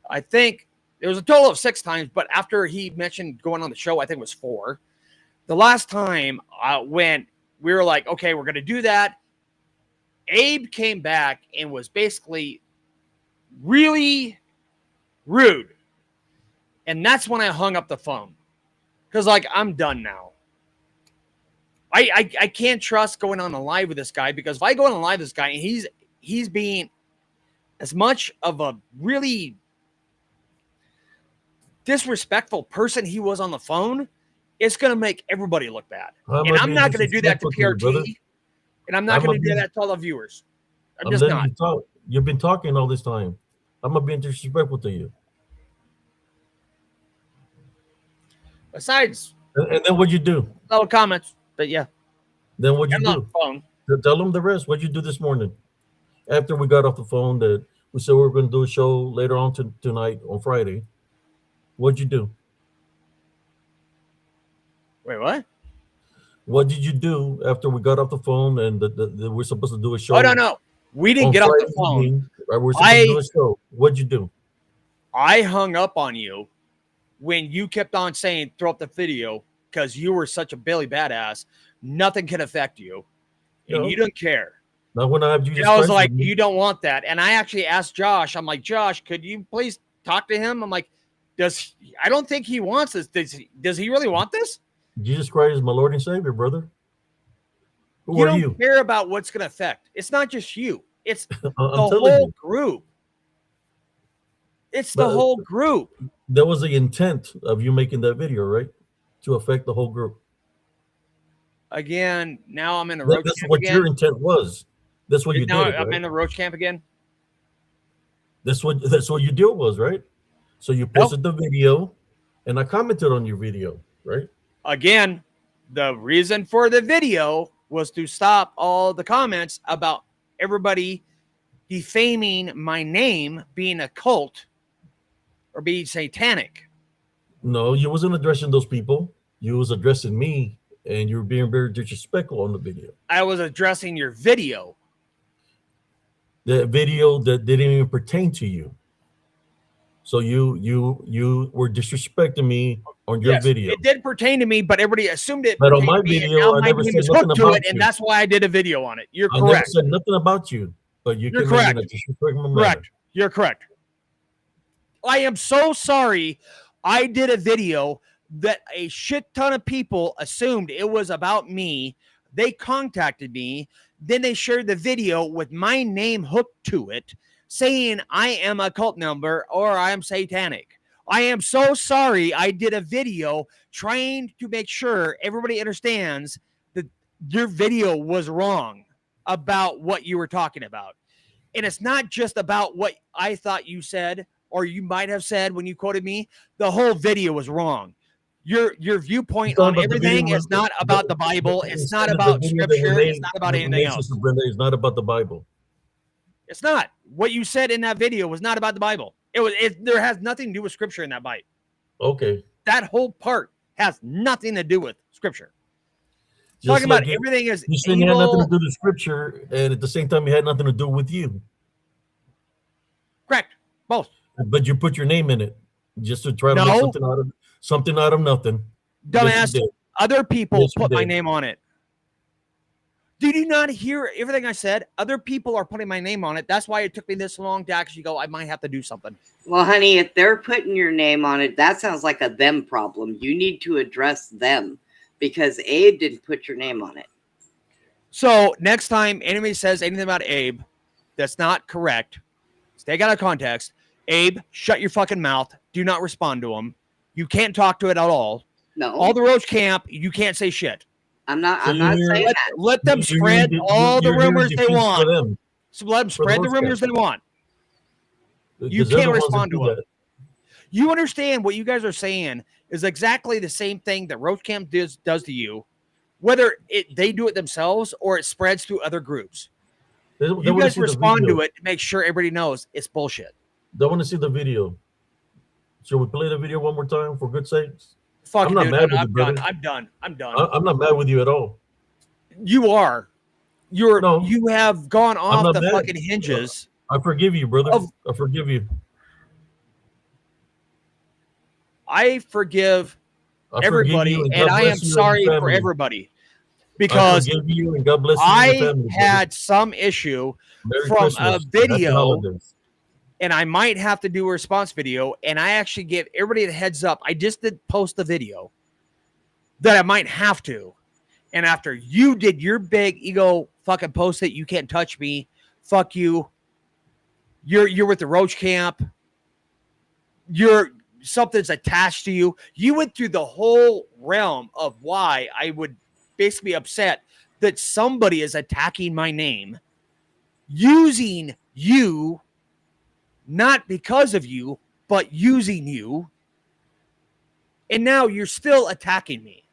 I think, it was a total of 6 times, but after he mentioned going on the show, I think it was 4. The last time when we were like, okay, we're going to do that, Abe came back and was basically really Rude. And that's when I hung up the phone. Because, like, I'm done now. I can't trust going on a live with this guy, because if I go on a live with this guy and he's being as much of a really disrespectful person he was on the phone, it's going to make everybody look bad. And I'm not going to do that to PRT. And I'm not going to do that to all the viewers. I'm just not. You've been talking all this time. I'm going to be disrespectful to you. Besides. And then what'd you do? Little comments. But yeah. Then what'd you do? Phone. Tell them the rest. What'd you do this morning? After we got off the phone that we said we were going to do a show later on tonight on Friday. What'd you do? Wait, what? What did you do after we got off the phone and we're supposed to do a show? Oh, no. We didn't get off the phone. Evening, right? We're supposed to do a show. What'd you do? I hung up on you when you kept on saying, throw up the video, because you were such a Billy badass. Nothing can affect you. And you don't care. Not when I have you. And I was like, you don't want that. And I actually asked Josh, I'm like, Josh, could you please talk to him? I'm like, I don't think he wants this. Does he really want this? Jesus Christ is my Lord and Savior, brother. You don't care about what's going to affect. It's not just you. It's the whole group. It's the whole group. That was the intent of you making that video, right? To affect the whole group. Again, now I'm in the roach camp again. That's what your intent was. That's what you did. I'm in the roach camp again. That's what your deal was, right? So you posted the video, and I commented on your video, right? Again, the reason for the video was to stop all the comments about everybody defaming my name, being a cult or being satanic. No, you wasn't addressing those people. You was addressing me, and you were being very disrespectful on the video. I was addressing your video. The video that didn't even pertain to you. So you were disrespecting me on your video. It did pertain to me, but everybody assumed it. But on my video, I never said nothing about it, and that's why I did a video on it. You're correct. I never said nothing about you, but you're correct. Correct. You're correct. I am so sorry. I did a video that a shit ton of people assumed it was about me. They contacted me. Then they shared the video with my name hooked to it, saying I am a cult member or I am satanic. I am so sorry. I did a video trying to make sure everybody understands that your video was wrong about what you were talking about. And it's not just about what I thought you said or you might have said when you quoted me. The whole video was wrong. Your viewpoint on everything is not about the Bible. It's not about scripture. It's not about anything else. It's not about the Bible. It's not. What you said in that video was not about the Bible. There has nothing to do with scripture in that bite. Okay. That whole part has nothing to do with scripture. Talking about everything is you said it had nothing to do with scripture, and at the same time, it had nothing to do with you. Correct. Both. But you put your name in it just to try to make something out of nothing. Dumbass. Yes, other people put my name on it. Did you not hear everything I said? Other people are putting my name on it. That's why it took me this long to actually go, I might have to do something. Well, honey, if they're putting your name on it, that sounds like a them problem. You need to address them because Abe didn't put your name on it. So next time anybody says anything about Abe that's not correct, take out of context. Abe, shut your fucking mouth. Do not respond to him. You can't talk to it at all. No. All the roach camp, you can't say shit. I'm not saying that. Let them spread all the rumors they want. So let them spread the rumors they want. You can't respond to it. You understand what you guys are saying is exactly the same thing that Roach Camp does to you, whether they do it themselves or it spreads through other groups. You guys respond to it to make sure everybody knows it's bullshit. They want to see the video. Should we play the video one more time for good sakes? I'm not mad with you, brother. I'm done. I'm not mad with you at all. You are. You have gone off the fucking hinges. I forgive you, brother. I forgive you. I forgive everybody, and I am sorry for everybody because I had some issue from a video and I might have to do a response video. And I actually give everybody the heads up. I just did post the video that I might have to. And after you did your big ego fucking post it, you can't touch me. Fuck you. You're with the Roach Camp. Something's attached to you. You went through the whole realm of why I would basically be upset that somebody is attacking my name, using you, not because of you, but using you. And now you're still attacking me.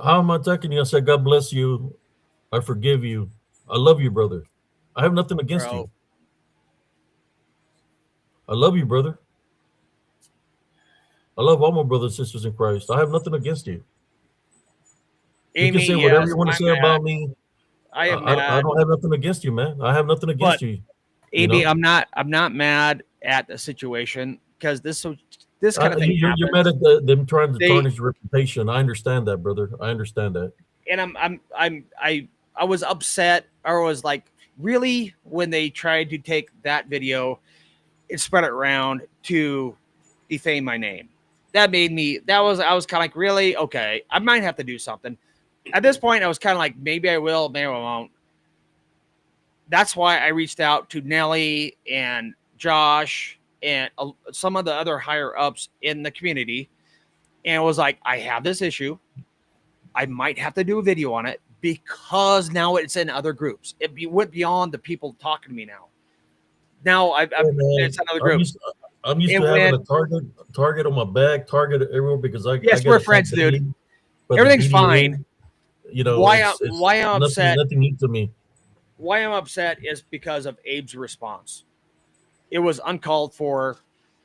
How am I attacking you? I said, God bless you. I forgive you. I love you, brother. I have nothing against you. I love you, brother. I love all my brothers and sisters in Christ. I have nothing against you. You can say whatever you want to say about me. I don't have nothing against you, man. I have nothing against you. AB, I'm not mad at the situation because this kind of thing. You're mad at them trying to tarnish your reputation. I understand that, brother. I understand that. And I was upset, or was like, really, when they tried to take that video and spread it around to defame my name. That made me. I was kind of like, really? Okay, I might have to do something. At this point, I was kind of like, maybe I will, maybe I won't. That's why I reached out to Nelly and Josh and some of the other higher ups in the community, and it was like, I have this issue. I might have to do a video on it because now it's in other groups. It went beyond the people talking to me now. Now it's another group. I'm used to having a target on my back, target everywhere because I we're friends, dude. Everything's fine. You know why I'm upset. Nothing new to me. Why I'm upset is because of Abe's response. It was uncalled for,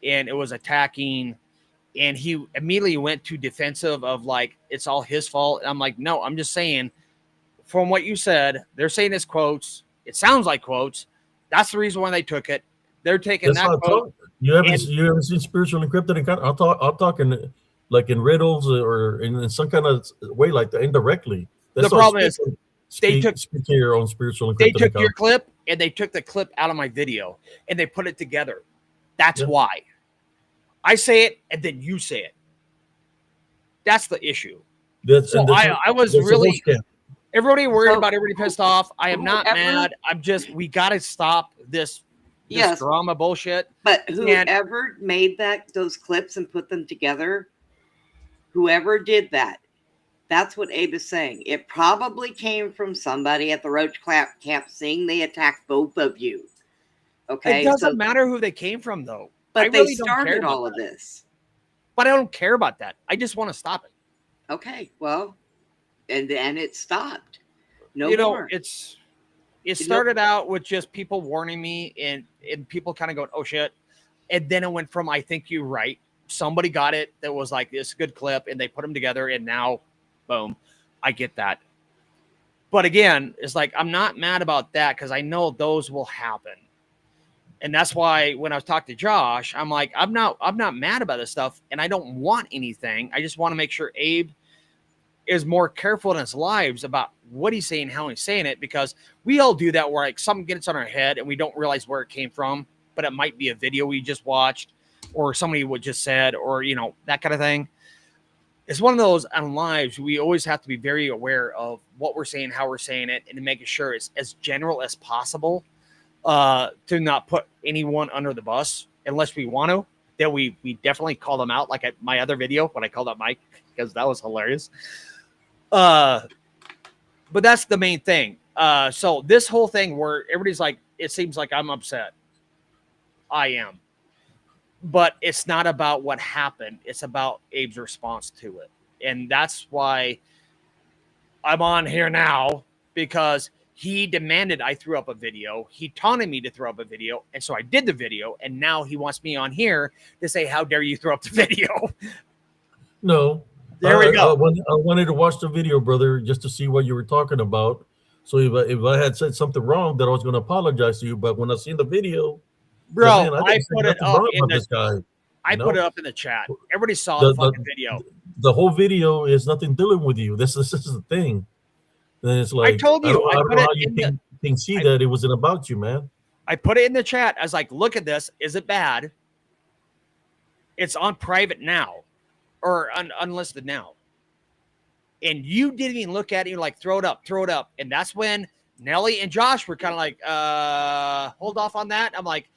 and it was attacking, and he immediately went to defensive of like it's all his fault. And I'm like, no, I'm just saying. From what you said, they're saying it's quotes. It sounds like quotes. That's the reason why they took it. They're taking that quote. You haven't seen Spiritual Encrypted? I'm talking like in riddles or in some kind of way like that, indirectly. The problem is they took your own Spiritual Encrypted. They took your clip and they took the clip out of my video and they put it together. That's why. I say it and then you say it. That's the issue. I was really everybody worried about everybody pissed off. I am not mad. I'm just we gotta stop this drama bullshit. But whoever made those clips and put them together, whoever did that, that's what Abe is saying. It probably came from somebody at the Roach Camp saying they attacked both of you. Okay. It doesn't matter who they came from, though. But they started all of this. But I don't care about that. I just want to stop it. Okay. Well, and then it stopped. It started out with just people warning me and people kind of going, oh shit. And then it went from, I think you're right. Somebody got it that was like, this is a good clip, and they put them together, and now, boom, I get that. But again, it's like, I'm not mad about that because I know those will happen. And that's why when I was talking to Josh, I'm like, I'm not mad about this stuff, and I don't want anything. I just want to make sure Abe is more careful in his lives about what he's saying, how he's saying it, because we all do that where like something gets on our head and we don't realize where it came from, but it might be a video we just watched or somebody would just said, or, that kind of thing. It's one of those on lives. We always have to be very aware of what we're saying, how we're saying it, and to making sure it's as general as possible to not put anyone under the bus unless we want to. Then we definitely call them out, like my other video when I called out Mike, because that was hilarious. But that's the main thing. So this whole thing where everybody's like, it seems like I'm upset. I am. But it's not about what happened. It's about Abe's response to it. And that's why I'm on here now, because he demanded I threw up a video. He taunted me to throw up a video. And so I did the video. And now he wants me on here to say, how dare you throw up the video? No. There we go. I wanted to watch the video, brother, just to see what you were talking about. So if I had said something wrong, that I was going to apologize to you. But when I seen the video, bro, man, I put it up in this guy. Put it up in the chat. Everybody saw the fucking video. The whole video is nothing dealing with you. This is the thing. And it's like, I told you. I don't know how you can see that it wasn't about you, man. I put it in the chat. I was like, look at this. Is it bad? It's on private now or unlisted now. And you didn't even look at it. You're like, throw it up. And that's when Nelly and Josh were kind of like, hold off on that. I'm like,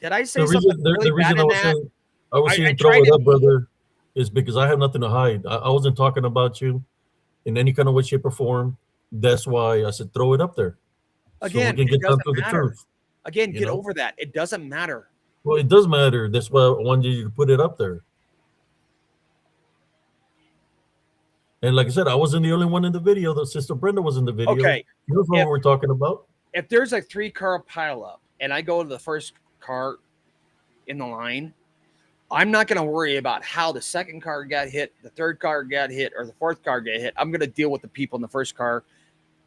did I say something really bad in that? I was saying throw it up, brother, is because I have nothing to hide. I wasn't talking about you in any kind of way, shape, or form. That's why I said throw it up there. Again, so we can get down to the truth. Again, get over that. It doesn't matter. Well, it does matter. That's why I wanted you to put it up there. And like I said, I wasn't the only one in the video. The Sister Brenda was in the video. Okay. Here's what we're talking about. If there's a 3-car pileup and I go to the first car in the line, I'm not going to worry about how the second car got hit, the third car got hit, or the fourth car got hit. I'm going to deal with the people in the first car,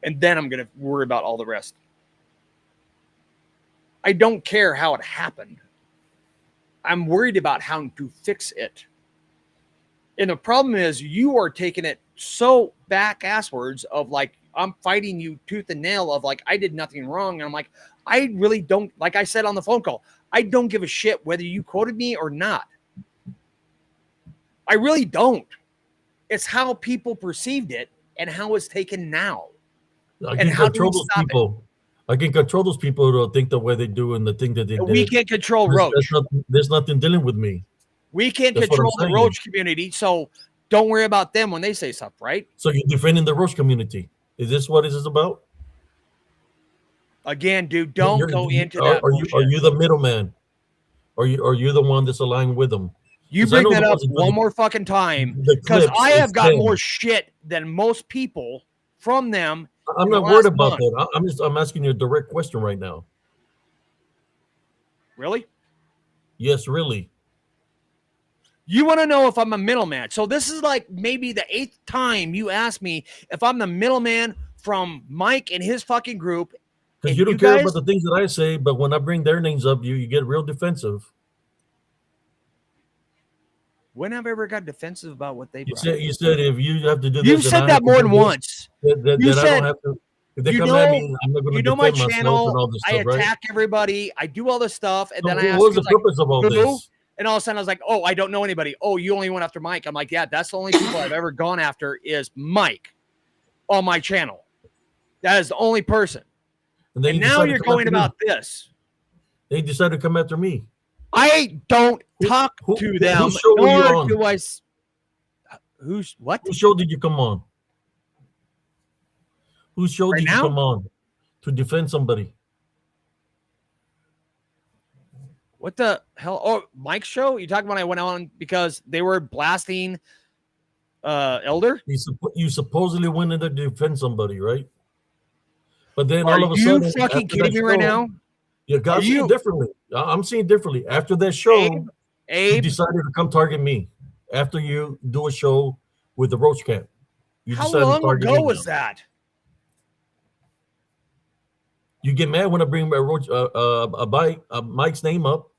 and then I'm going to worry about all the rest. I don't care how it happened. I'm worried about how to fix it. And the problem is you are taking it so back-asswards of like, I'm fighting you tooth and nail of like, I did nothing wrong. And I'm like, I really don't, like I said on the phone call, I don't give a shit whether you quoted me or not. I really don't. It's how people perceived it and how it's taken now. I can control those people. I can control those people to think the way they do and the thing that they did. We can't control Roach. There's nothing dealing with me. We can't control the Roach community, so don't worry about them when they say stuff, right? So you're defending the Roach community. Is this what this is about? Again, dude, don't go into that. Are you the middleman? Are you the one that's aligned with them? You bring that up one more fucking time because I have got more shit than most people from them. I'm not worried about that. I'm asking you a direct question right now. Really? Yes, really. You want to know if I'm a middleman. So this is like maybe the 8th time you asked me if I'm the middleman from Mike and his fucking group. Because you don't care about the things that I say, but when I bring their names up, you get real defensive. When have I ever got defensive about what they brought? You said if you have to do this, you've said that more than once. You said, I don't have to. If they come at me, I'm not going to defend my myself channel, and all this stuff, I attack everybody. I do all this stuff, and then I ask what was the purpose of all this? And all of a sudden, I was like, "Oh, I don't know anybody. Oh, you only went after Mike." I'm like, "Yeah, that's the only people I've ever gone after is Mike on my channel. That is the only person." And now you're going about this. They decided to come after me. I don't talk to them. Whose show were you on? Do I? What? Whose show did you come on? Whose show did you come on to defend somebody? What the hell? Oh, Mike's show? You talking about I went on because they were blasting Elder? You supposedly went in there to defend somebody, right? But then all of a sudden, are you fucking kidding me right now? Yeah, God's seeing differently. I'm seeing differently. After that show, you decided to come target me. After you do a show with the Roach Camp, how long ago was that? You get mad when I bring Mike's name up.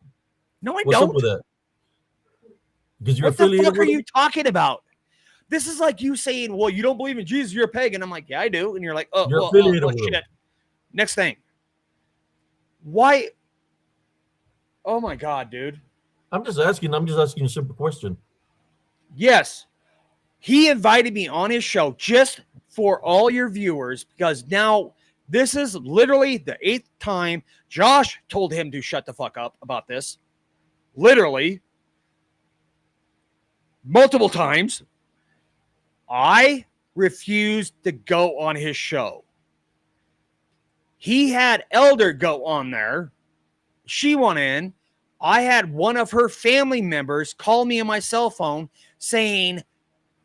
No, I What's don't. Up with that? Because you're what the fuck are you talking about? This is like you saying, "Well, you don't believe in Jesus, you're a pagan." I'm like, "Yeah, I do," and you're like, "Oh, you're shit." Next thing. Why? Oh my God, dude. I'm just asking a simple question. Yes. He invited me on his show just for all your viewers because now this is literally the 8th time Josh told him to shut the fuck up about this. Literally. Multiple times. I refused to go on his show. He had Elder go on there. She went in. I had one of her family members call me on my cell phone saying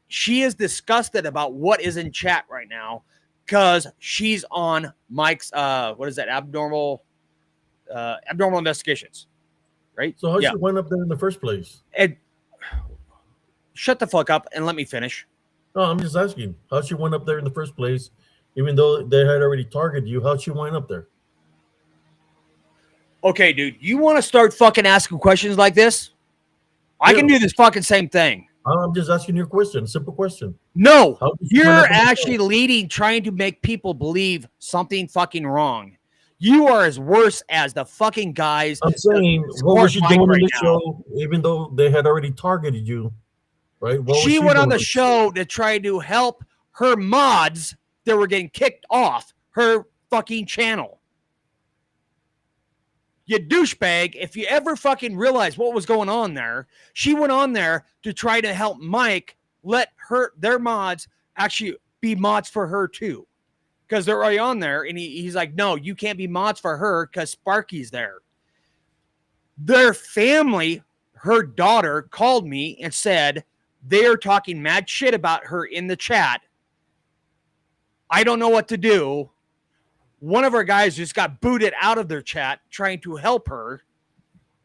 she is disgusted about what is in chat right now because she's on Mike's, what is that, abnormal investigations, right? So how she went up there in the first place? And shut the fuck up and let me finish. No, I'm just asking how she went up there in the first place. Even though they had already targeted you, how'd she wind up there? Okay, dude, you want to start fucking asking questions like this? Yeah. I can do this fucking same thing. I'm just asking you a question, simple question. No, you're actually trying to make people believe something fucking wrong. You are as worse as the fucking guys. I'm saying, what was she Mike doing right in the now. show, even though they had already targeted you, right? What was She she went on doing the show to try to help her mods that were getting kicked off her fucking channel. You douchebag, if you ever fucking realize what was going on there, she went on there to try to help Mike let their mods actually be mods for her too. Because they're already on there, and he's like, no, you can't be mods for her because Sparky's there. Their family, her daughter, called me and said they are talking mad shit about her in the chat. I don't know what to do. One of our guys just got booted out of their chat trying to help her.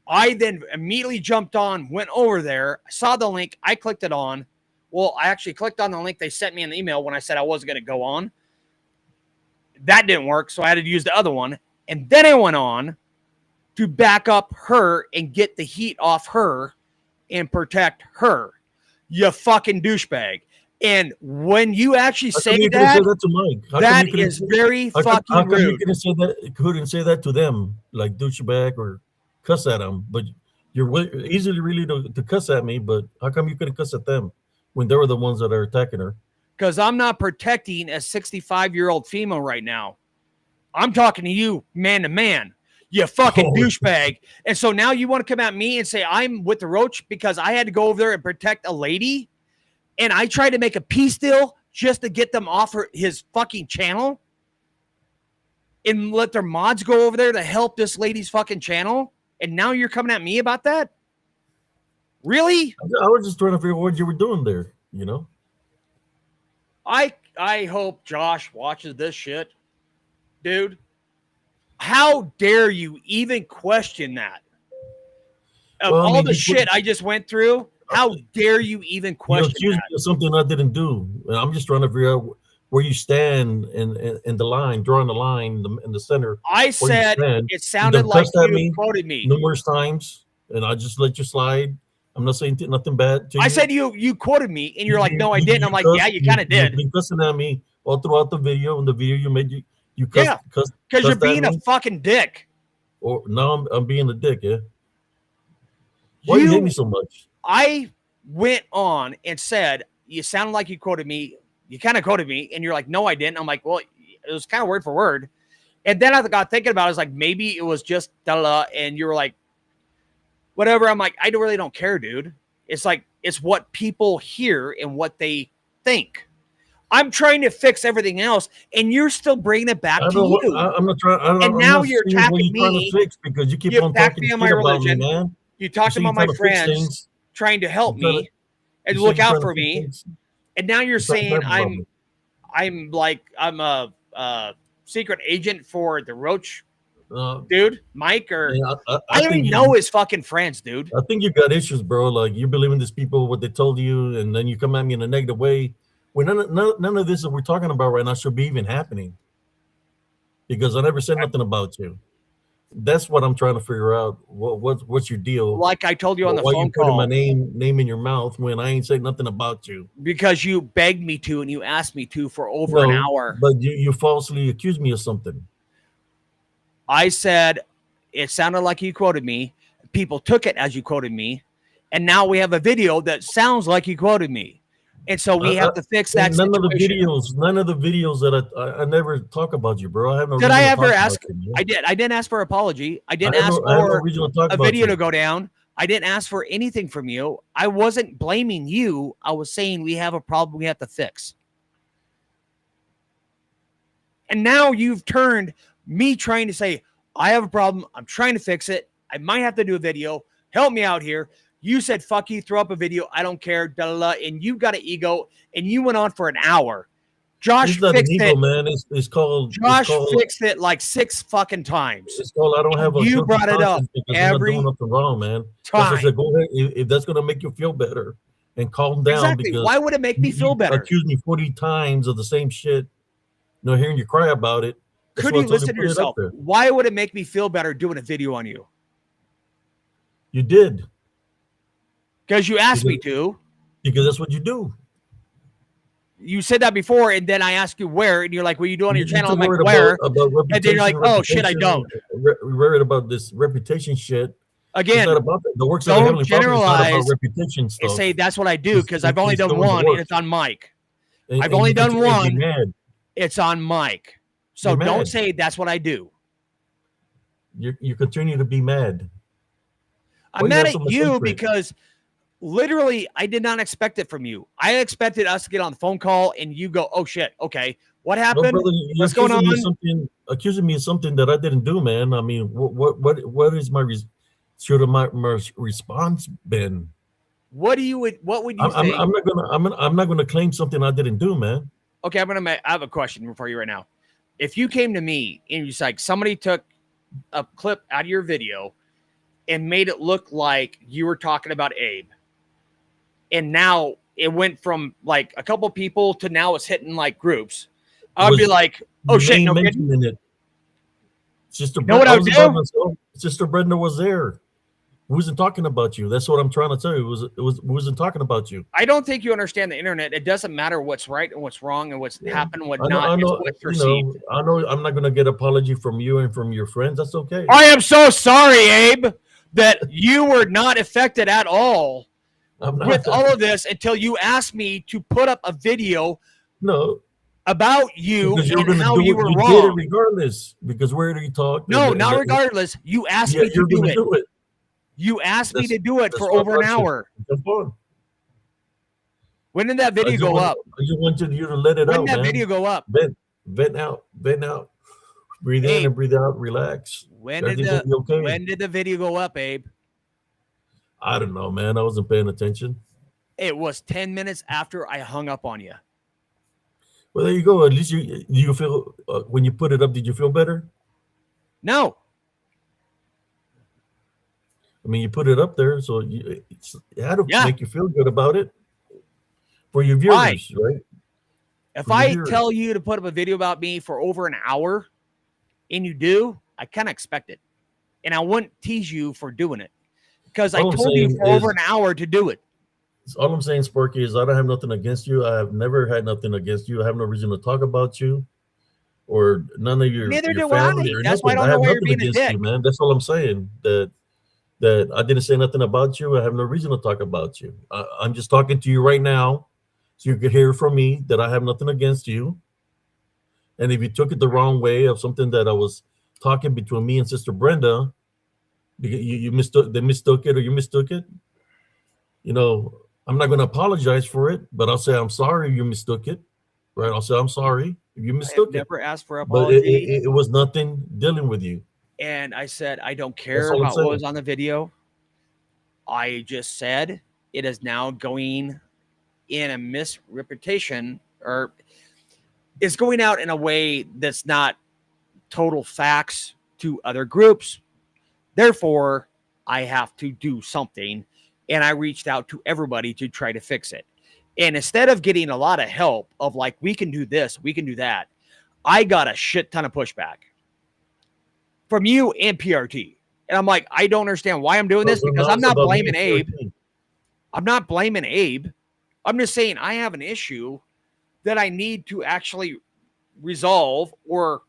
I then immediately jumped on, went over there, saw the link. I clicked it on. Well, I actually clicked on the link they sent me in the email when I said I wasn't going to go on. That didn't work, so I had to use the other one. And then I went on to back up her and get the heat off her and protect her. You fucking douchebag. And when you actually say that, to Mike? that is very fucking rude. You couldn't say that to them, like douchebag or cuss at them? But you're easily really to cuss at me, but how come you couldn't cuss at them when they were the ones that are attacking her? Because I'm not protecting a 65-year-old female right now. I'm talking to you man to man. You fucking douchebag. And so now you want to come at me and say I'm with the roach because I had to go over there and protect a lady? And I tried to make a peace deal just to get them off his fucking channel and let their mods go over there to help this lady's fucking channel. And now you're coming at me about that? Really? I was just trying to figure out what you were doing there, you know? I hope Josh watches this shit. Dude, how dare you even question that? Of all the shit I just went through, how dare you even question that? Me of something I didn't do. I'm just trying to figure out where you stand in the line, drawing the line in the center. I said it sounded like you quoted me numerous times, and I just let you slide. I'm not saying nothing bad to you. I said you quoted me, and you're like, no, I didn't. I'm like, yeah, you kind of did. You've been cussing at me all throughout the video. In the video you made, you cussed. Yeah, because you're being a fucking dick. Or now I'm being a dick, yeah? Why you hate me so much? I went on and said, you sounded like you quoted me. You kind of quoted me, and you're like, no, I didn't. I'm like, well, it was kind of word for word. And then I got thinking about it. I was like, maybe it was just da-da-da, and you were like, whatever. I'm like, I really don't care, dude. It's like, it's what people hear and what they think. I'm trying to fix everything else, and you're still bringing it back to you. I'm not trying. And now you're attacking me. Trying to fix because you keep on talking shit about me, man. You talked about my friends trying to help me and look out for me, and now you're saying I'm a secret agent for the Roach, dude, Mike, or I don't even know his fucking friends, dude. I think you got issues, bro. Like you believe in these people, what they told you, and then you come at me in a negative way. When none of this that we're talking about right now should be even happening, because I never said nothing about you. That's what I'm trying to figure out. What's your deal? Like I told you on the phone call. Why you putting my name in your mouth when I ain't saying nothing about you? Because you begged me to and you asked me to for over an hour. But you falsely accused me of something. I said it sounded like you quoted me. People took it as you quoted me, and now we have a video that sounds like you quoted me. And so we have to fix that none situation. None of the videos that I never talk about you, bro. I have no. Did I ever ask? I did. I didn't ask for an apology. I didn't ask for a video to go down. I didn't ask for anything from you. I wasn't blaming you. I was saying we have a problem we have to fix. And now you've turned me trying to say, I have a problem. I'm trying to fix it. I might have to do a video. Help me out here. You said, fuck you, throw up a video. I don't care. Da, da, da, and you got an ego, and you went on for an hour. Josh fixed it. Man. It's called. Josh fixed it like 6 fucking times. It's called. I don't have a. You brought it up every I'm not doing nothing wrong, man. time. I said, go ahead if that's gonna make you feel better and calm down. Exactly. Because why would it make me feel better? Accuse me 40 times of the same shit. Hearing you cry about it. Could you listen to yourself? Why would it make me feel better doing a video on you? You did. Because you asked me to. Because that's what you do. You said that before, and then I asked you where, and you're like, "What you do on your You're channel?" too I'm like, worried "Where?" about And then you're like, reputation, "Oh shit, I reputation, don't." worried about this reputation shit. It's Again, not about that. The works of the don't Heavenly Father is not about generalize reputation and stuff. say that's what I do because I've only He's done doing the one, and work, it's on Mike. I've and only you done continue to be one. mad. It's on Mike. So You're don't mad. say that's what I do. You continue to be mad. I'm Why you mad have so at much you hatred? because literally I did not expect it from you. I expected us to get on the phone call and you go, "Oh shit, okay, what No, happened? brother, you're What's going on?" accusing me of something that I didn't do, man. I mean, what is should have my response been? What would you think? I'm not gonna claim something I didn't do, man. Okay, I have a question for you right now. If you came to me and you're like somebody took a clip out of your video and made it look like you were talking about Abe, and now it went from like a couple people to now it's hitting like groups, I'd be Was like, "Oh your shit, name no kidding." mentioned in it? Sister You know Brenda, what I I would wasn't by do? myself. Sister Brenda was there. We wasn't talking about you. That's what I'm trying to tell you. We wasn't talking about you. I don't think you understand the internet. It doesn't matter what's right and what's wrong and what's Yeah. happened and what not. I It's know, what's perceived. I know I'm not gonna get apology from you and from your friends. That's okay. I am so sorry, Abe, that you were not affected at all I'm with not. all of this until you asked me to put up a video No, about you because you were and gonna how do you it. were You did it wrong. regardless. Because where do you talk? No, not regardless. You asked Yeah, me to you're do gonna it. do it. You asked me to do it That's for fun, over an action. hour. That's fun. When did that video go up? I just wanted you to let it When did out, that man. video go up? Vent out, vent out. Breathe in Abe, and breathe out. Relax. Everything's gonna be okay. when did the video go up, Abe? I don't know, man. I wasn't paying attention. It was 10 minutes after I hung up on you. Well, there you go. At least you feel when you put it up. Did you feel better? No. I mean, you put it up there, so it had to Yeah. make you feel good about it for your Why? viewers, right? If For your I viewers. tell you to put up a video about me for over an hour and you do, I kind of expect it. And I wouldn't tease you for doing it because I All I'm told you saying for over an hour to do it. all I'm saying, Sparky, is I don't have nothing against you. I have never had nothing against you. I have no reason to talk about you or none of Neither your do I. family or That's why I nothing. I don't know have why you're nothing being a against you, dick. man. That's all I'm saying. That I didn't say nothing about you. I have no reason to talk about you. I'm just talking to you right now, so you could hear from me that I have nothing against you. And if you took it the wrong way of something that I was talking between me and Sister Brenda, you mistook they mistook it or you mistook it, I'm not going to apologize for it, but I'll say I'm sorry you mistook it, right? I'll say I'm sorry if you I have mistook it, never asked for but apology. it was nothing dealing with you. And I said, I don't That's care all I'm about what saying. was on the video. I just said it is now going in a misreputation or it's going out in a way that's not total facts to other groups. Therefore, I have to do something. And I reached out to everybody to try to fix it. And instead of getting a lot of help of like, we can do this, we can do that, I got a shit ton of pushback from you and PRT. And I'm like, I don't understand why I'm doing this So because now I'm it's not about me blaming and Abe. PRT. I'm not blaming Abe. I'm just saying I have an issue that I need to actually resolve or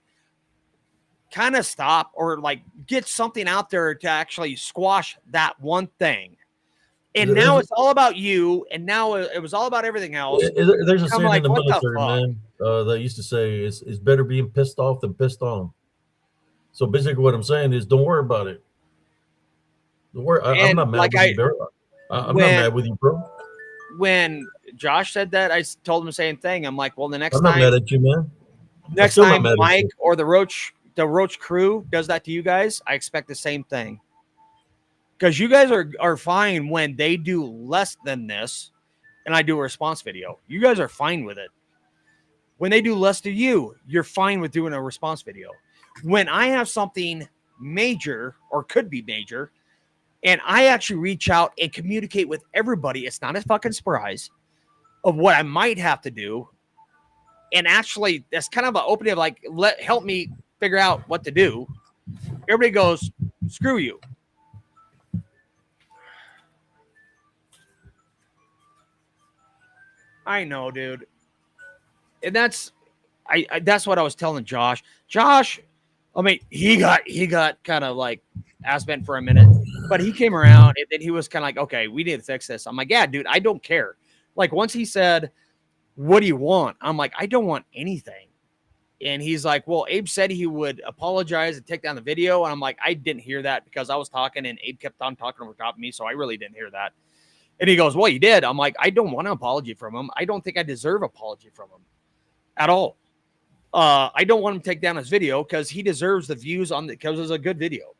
kind of stop or like get something out there to actually squash that one thing. And now it's all about you. And now it was all about everything else. There's a I'm saying in like, the what the military, fuck? man, that used to say it's better being pissed off than pissed on. So basically, what I'm saying is, don't worry about it. Don't worry. I'm And not mad like with you, bro. I'm not mad with you, bro. when Josh said that, I told him the same thing. I'm like, well, the I'm not mad at you, man. I'm next still not time mad at Mike you. or the Roach crew does that to you guys, I expect the same thing. Because you guys are fine when they do less than this and I do a response video. You guys are fine with it. When they do less to you, you're fine with doing a response video. When I have something major or could be major, and I actually reach out and communicate with everybody, it's not a fucking surprise of what I might have to do. And actually, that's kind of an opening of like, help me figure out what to do. Everybody goes, screw you. I know, dude. And that's that's what I was telling Josh. Josh, I mean, he got kind of like ass bent for a minute, but he came around and then he was kind of like, okay, we need to fix this. I'm like, yeah, dude, I don't care. Like once he said, what do you want? I'm like, I don't want anything. And he's like, well, Abe said he would apologize and take down the video. And I'm like, I didn't hear that because I was talking and Abe kept on talking over top of me. So I really didn't hear that. And he goes, well, you did. I'm like, I don't want an apology from him. I don't think I deserve apology from him at all. I don't want him to take down his video because he deserves the views on because it's a good video.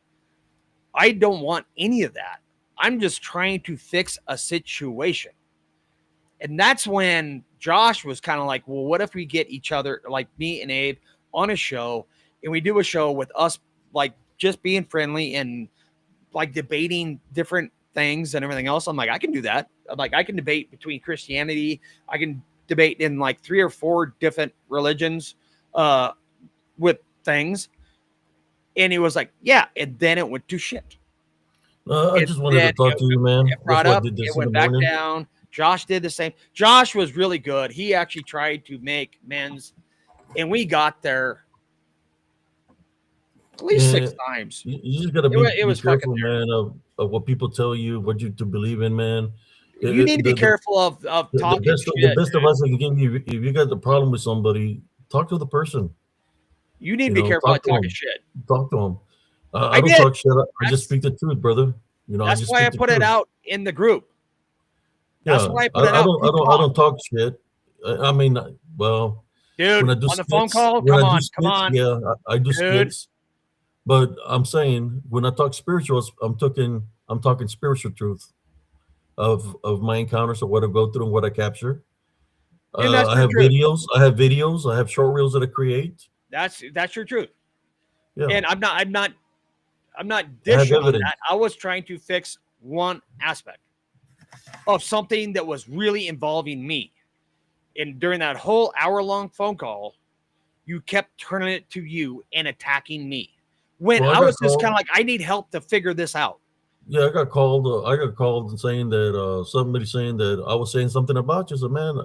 I don't want any of that. I'm just trying to fix a situation. And that's when Josh was kind of like, well, what if we get each other, like me and Abe, on a show and we do a show with us, like just being friendly and like debating different things and everything else. I'm like, I can do that. I'm like, I can debate between Christianity. I can debate in like 3 or 4 different religions with things. And he was like, yeah. And then it went to shit. I just wanted to talk to you, man. It brought up, it went back down. Josh did the same. Josh was really good. He actually tried to make amends, and we got there at least 6 times. You just got to be careful, man, of what people tell you, what you to believe in, man. You need to be careful of talking shit. The best advice I can give you, if you got the problem with somebody, talk to the person. You need to be careful of talking shit. Talk to them. I don't talk shit. I just speak the truth, brother. You know, that's why I put it out in the group. That's why I put it out. I don't talk shit. I mean, well, dude, when I do on skits, the phone call, come on. Yeah, I do skits. But I'm saying when I talk spirituals, I'm talking spiritual truth of my encounters, of what I go through and what I capture. I have videos. I have short reels that I create. That's your truth. Yeah. And I'm not dishing on that. I was trying to fix one aspect of something that was really involving me. And during that whole hour-long phone call, you kept turning it to you and attacking me. When I was just kind of like, I need help to figure this out. Yeah, I got called and saying that somebody saying that I was saying something about you. So man,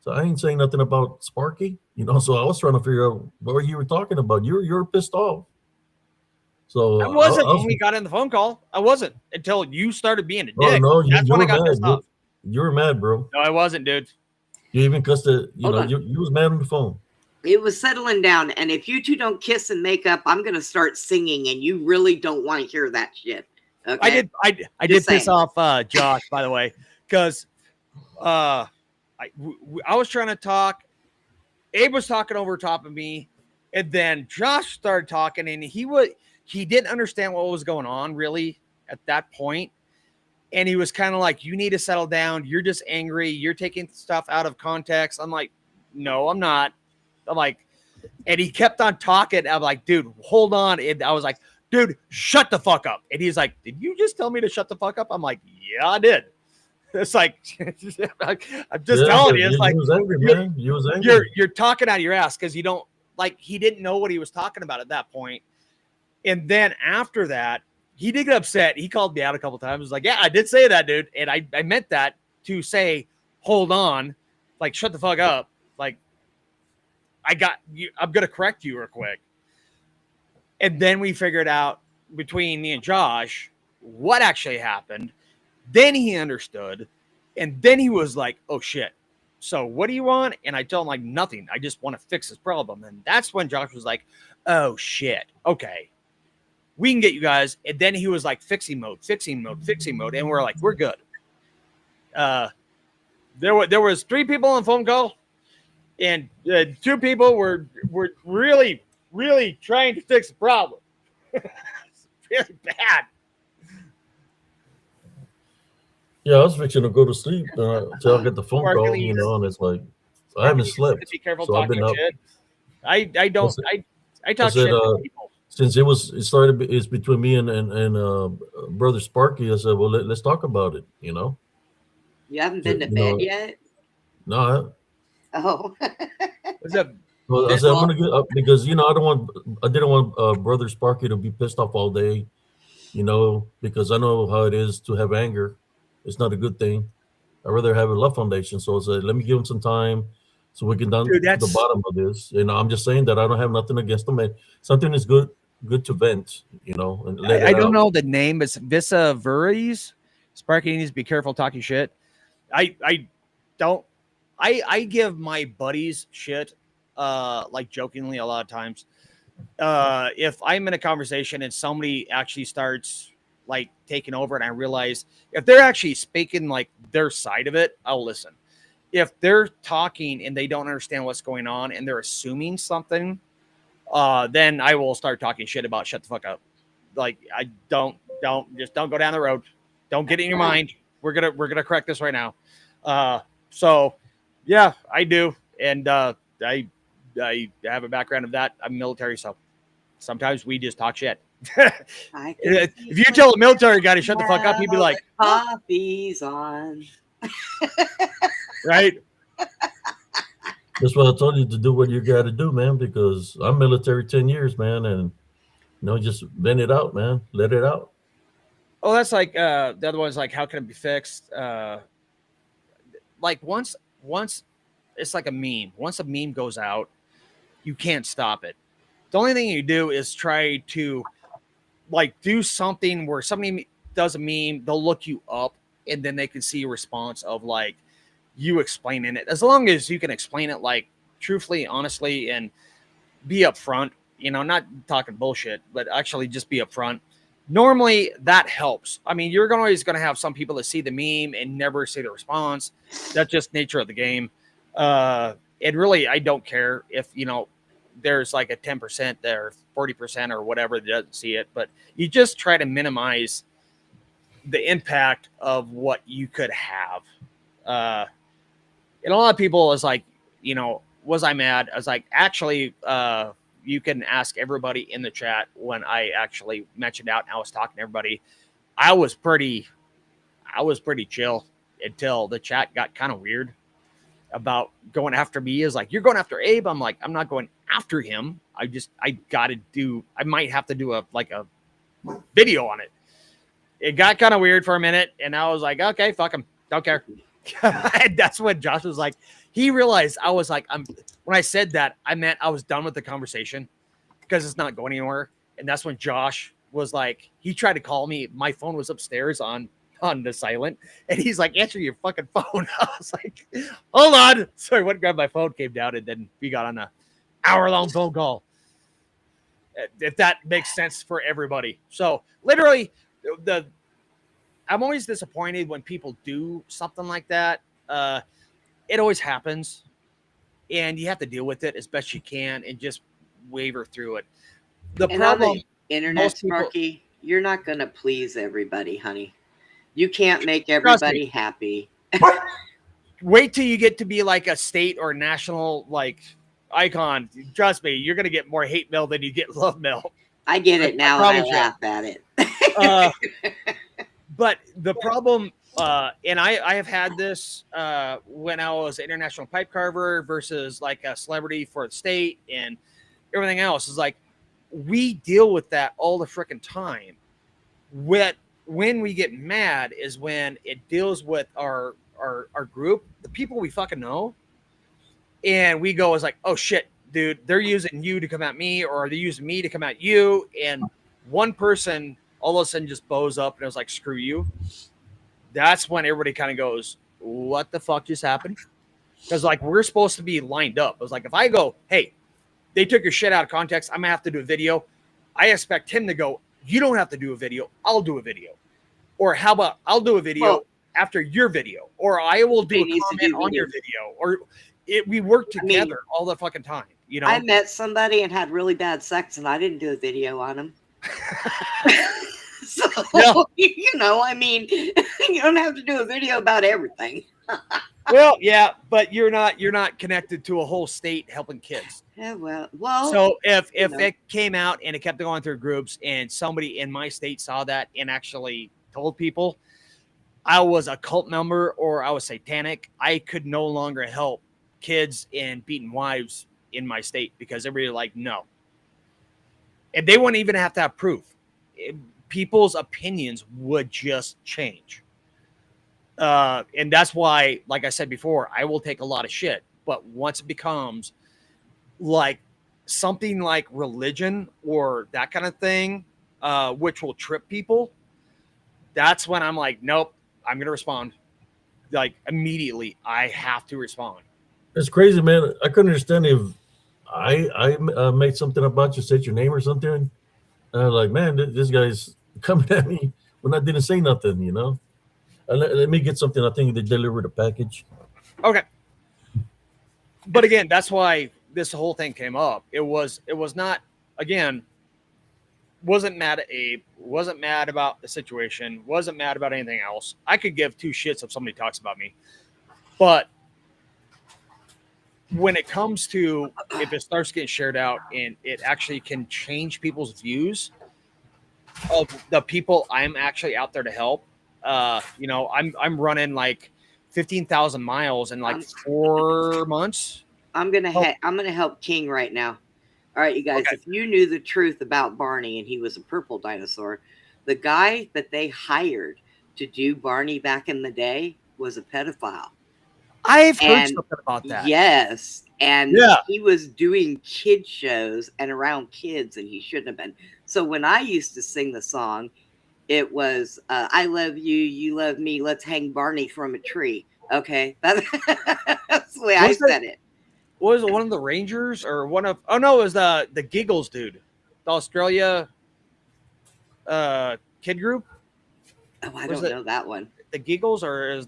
so I ain't saying nothing about Sparky, you know. So I was trying to figure out what you were talking about. You're pissed off. So I wasn't when we got in the phone call. I wasn't until you started being a dick. No, that's when I got pissed off. You were mad, bro. No, I wasn't, dude. You even cussed it. You was mad on the phone. It was settling down, and if you two don't kiss and make up, I'm gonna start singing, and you really don't want to hear that shit. Okay? I did piss off Josh, by the way, because I was trying to talk. Abe was talking over top of me, and then Josh started talking, and he didn't understand what was going on really at that point. And he was kind of like, you need to settle down. You're just angry. You're taking stuff out of context. I'm like, no, I'm not. I'm like, and he kept on talking. I'm like, dude, hold on. And I was like, dude, shut the fuck up. And he's like, did you just tell me to shut the fuck up? I'm like, yeah, I did. It's like, I'm just telling you. It's like, you was angry, man. You was angry. You're talking out of your ass because you don't, like, he didn't know what he was talking about at that point. And then after that, he did get upset. He called me out a couple of times. He was like, yeah, I did say that, dude. And I meant that to say, hold on, like, shut the fuck up. Like, I got you. I'm going to correct you real quick. And then we figured out between me and Josh what actually happened. Then he understood. And then he was like, oh, shit. So what do you want? And I told him, like, nothing. I just want to fix this problem. And that's when Josh was like, oh, shit. Okay. We can get you guys. And then he was like, fixing mode. And we're like, we're good. There was 3 people on the phone call. And 2 people were really, really trying to fix the problem. It's really bad. Yeah, I was fixing to go to sleep until I get the phone call, you know, and it's like, I haven't slept. Be careful so talking shit. I talk shit to people. Since it's between me and brother Sparky, I said, well, let's talk about it, you know. You haven't been to bed yet? No. Oh. What's up? Well, I said, I'm gonna get up because, you know, I didn't want brother Sparky to be pissed off all day, you know, because I know how it is to have anger. It's not a good thing. I'd rather have a love foundation. So I said, let me give him some time. so we can down to the bottom of this. You know, I'm just saying that I don't have nothing against them. And something is good to vent, you know, and let it I don't out. know the name. It's Visa Vuries. Sparky needs to be careful talking shit. I don't. I give my buddies shit, like jokingly a lot of times. If I'm in a conversation and somebody actually starts like taking over, and I realize if they're actually speaking like their side of it, I'll listen. If they're talking and they don't understand what's going on and they're assuming something, then I will start talking shit about shut the fuck up. Like I don't go down the road. Don't get it in your mind. We're gonna correct this right now. So yeah, I do, and I have a background of that. I'm military, so sometimes we just talk shit. If you tell a military guy to shut the fuck up, he'd be like, "Coffee's on." Right? That's why I told you to do what you got to do, man. Because I'm military 10 years, man, and just vent it out, man. Let it out. Oh, that's like the other one's like, how can it be fixed? Like once it's like a meme. Once a meme goes out, you can't stop it. The only thing you do is try to like do something where somebody does a meme, they'll look you up and then they can see a response of like you explaining it. As long as you can explain it like truthfully, honestly, and be upfront, you know, not talking bullshit, but actually just be upfront. Normally that helps. I mean, you're always going to have some people that see the meme and never see the response. That's just nature of the game. And really, I don't care if, you know, there's like a 10% there, 40% or whatever that doesn't see it, but you just try to minimize the impact of what you could have. And a lot of people is like, you know, was I mad? I was like, actually, you can ask everybody in the chat when I actually mentioned out and I was talking to everybody. I was pretty chill until the chat got kind of weird about going after me. Is like, you're going after Abe. I'm like, I'm not going after him. I might have to do a video on it. It got kind of weird for a minute. And I was like, okay, fuck him. Don't care. That's when Josh was like, he realized I was like, when I said that, I meant I was done with the conversation because it's not going anywhere. And that's when Josh was like, he tried to call me. My phone was upstairs on the silent. And he's like, answer your fucking phone. I was like, hold on. So I went and grabbed my phone, came down, and then we got on a hour-long phone call. If that makes sense for everybody. So literally, I'm always disappointed when people do something like that. It always happens, and you have to deal with it as best you can and just waver through it. The problem, on the internet, Sparky, you're not going to please everybody, honey. You can't make everybody happy. Wait till you get to be like a state or national like icon. Trust me, you're going to get more hate mail than you get love mail. I get it now, and I laugh at it. But the problem, and I have had this when I was an international pipe carver versus like a celebrity for the state and everything else, is like we deal with that all the freaking time. When we get mad is when it deals with our group, the people we fucking know, and we go as like, oh shit, dude, they're using you to come at me, or they're using me to come at you, and one person all of a sudden just bows up and it was like, screw you. That's when everybody kind of goes, what the fuck just happened? Because like we're supposed to be lined up. It was like, if I go, hey, they took your shit out of context, I'm gonna have to do a video. I expect him to go, you don't have to do a video, I'll do a video. Or how about I'll do a video after your video, or I will do a comment on your video, or we work together all the fucking time. You know, I met somebody and had really bad sex, and I didn't do a video on him. So you know, I mean, you don't have to do a video about everything. Well, yeah, but you're not connected to a whole state helping kids. Yeah, well. So if it came out and it kept going through groups, and somebody in my state saw that and actually told people I was a cult member or I was satanic, I could no longer help kids and beating wives in my state, because everybody like, no. And they wouldn't even have to have proof. People's opinions would just change. And that's why, like I said before, I will take a lot of shit. but once it becomes like something like religion or that kind of thing, which will trip people, that's when I'm like, nope, I'm going to respond. Like immediately, I have to respond. It's crazy, man. I couldn't understand if I made something about you, said your name or something. And I was like, man, this guy's coming at me when I didn't say nothing, you know? Let me get something. I think they delivered a package. Okay. But again, that's why this whole thing came up. It was not, again, wasn't mad at Abe, wasn't mad about the situation, wasn't mad about anything else. I could give two shits if somebody talks about me. But when it comes to if it starts getting shared out and it actually can change people's views of the people I'm actually out there to help, I'm running like 15,000 miles in like 4 months. I'm gonna help King right now. All right, you guys. Okay. If you knew the truth about Barney and he was a purple dinosaur, the guy that they hired to do Barney back in the day was a pedophile. I've heard something about that. Yes. And he was doing kid shows and around kids, and he shouldn't have been. So when I used to sing the song, it was, I love you, you love me, let's hang Barney from a tree. Okay. That's the way I said it. Was it one of the Rangers or one of, oh no, it was the Giggles dude, the Australia kid group? Oh, I don't know that one. The Giggles, or is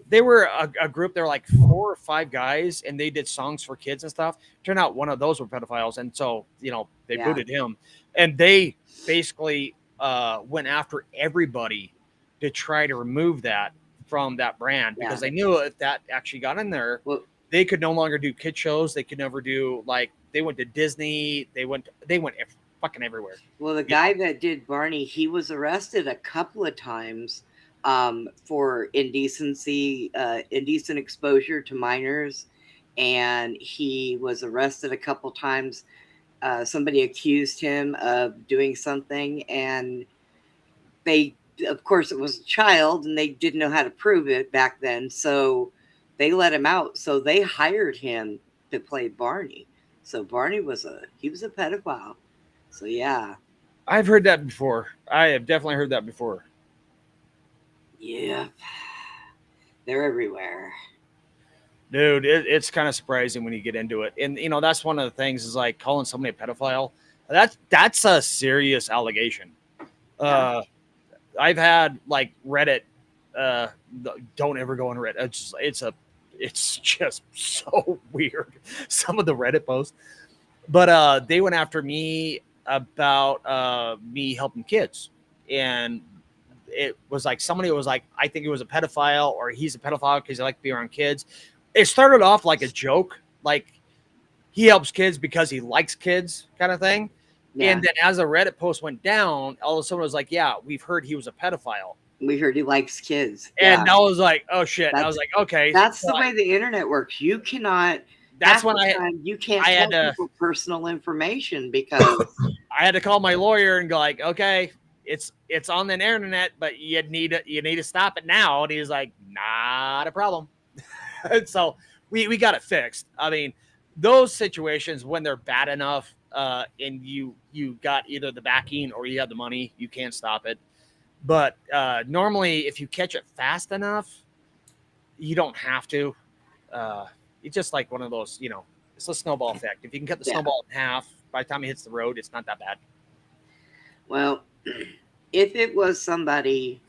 they were a group. They were like 4 or 5 guys, and they did songs for kids and stuff. Turned out one of those were pedophiles, and so they booted him. And they basically went after everybody to try to remove that from that brand because they knew if that actually got in there, they could no longer do kid shows. They could never do they went to Disney. They went fucking everywhere. Well, the guy that did Barney, he was arrested a couple of times. For indecent exposure to minors, and he was arrested a couple times. Somebody accused him of doing something, and of course, it was a child, and they didn't know how to prove it back then, so they let him out. So they hired him to play Barney. So Barney was a pedophile. So yeah, I've heard that before. I have definitely heard that before. Yeah, they're everywhere, dude. It's kind of surprising when you get into it, and that's one of the things is like calling somebody a pedophile. That's a serious allegation. Yeah. I've had like Reddit. Don't ever go on Reddit. It's just so weird. Some of the Reddit posts, but they went after me about me helping kids, and it was like somebody was like, I think it was a pedophile or he's a pedophile because he likes to be around kids. It started off like a joke, like he helps kids because he likes kids kind of thing. Yeah. And then as a Reddit post went down, all of a sudden it was like, yeah, we've heard he was a pedophile. We heard he likes kids. And I was like, oh shit. I was like, okay. That's the way the internet works. You cannot. That's when you can't tell people personal information because I had to call my lawyer and go like, okay, it's on the internet, but you need to stop it now. And he was like, not a problem. And so we got it fixed. I mean, those situations when they're bad enough, and you got either the backing or you have the money, you can't stop it. But normally, if you catch it fast enough, you don't have to. It's just like one of those, it's a snowball effect. If you can cut the snowball in half, by the time it hits the road, it's not that bad. Well, if it was somebody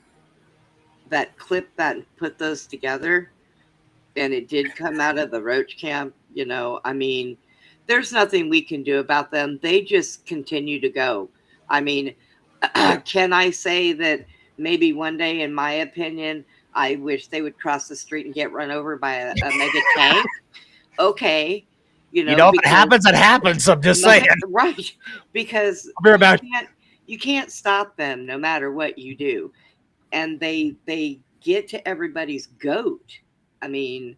that clipped that and put those together, and it did come out of the roach camp, I mean, there's nothing we can do about them. They just continue to go. I mean, can I say that maybe one day, in my opinion, I wish they would cross the street and get run over by a mega tank? Okay. If it happens, it happens. I'm just saying. Right. Because you can't stop them no matter what you do. And they get to everybody's goat. I mean,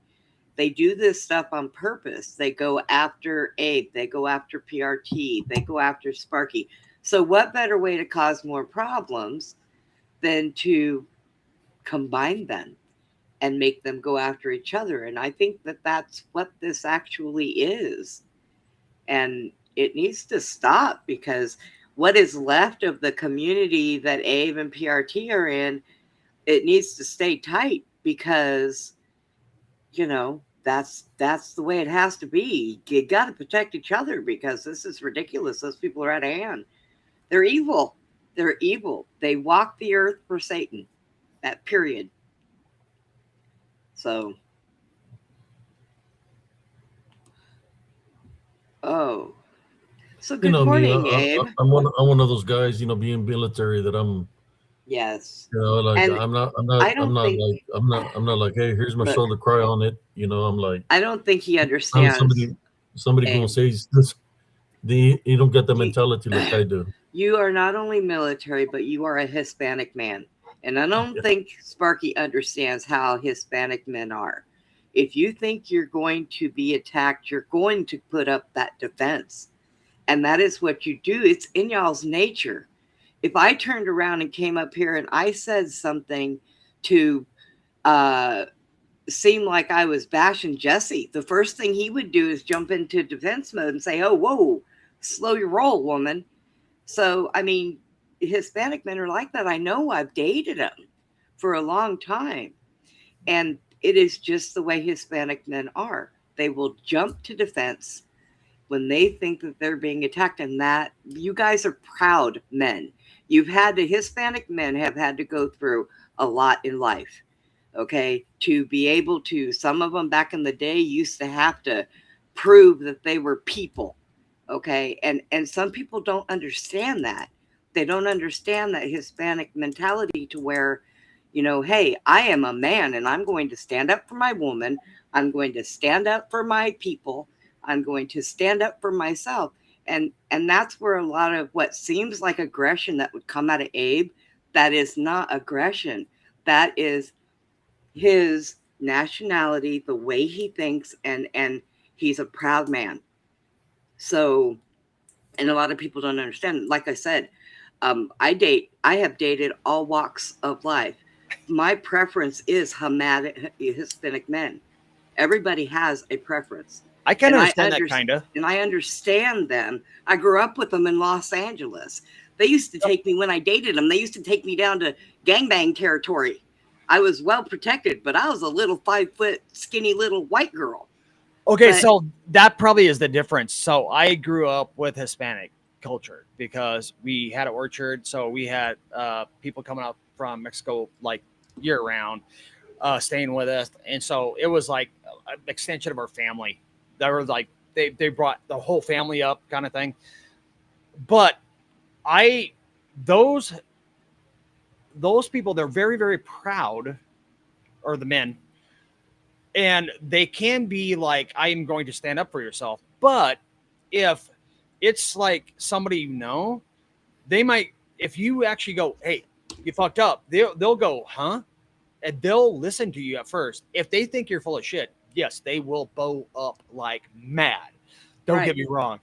they do this stuff on purpose. They go after Abe. They go after PRT. They go after Sparky. So what better way to cause more problems than to combine them? and make them go after each other. And I think that that's what this actually is. And it needs to stop, because what is left of the community that Abe and PRT are in, it needs to stay tight, because, that's the way it has to be. You got to protect each other, because this is ridiculous. Those people are out of hand. They're evil. They're evil. They walk the earth for Satan. That period. So, oh, so good morning, Abe. I'm one of those guys, being military, that I'm, Yes. like, And I'm not I don't think, like, hey, here's my look, shoulder, cry on it. I'm like, I don't think he I'm understands. somebody Abe, gonna say this. You don't get the you, mentality like I do. you are not only military, but you are a Hispanic man. And I don't think Sparky understands how Hispanic men are. If you think you're going to be attacked, you're going to put up that defense. And that is what you do. It's in y'all's nature. If I turned around and came up here and I said something to seem like I was bashing Jesse, the first thing he would do is jump into defense mode and say, "Oh, whoa, slow your roll, woman." So, I mean, Hispanic men are like that. I know, I've dated them for a long time. And it is just the way Hispanic men are. They will jump to defense when they think that they're being attacked, and that you guys are proud men. Hispanic men have had to go through a lot in life, okay, to be able to, some of them back in the day used to have to prove that they were people, okay, and some people don't understand that. They don't understand that Hispanic mentality, to where, hey, I am a man and I'm going to stand up for my woman. I'm going to stand up for my people. I'm going to stand up for myself. And that's where a lot of what seems like aggression that would come out of Abe, that is not aggression. That is his nationality, the way he thinks, and he's a proud man. So, and a lot of people don't understand. Like I said, I have dated all walks of life. My preference is Hispanic men. Everybody has a preference. I can understand that, kind of. And I understand them. I grew up with them in Los Angeles. They used to take me, when I dated them, they used to take me down to gangbang territory. I was well protected, but I was a little 5-foot, skinny little white girl. Okay, so that probably is the difference. So I grew up with Hispanic culture because we had an orchard. So we had people coming up from Mexico like year round, staying with us. And so it was like an extension of our family. That were like, they brought the whole family up, kind of thing. But those people, they're very, very proud, or the men, and they can be like, I am going to stand up for yourself. But if it's like somebody, they might, if you actually go, hey, you fucked up, they'll go, huh? And they'll listen to you at first. If they think you're full of shit, yes, they will bow up like mad. Don't get me wrong.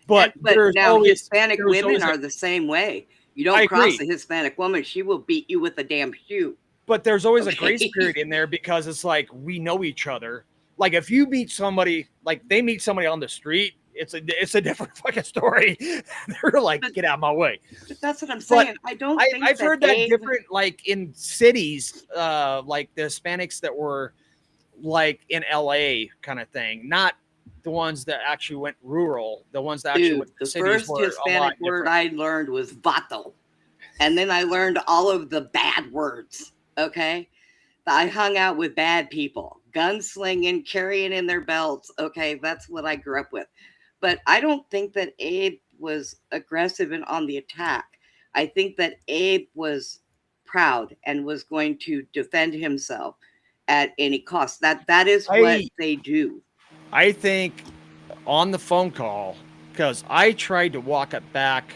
But now Hispanic women are the same way. You don't cross a Hispanic woman, she will beat you with a damn shoe. But there's always a grace period in there, because it's like, we know each other. Like if you meet somebody, like they meet somebody on the street, it's a different fucking story. They're like, get out of my way. But that's what I'm saying. I've heard that different, like in cities, like the Hispanics that were like in LA kind of thing, not the ones that actually went rural, the ones that actually went to the cities. First Hispanic word I learned was vato. And then I learned all of the bad words. Okay. I hung out with bad people, gunslinging, carrying in their belts. Okay. That's what I grew up with. But I don't think that Abe was aggressive and on the attack. I think that Abe was proud and was going to defend himself at any cost. That is what they do. I think on the phone call, because I tried to walk it back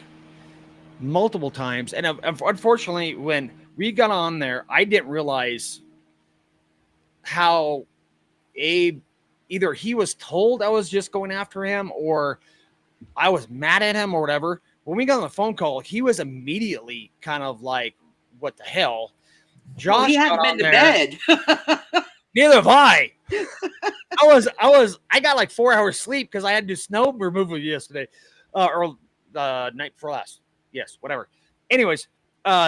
multiple times, and unfortunately, when we got on there, I didn't realize how Abe, either he was told I was just going after him, or I was mad at him, or whatever. When we got on the phone call, he was immediately kind of like, what the hell? Josh well, he got hadn't been on to there. bed. Neither have I. I got like 4 hours sleep because I had to do snow removal yesterday, or the night before last. Yes, whatever. Anyways,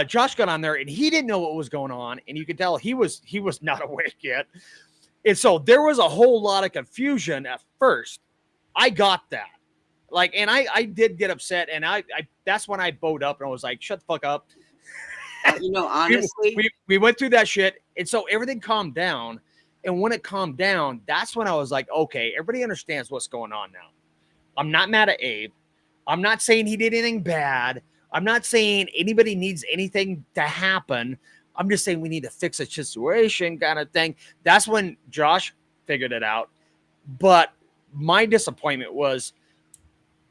Josh got on there and he didn't know what was going on, and you could tell he was not awake yet, and so there was a whole lot of confusion at first. I got that, like, and I did get upset, and I that's when I bowed up and I was like, shut the fuck up. Honestly, we went through that shit, and so everything calmed down. And when it calmed down, that's when I was like, okay, everybody understands what's going on now. I'm not mad at Abe. I'm not saying he did anything bad. I'm not saying anybody needs anything to happen. I'm just saying we need to fix a situation kind of thing. That's when Josh figured it out. But my disappointment was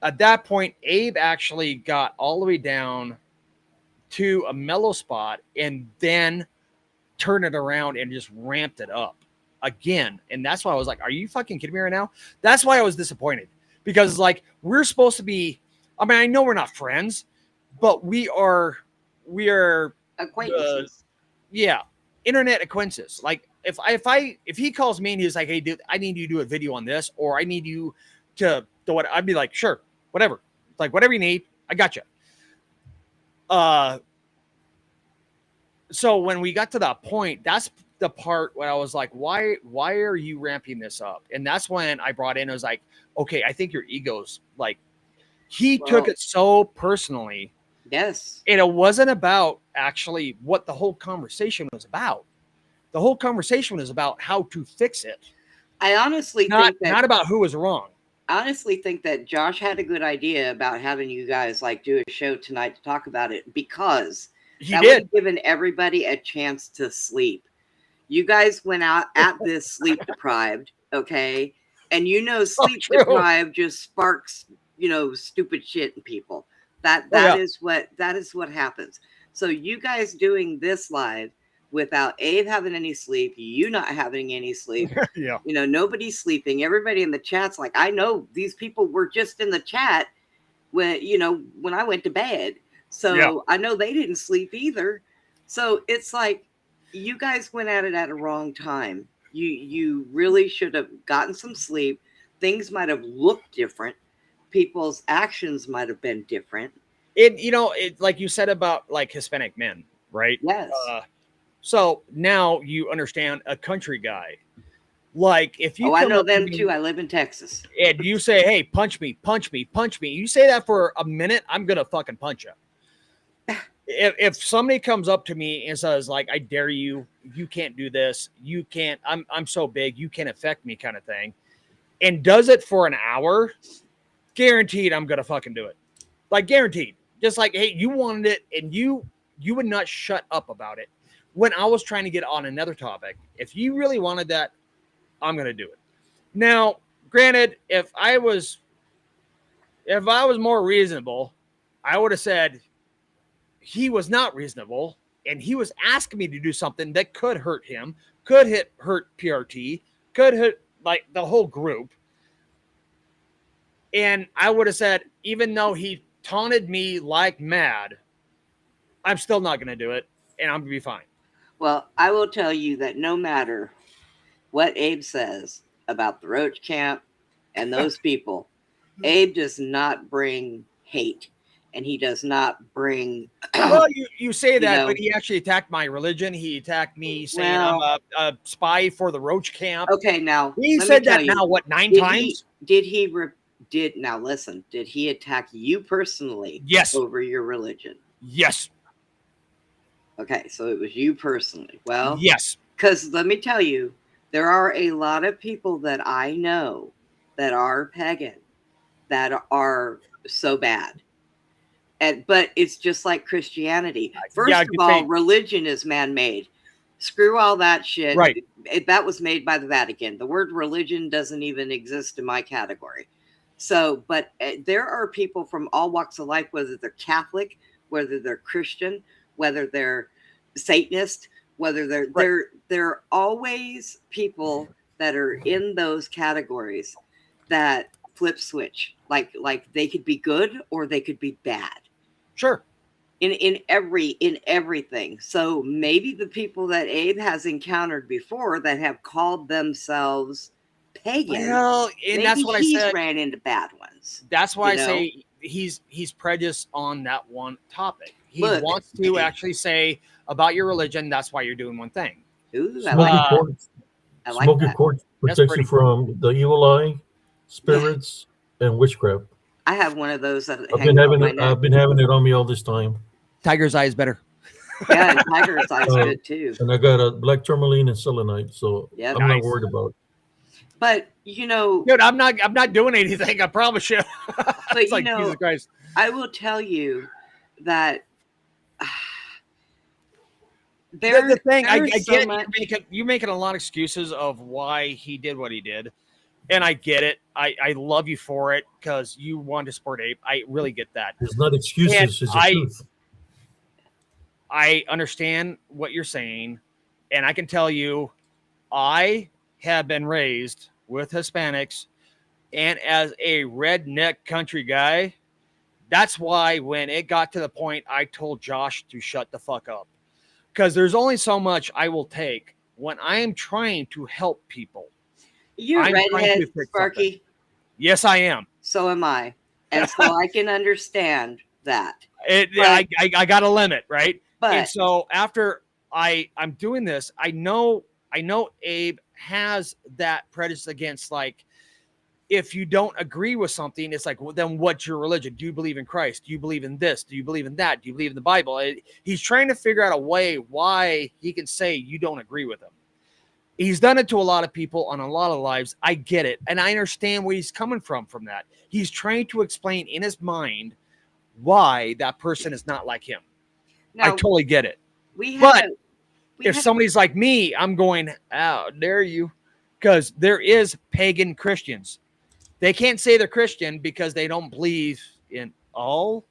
at that point, Abe actually got all the way down to a mellow spot and then turned it around and just ramped it up again. And that's why I was like, are you fucking kidding me right now? That's why I was disappointed, because like we're supposed to be, I mean, I know we're not friends, but we are acquaintances. Yeah, internet acquaintances. Like if he calls me and he's like, hey dude, I need you to do a video on this, or I need you to do what, I'd be like, sure, whatever. Like whatever you need, I got you. So when we got to that point, that's the part where I was like, why are you ramping this up? And that's when I brought in, I was like, okay, I think your ego's like, he took it so personally. Yes. And it wasn't about actually what the whole conversation was about. The whole conversation was about how to fix it. I honestly think that, not about who was wrong. I honestly think that Josh had a good idea about having you guys like do a show tonight to talk about it, because that would have given everybody a chance to sleep. You guys went out at this sleep deprived, okay? And sleep deprived just sparks, stupid shit in people. That is what happens. So you guys doing this live without Abe having any sleep, you not having any sleep, yeah. Nobody's sleeping. Everybody in the chat's like, I know these people were just in the chat when I went to bed. So I know they didn't sleep either. So it's like, you guys went at it at a wrong time. You really should have gotten some sleep. Things might have looked different. People's actions might have been different. It like you said about like Hispanic men, right? Yes. So now you understand a country guy. Like if you, I know them too. I live in Texas. And you say, "Hey, punch me, punch me, punch me." You say that for a minute, I'm gonna fucking punch you. If somebody comes up to me and says like, I dare you, you can't do this, you can't, I'm so big, you can't affect me kind of thing, and does it for an hour, guaranteed I'm gonna fucking do it. Like guaranteed. Just like, hey, you wanted it and you would not shut up about it when I was trying to get on another topic. If you really wanted that, I'm gonna do it. Now, granted, if I was more reasonable, I would have said he was not reasonable, and he was asking me to do something that could hurt him, could hurt PRT, could hurt like the whole group. And I would have said, even though he taunted me like mad, I'm still not going to do it, and I'm going to be fine. Well, I will tell you that no matter what Abe says about the Roach Camp and those people, Abe does not bring hate. And he does not bring. Well, you say that, but he actually attacked my religion. He attacked me saying I'm a spy for the Roach Camp. Okay, now he said that now what 9 times? Did now listen? Did he attack you personally? Yes. Over your religion? Yes. Okay, so it was you personally. Well, yes. Because let me tell you, there are a lot of people that I know that are pagan that are so bad. But it's just like Christianity. First of all, religion is man-made. Screw all that shit. Right. That was made by the Vatican. The word religion doesn't even exist in my category. So, but there are people from all walks of life, whether they're Catholic, whether they're Christian, whether they're Satanist, whether they're always people that are in those categories that flip switch. Like they could be good or they could be bad. Sure. in everything. So maybe the people that Abe has encountered before that have called themselves pagan, Well, and maybe that's what I he's said. ran into bad ones. That's why you I know? say he's prejudiced on that one topic. He Look. wants to actually say about your religion. That's why you're doing one thing. Ooh, I Smoky like, quartz. I like Smoky that. quartz That's protects you pretty. from the evil eye, spirits, and witchcraft. I have one of those that I've hangs been on having my it. neck. I've been having it on me all this time. Tiger's eye is better. Yeah, and tiger's eye's Uh, good too. And I got a black tourmaline and selenite, so Yep. I'm not Nice. worried about it. But you know, Dude, I'm not doing anything. I promise you. but It's you like know, Jesus Christ. I will tell you that The thing I there's get so much. you're making a lot of excuses of why he did what he did, and I get it. I love you for it because you wanted to support Abe. I really get that. It's not excuses, And it's the truth. I understand what you're saying, and I can tell you, I have been raised with Hispanics, and as a redneck country guy, that's why when it got to the point, I told Josh to shut the fuck up. Because there's only so much I will take when I am trying to help people. You're I'm trying redhead, to fix Sparky. something. Yes, I am. So am I, and so I can understand that. I got a limit, right? But And so after I'm doing this, I know Abe has that prejudice against, like, if you don't agree with something, it's like, well, then what's your religion? Do you believe in Christ? Do you believe in this? Do you believe in that? Do you believe in the Bible? He's trying to figure out a way why he can say you don't agree with him. He's done it to a lot of people on a lot of lives. I get it. And I understand where he's coming from that. He's trying to explain in his mind why that person is not like him. I totally get it. If somebody's like me, I'm going, how dare you? Because there is pagan Christians. They can't say they're Christian because they don't believe in all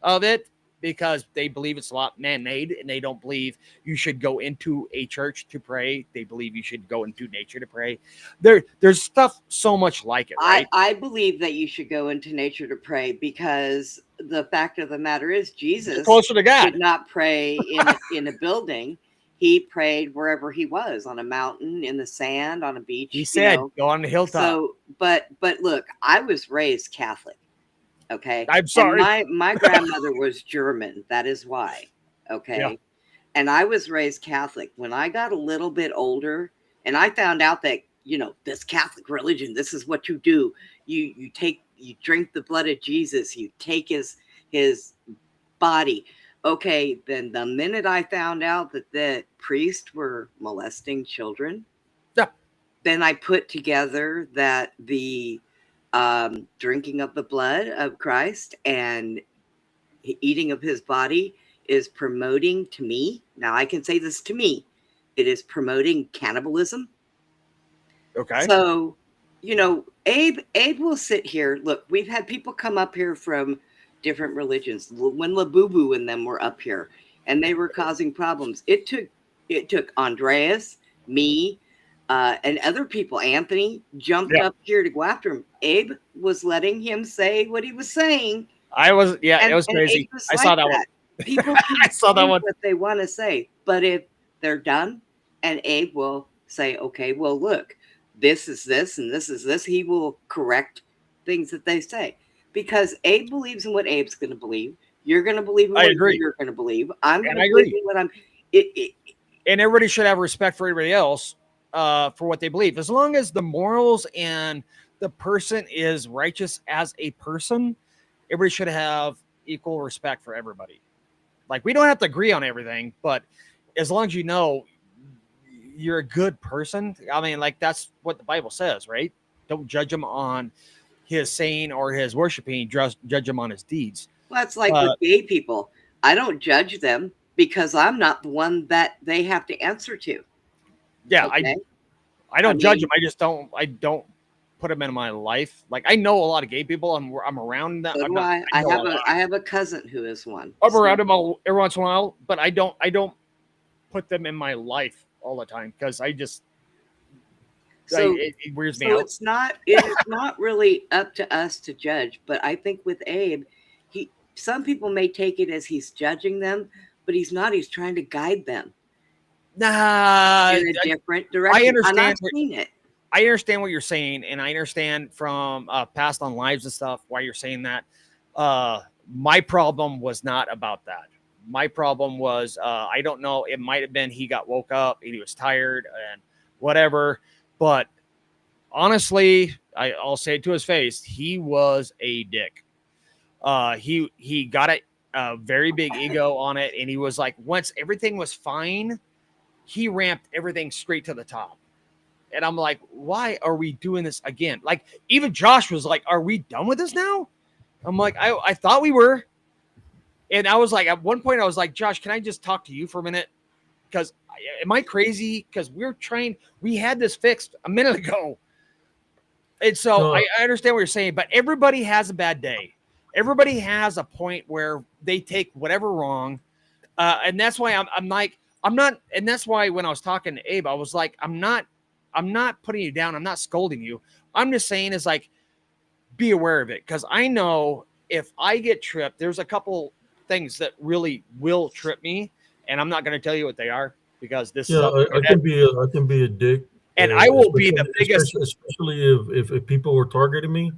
of it, because they believe it's a lot man-made, and they don't believe you should go into a church to pray. They believe you should go into nature to pray. There's stuff so much like it, right? I believe that you should go into nature to pray, because the fact of the matter is Jesus closer to God did not pray in a building. He prayed wherever he was, on a mountain, in the sand, on a beach. He said, go on the hilltop. So, but look, I was raised Catholic. Okay. I'm sorry. And my grandmother was German. That is why. Okay. Yeah. And I was raised Catholic. When I got a little bit older and I found out that, this Catholic religion, this is what you do. You drink the blood of Jesus. You take his body. Okay. Then the minute I found out that the priests were molesting children, then I put together that the drinking of the blood of Christ and eating of his body is promoting, to me, now I can say this to me, it is promoting cannibalism. Okay. So, Abe will sit here. Look, we've had people come up here from different religions. When Labubu and them were up here, and they were causing problems, it took Andreas, me, and other people. Anthony jumped up here to go after him. Abe was letting him say what he was saying. It was crazy. I saw that one. People I saw that one. What they want to say, but if they're done, and Abe will say, "Okay, well, look, this is this, and this is this," he will correct things that they say, because Abe believes in what Abe's going to believe. You're going to believe in what you're going to believe. I'm going to believe in what I'm. And everybody should have respect for everybody else. For what they believe, as long as the morals and the person is righteous as a person, everybody should have equal respect for everybody. Like, we don't have to agree on everything, but as long as you're a good person, I mean, like, that's what the Bible says, right? Don't judge him on his saying or his worshiping, just judge him on his deeds. Well, that's like with gay people. I don't judge them because I'm not the one that they have to answer to. Yeah, okay? I don't judge them. I don't put them in my life. Like, I know a lot of gay people. I'm around them. So I have a cousin who is one. I'm around them every once in a while, but I don't put them in my life all the time, because I just it weirds me out. It is not really up to us to judge. But I think with Abe, some people may take it as he's judging them, but he's not. He's trying to guide them Nah, in a different direction. I understand. I understand what you're saying, and I understand from past on lives and stuff why you're saying that. My problem was not about that. My problem was I don't know. It might have been he got woke up and he was tired and whatever. But honestly, I'll say it to his face. He was a dick. He got a very big ego on it, and he was like, once everything was fine, he ramped everything straight to the top. And I'm like, why are we doing this again? Like, even Josh was like, are we done with this now? I'm like, I thought we were. And I was like, at one point I was like, Josh, can I just talk to you for a minute? Because am I crazy? Because we had this fixed a minute ago. And so I understand what you're saying, but everybody has a bad day. Everybody has a point where they take whatever wrong. And that's why I'm like, I'm not. And that's why when I was talking to Abe, I was like, I'm not putting you down. I'm not scolding you. I'm just saying is like, be aware of it. Because I know if I get tripped, there's a couple things that really will trip me. And I'm not going to tell you what they are because this is I can be a dick. And I will be the biggest, especially if people were targeting me.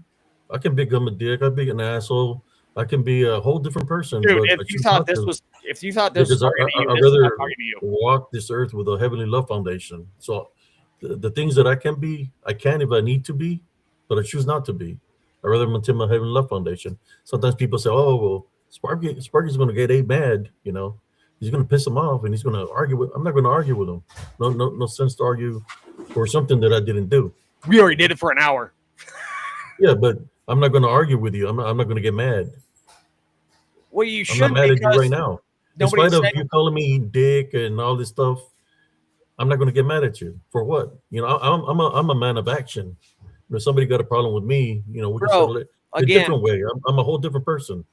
I can become a dick. I be an asshole. I can be a whole different person. Dude, if you thought this was targeting you, I'd rather walk this earth with a heavenly love foundation. So the things that I can be, I can if I need to be, but I choose not to be. I'd rather maintain my heavenly love foundation. Sometimes people say, "Oh, well, Sparky's going to get Abe mad. You know, he's going to piss him off, and he's going to argue with." I'm not going to argue with him. No sense to argue for something that I didn't do. We already did it for an hour. Yeah, but I'm not going to argue with you. I'm not going to get mad. Well, you should. I'm not mad at you right now. In spite of you calling me dick and all this stuff, I'm not going to get mad at you for what? You know, I'm a man of action. If somebody got a problem with me, you know, we can settle it a different way. I'm a whole different person.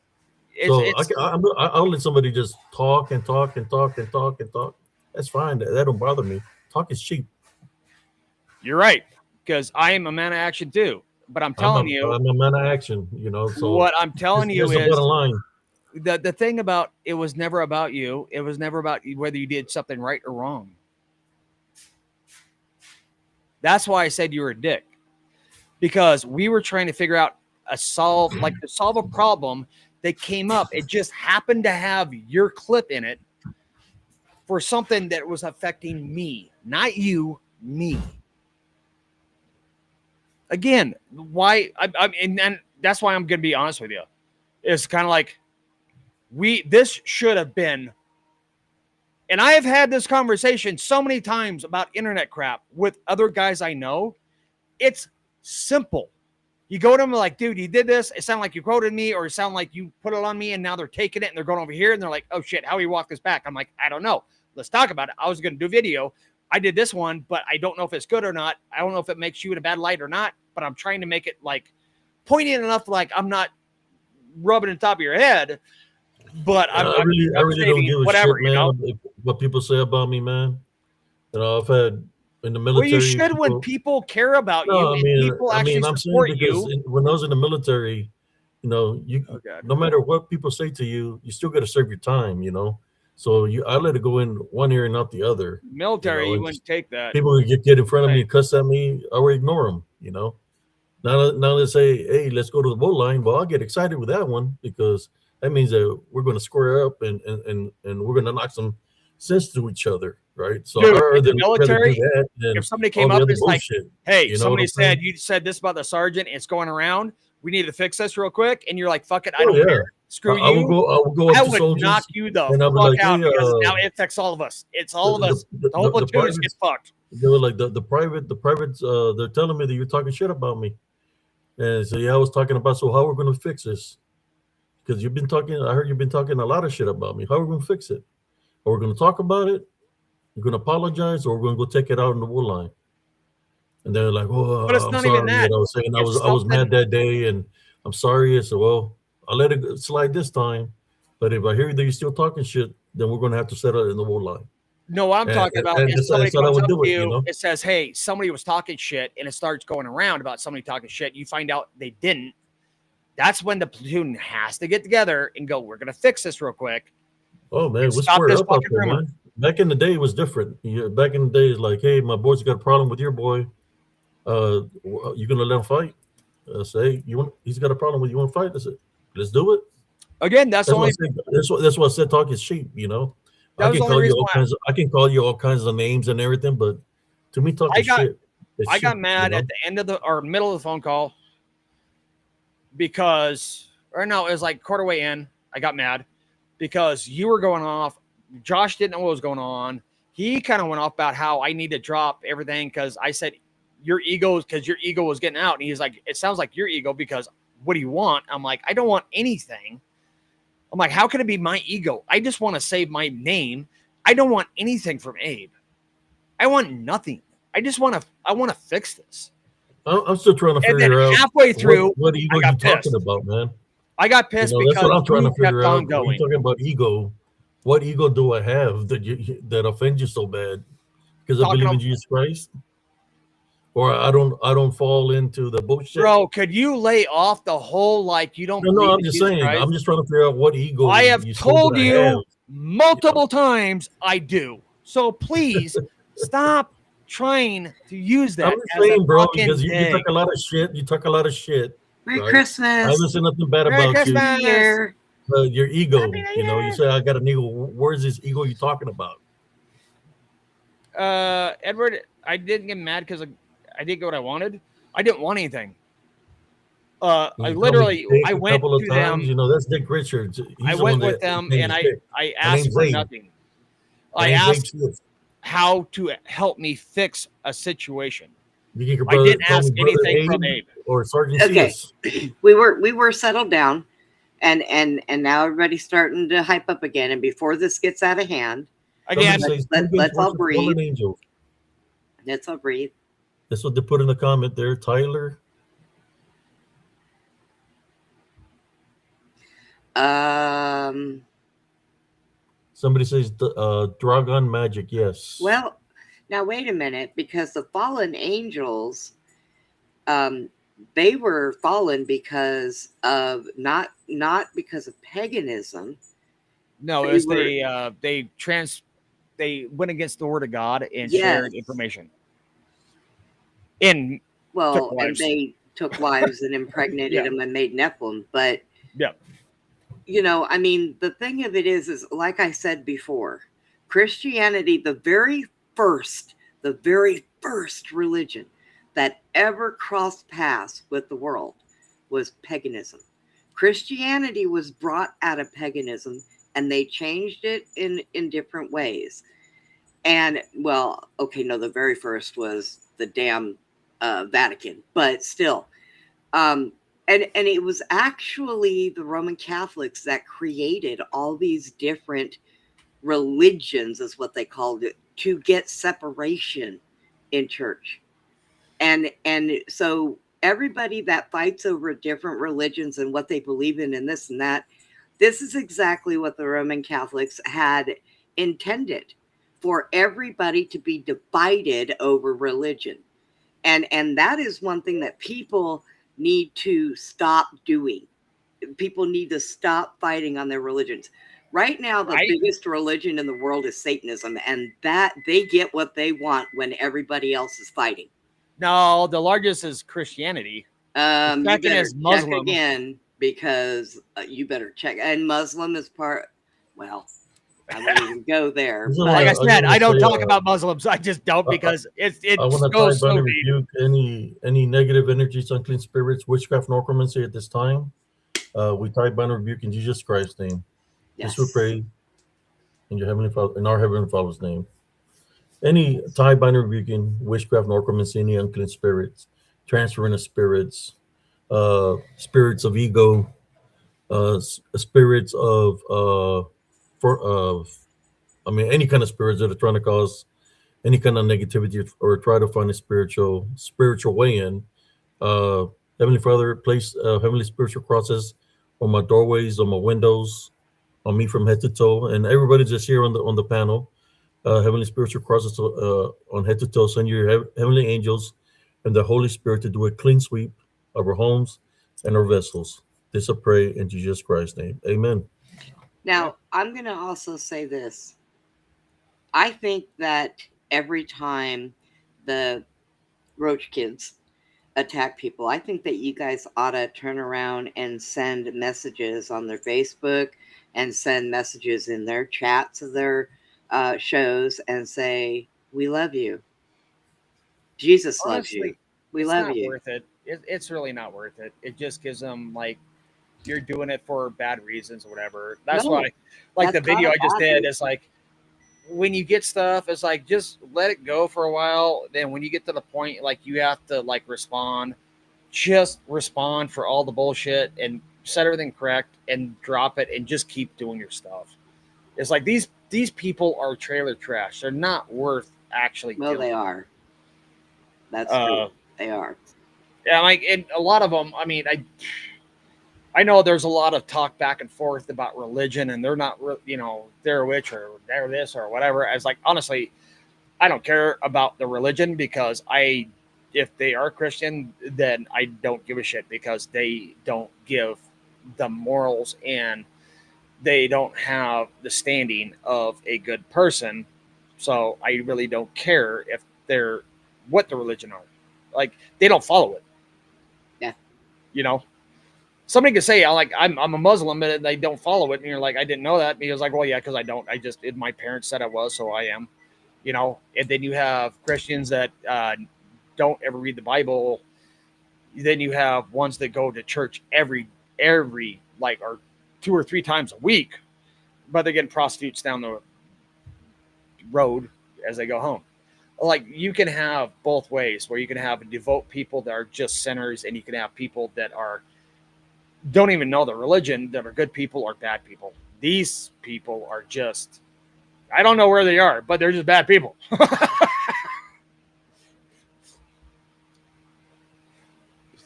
I'll let somebody just talk and talk and talk and talk and talk. That's fine. That don't bother me. Talk is cheap. You're right, because I am a man of action too. But I'm telling you, I'm a man of action. You know, so what I'm telling you is the bottom line. The thing about it was never about you. It was never about whether you did something right or wrong. That's why I said you were a dick, because we were trying to figure out to solve a problem that came up. It just happened to have your clip in it for something that was affecting me, not you, me. Again, why? And that's why I'm going to be honest with you. It's kind of like this should have been, and I have had this conversation so many times about internet crap with other guys I know. It's simple. You go to them like, dude, you did this. It sounded like you quoted me, or it sounded like you put it on me, and now they're taking it and they're going over here and they're like, oh shit, how do you walk this back? I'm like, I don't know. Let's talk about it. I was going to do video. I did this one, but I don't know if it's good or not. I don't know if it makes you in a bad light or not, but I'm trying to make it like poignant enough, like I'm not rubbing on top of your head. But I really don't give a shit, man, what people say about me, man. You know, I've had in the military. Well, you should when people care about you and people actually support you. When I was in the military, you know, no matter what people say to you, you still got to serve your time, you know. So I let it go in one ear and not the other. Military, you wouldn't take that. People would get in front of me and cuss at me, I would ignore them, you know. Now they say, hey, let's go to the vote line. Well, I'll get excited with that one because that means that we're going to square up and we're going to knock some sense to each other, right? So dude, in the military, if somebody came up and it's like, hey, somebody said, you said this about the sergeant, it's going around, we need to fix this real quick, and you're like, fuck it, I don't care. Screw you. I would go up to soldiers, knock you the fuck out because now it affects all of us. It's all of us. The whole platoon gets fucked. They were like the privates. They're telling me that you're talking shit about me, and so I was talking about. So how we're going to fix this? Because you've been talking. I heard you've been talking a lot of shit about me. How are we going to fix it? Are we going to talk about it? You're going to apologize, or we're going to go take it out in the wood line? And they're like, "Oh, but it's not even that." I was saying I was mad that day, and I'm sorry. I said, "Well, I'll let it slide this time, but if I hear that you're still talking shit, then we're going to have to settle it in the wood line." No, what I'm talking about is somebody comes up to you, it says, hey, somebody was talking shit, and it starts going around about somebody talking shit. You find out they didn't. That's when the platoon has to get together and go, we're going to fix this real quick. Oh man, we Stop squared this up out fucking there, rumor. man. Back in the day, it was different. Back in the day, it's like, hey, my boy's got a problem with your boy. You gonna let him fight? Say he's got a problem with you. Want to fight? I said, let's do it. Again, that's That's what I only said. That's what I said. Talk is cheap. that I was can the only call you reason all why kinds. I can call you all kinds of names and everything, but to me, talk I is got shit. It's I got cheap. mad at the end of the or middle of the phone call because, or no, it was like quarter way in. I got mad because you were going off. Josh didn't know what was going on. He kind of went off about how I need to drop everything because I said your ego was getting out, and he's like, it sounds like your ego because what do you want? I'm like, I don't want anything. I'm like, how can it be my ego? I just want to save my name. I don't want anything from Abe. I want nothing. I want to fix this. I'm still trying to And then figure out halfway through, what I ego got you talking pissed. about, man. I got pissed That's what because I'm trying you to figure kept on out. When you're going. talking about ego, what ego do I have that offends you so bad? Because I Talking believe in about, Jesus Christ, or I don't fall into the bullshit. bro, could you lay off the whole like you don't No, no, believe I'm in just Jesus saying. I'm Christ? just trying to figure out what I ego have you say that told I have. you multiple times I do. So please stop trying to use I'm that just as a saying, bro, fucking because you talk thing. a lot of shit. You talk a lot of shit, Merry right? I haven't Christmas. said nothing bad Merry about you. New Christmas. Year. Your ego, Happy New you Year. say I got an ego. Where's this ego you talking about? Edward, I didn't get mad because I didn't get what I wanted. I didn't want anything. I You call me literally Dick I a went couple of to times. them. That's Dick Richards. I He's the one went that with them named and is Dick. I My asked name's for Abe. nothing. My I name's Abe asked Smith. how to help me fix a situation. You can I didn't call me ask Brother anything from Abe Abe. or Sergeant Okay. Cius. we were settled down, and now everybody's starting to hype up again. And before this gets out of hand, Again, Somebody says, let's all worship breathe. fallen angels. Let's all breathe. That's what they put in the comment there, Tyler. Um. Somebody says, Dragon Magic. Yes. Well, now wait a minute, because the fallen angels, they were fallen because of not because of paganism. no, it They was were they went against the word of God and yes. shared information. And took Well, and wives. they took wives and impregnated Yeah. them and made Nephilim. But Yeah. I mean, the thing of it is like I said before, Christianity, the very first religion that ever crossed paths with the world was paganism. Christianity was brought out of paganism, and they changed it in different ways. And well, okay, no, the very first was the damn Vatican, but still, and it was actually the Roman Catholics that created all these different religions, is what they called it, to get separation in church. And so everybody that fights over different religions and what they believe in and this and that, this is exactly what the Roman Catholics had intended, for everybody to be divided over religion. And that is one thing that people need to stop doing. People need to stop fighting on their religions. Right now, the biggest religion in the world is Satanism, and that they get what they want when everybody else is fighting. No, the largest is Christianity. You second better is Muslim. check again, because you better check. And Muslim is part. Well, I won't even go there. So, But Like I said, I don't say, talk about Muslims. I just don't because it I want to goes so deep. rebuke any negative energies, unclean spirits, witchcraft, and necromancy at this time. We tie bind and rebuke in Jesus Christ's name. yes. This we pray in your heavenly Father, in our heavenly Father's name. Any tie bind and rebuking witchcraft, necromancy, any unclean spirits, transferring of spirits, spirits of ego, spirits any kind of spirits that are trying to cause any kind of negativity or try to find a spiritual way in. Heavenly Father, place heavenly spiritual crosses on my doorways, on my windows, on me from head to toe, and everybody just here on the panel. Heavenly spiritual crosses on head to toe. Send your heavenly angels and the Holy Spirit to do a clean sweep of our homes and our vessels. This I pray in Jesus Christ's name. Amen. Now, I'm going to also say this. I think that every time the Roach kids attack people, I think that you guys ought to turn around and send messages on their Facebook and send messages in their chats of their shows and say, "We love you. Jesus loves you. Honestly, We it's love not you." worth it. It's really not worth it. It just gives them like you're doing it for bad reasons or whatever. That's No, why, like the that's not video a I just bad did, reason. it's like when you get stuff, it's like just let it go for a while. Then when you get to the point, like you have to like respond, just respond for all the bullshit and set everything correct and drop it and just keep doing your stuff. It's like these people are trailer trash. They're not worth actually Well, killing. they are. That's true. Uh, They are. yeah, like and a lot of them. I mean, I know there's a lot of talk back and forth about religion, and they're not, they're a witch or they're this or whatever. As like, honestly, I don't care about the religion because if they are Christian, then I don't give a shit because they don't give the morals and they don't have the standing of a good person. So I really don't care if they're what the religion are. Like they don't follow it. Yeah. You know, somebody could say, I'm a Muslim and they don't follow it. And you're like, I didn't know that. And he was like, well, yeah, because I don't. My parents said I was, so I am, And then you have Christians that don't ever read the Bible. Then you have ones that go to church every like, or 2 or 3 times a week, but they're getting prostitutes down the road as they go home. Like you can have both ways where you can have devout people that are just sinners and you can have people that don't even know the religion that are good people or bad people. These people are just, I don't know where they are, but they're just bad people.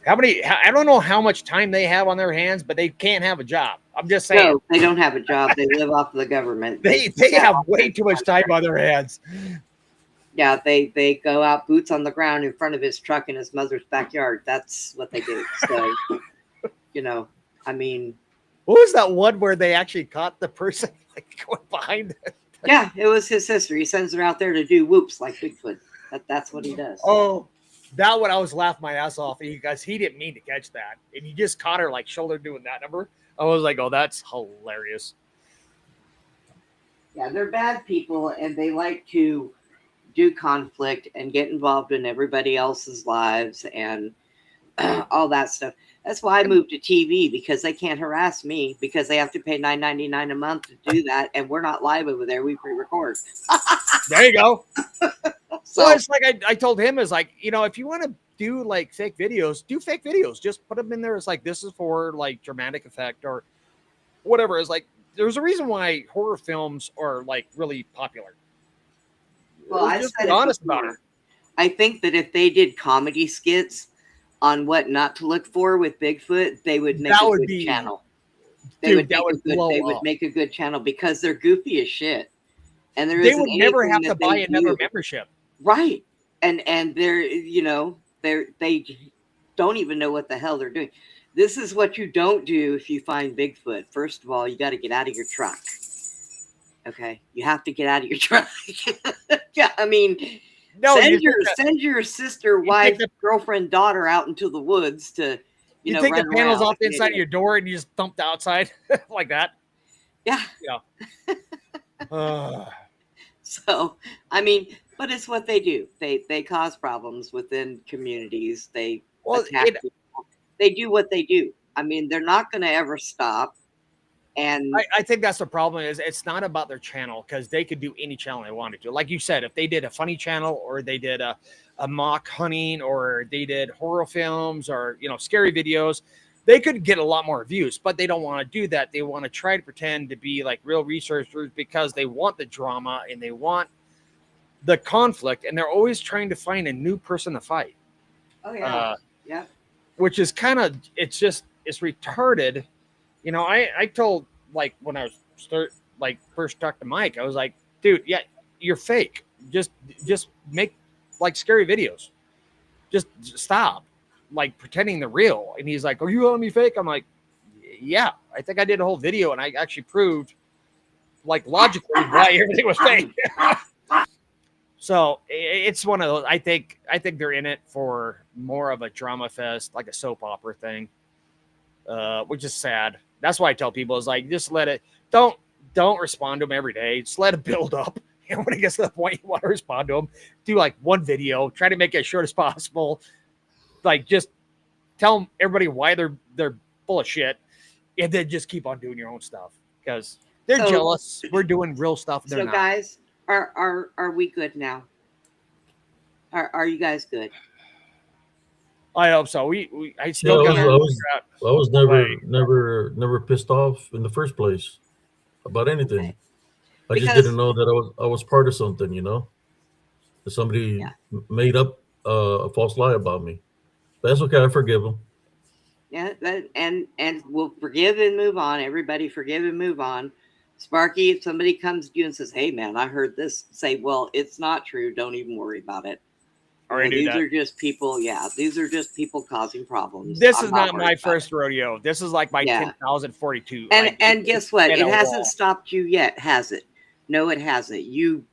I don't know how much time they have on their hands, but they can't have a job. I'm just saying. No, they don't have a job. They live off of the government. They have way too much time on their hands. Yeah, they go out boots on the ground in front of his truck in his mother's backyard. That's what they do. So, I mean. What was that one where they actually caught the person like going behind it? Yeah, it was his sister. He sends her out there to do whoops like Bigfoot. That's what he does. Oh, that one I was laughing my ass off because he didn't mean to catch that. And he just caught her like shoulder doing that number. I was like, oh, that's hilarious. Yeah, they're bad people and they like to do conflict and get involved in everybody else's lives and all that stuff. That's why I moved to TV because they can't harass me because they have to pay $9.99 a month to do that, and we're not live over there. We pre-record. There you go. So well, it's like I told him is like if you want to do like fake videos, do fake videos. Just put them in there. It's like this is for like dramatic effect or whatever. It's like there's a reason why horror films are like really popular. well, I just said be honest about it. I think that if they did comedy skits on what not to look for with Bigfoot, they would make a good channel. They would make a good channel because they're goofy as shit. And they would never have to buy another membership. Right. And they're, they don't even know what the hell they're doing. This is what you don't do if you find Bigfoot. First of all, you got to get out of your truck. Okay. You have to get out of your truck. Yeah. I mean, no, send your sister, wife, girlfriend, daughter out into the woods to, you take the panels off the inside of your door and you just thump the outside like that. Yeah. So, I mean, but it's what they do. They cause problems within communities. They attack people. They do what they do. I mean, they're not going to ever stop. And I think that's the problem is it's not about their channel because they could do any channel they wanted to. Like you said, if they did a funny channel or they did a mock hunting or they did horror films or, scary videos, they could get a lot more views, but they don't want to do that. They want to try to pretend to be like real researchers because they want the drama and they want the conflict and they're always trying to find a new person to fight. Oh, yeah. Yeah. Which is kind of, it's retarded. I told like when I was first talked to Mike, I was like, dude, yeah, you're fake. Just make like scary videos. Just stop like pretending they're real. And he's like, are you letting me fake? I'm like, Yeah, I think I did a whole video and I actually proved, like, logically why everything was fake. So it's one of those. I think they're in it for more of a drama fest, like a soap opera thing, which is sad. That's why I tell people is like, just let it. Don't respond to them every day. Just let it build up. And when it gets to the point you want to respond to them, do like one video. Try to make it as short as possible. Like, just tell everybody why they're full of shit, and then just keep on doing your own stuff because they're jealous. We're doing real stuff. They're so not. Guys, are we good now? Are you guys good? I hope so. I still got. I was never pissed off in the first place about anything. Okay. I just didn't know that I was part of something, you know. That somebody made up a false lie about me. That's okay. I forgive them. Yeah, and we'll forgive and move on. Everybody forgive and move on. Sparky, if somebody comes to you and says, "Hey, man, I heard this," say, "Well, it's not true. Don't even worry about it." These are just people. Yeah, these are just people causing problems. This is not my first rodeo. This is like my 10,042. And guess what? It hasn't stopped you yet, has it? No, it hasn't. You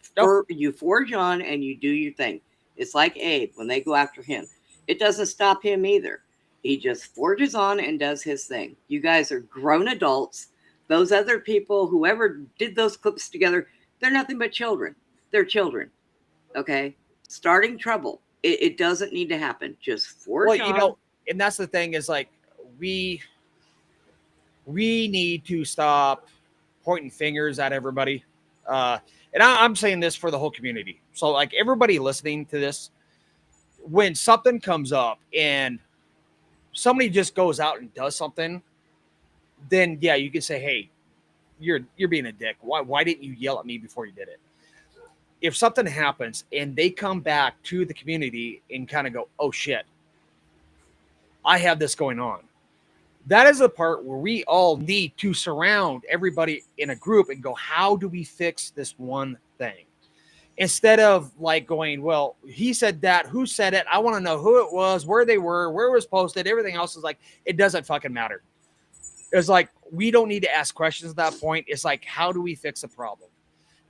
forge on and you do your thing. It's like Abe when they go after him. It doesn't stop him either. He just forges on and does his thing. You guys are grown adults. Those other people, whoever did those clips together, they're nothing but children. They're children. Okay? Starting trouble. It doesn't need to happen. Just forge on. You know, and that's the thing is like we need to stop pointing fingers at everybody. And I'm saying this for the whole community. So like everybody listening to this, when something comes up and somebody just goes out and does something, then yeah, you can say, "Hey, you're being a dick. Why didn't you yell at me before you did it?" If something happens and they come back to the community and kind of go, "Oh shit, I have this going on," that is the part where we all need to surround everybody in a group and go, "How do we fix this one thing?" Instead of like going, "Well, he said that. Who said it? I want to know who it was, where they were, where it was posted." Everything else is like, it doesn't fucking matter. It's like, we don't need to ask questions at that point. It's like, how do we fix a problem?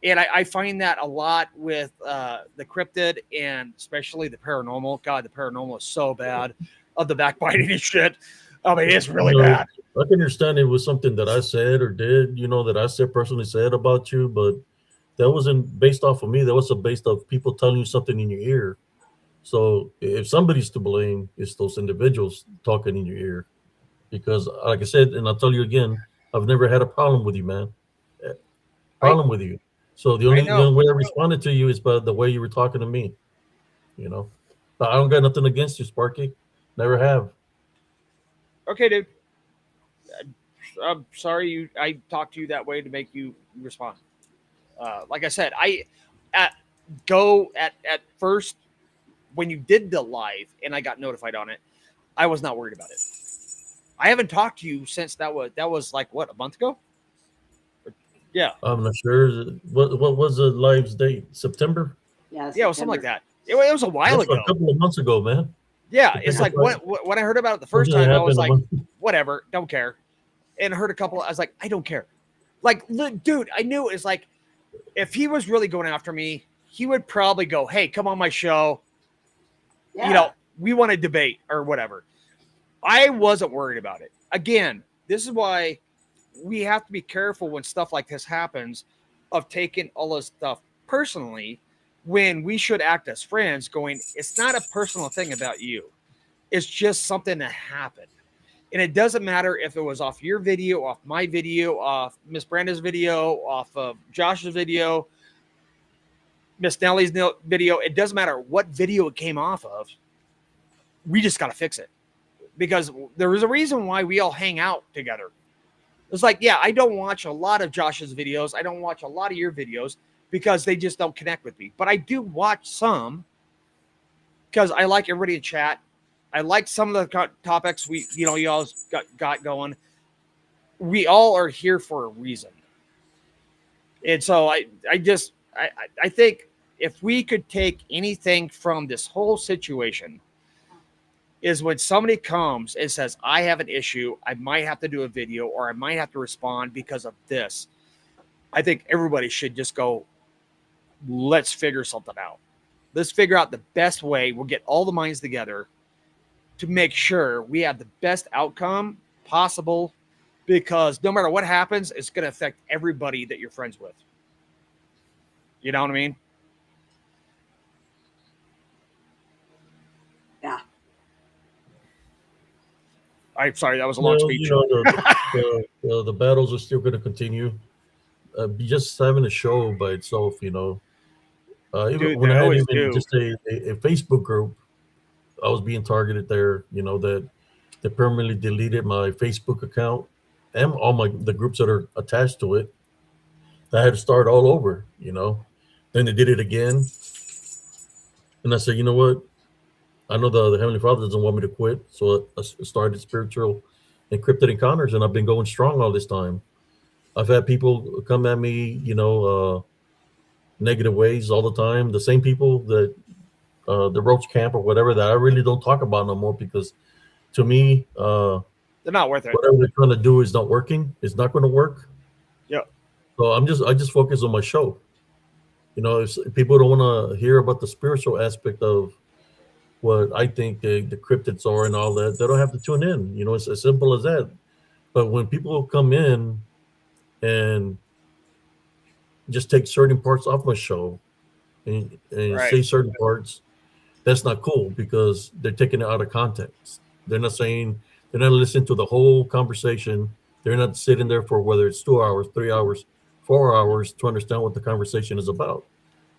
And I find that a lot with the cryptid and especially the paranormal. God, the paranormal is so bad of the backbiting and shit. I mean, it's really bad. I can understand it was something that I said or did, you know, that I said personally said about you, but that wasn't based off of me. That was based off people telling you something in your ear. So if somebody's to blame, it's those individuals talking in your ear. Because like I said, and I'll tell you again, I've never had a problem with you, man. With you. So the only way I responded to you is by the way you were talking to me. You know, but I don't got nothing against you, Sparky. Never have. Okay, dude. I'm sorry I talked to you that way to make you respond. Like I said, at first when you did the live and I got notified on it, I was not worried about it. I haven't talked to you since that was like what, a month ago? Yeah. I'm not sure. What was the live's date? September? Yeah, it was something like that. It was a while ago. A couple of months ago, man. Yeah, it's like when I heard about it the first time, I was like, whatever, don't care. And I heard a couple, I was like, I don't care. Like, dude, I knew it was like, if he was really going after me, he would probably go, "Hey, come on my show. Yeah. You know, we want to debate or whatever." I wasn't worried about it. Again, this is why we have to be careful when stuff like this happens of taking all this stuff personally when we should act as friends going, it's not a personal thing about you. It's just something that happened. And it doesn't matter if it was off your video, off my video, off Miss Brenda's video, off of Josh's video, Miss Nellie's video. It doesn't matter what video it came off of. We just got to fix it. Because there is a reason why we all hang out together. It's like, yeah, I don't watch a lot of Josh's videos. I don't watch a lot of your videos because they just don't connect with me. But I do watch some because I like everybody to chat. I like some of the topics you all got going. We all are here for a reason. And so I think if we could take anything from this whole situation, is when somebody comes and says, I have an issue, I might have to do a video or I might have to respond because of this. I think everybody should just go, let's figure something out. Let's figure out the best way. We'll get all the minds together to make sure we have the best outcome possible, because no matter what happens, it's going to affect everybody that you're friends with. You know what I mean? Yeah. I'm sorry, that was a long speech. The battles are still going to continue. Just having a show by itself, even Dude, when they I had always even do. just a Facebook group, I was being targeted there. That they permanently deleted my Facebook account and all the groups that are attached to it. I had to start all over. Then they did it again, and I said, you know what? I know the Heavenly Father doesn't want me to quit, so I started Spiritual Encrypted Encounters, and I've been going strong all this time. I've had people come at me, negative ways all the time. The same people that the Roach Camp or whatever that I really don't talk about no more, because to me, they're not worth it. Whatever they're trying to do is not working. It's not going to work. Yep. So I just focus on my show. If people don't want to hear about the spiritual aspect of what I think the cryptids are and all that, they don't have to tune in. It's as simple as that. But when people come in and just take certain parts off my show and Right. say certain parts, that's not cool, because they're taking it out of context. They're not listening to the whole conversation. They're not sitting there for whether it's 2 hours, 3 hours, 4 hours to understand what the conversation is about.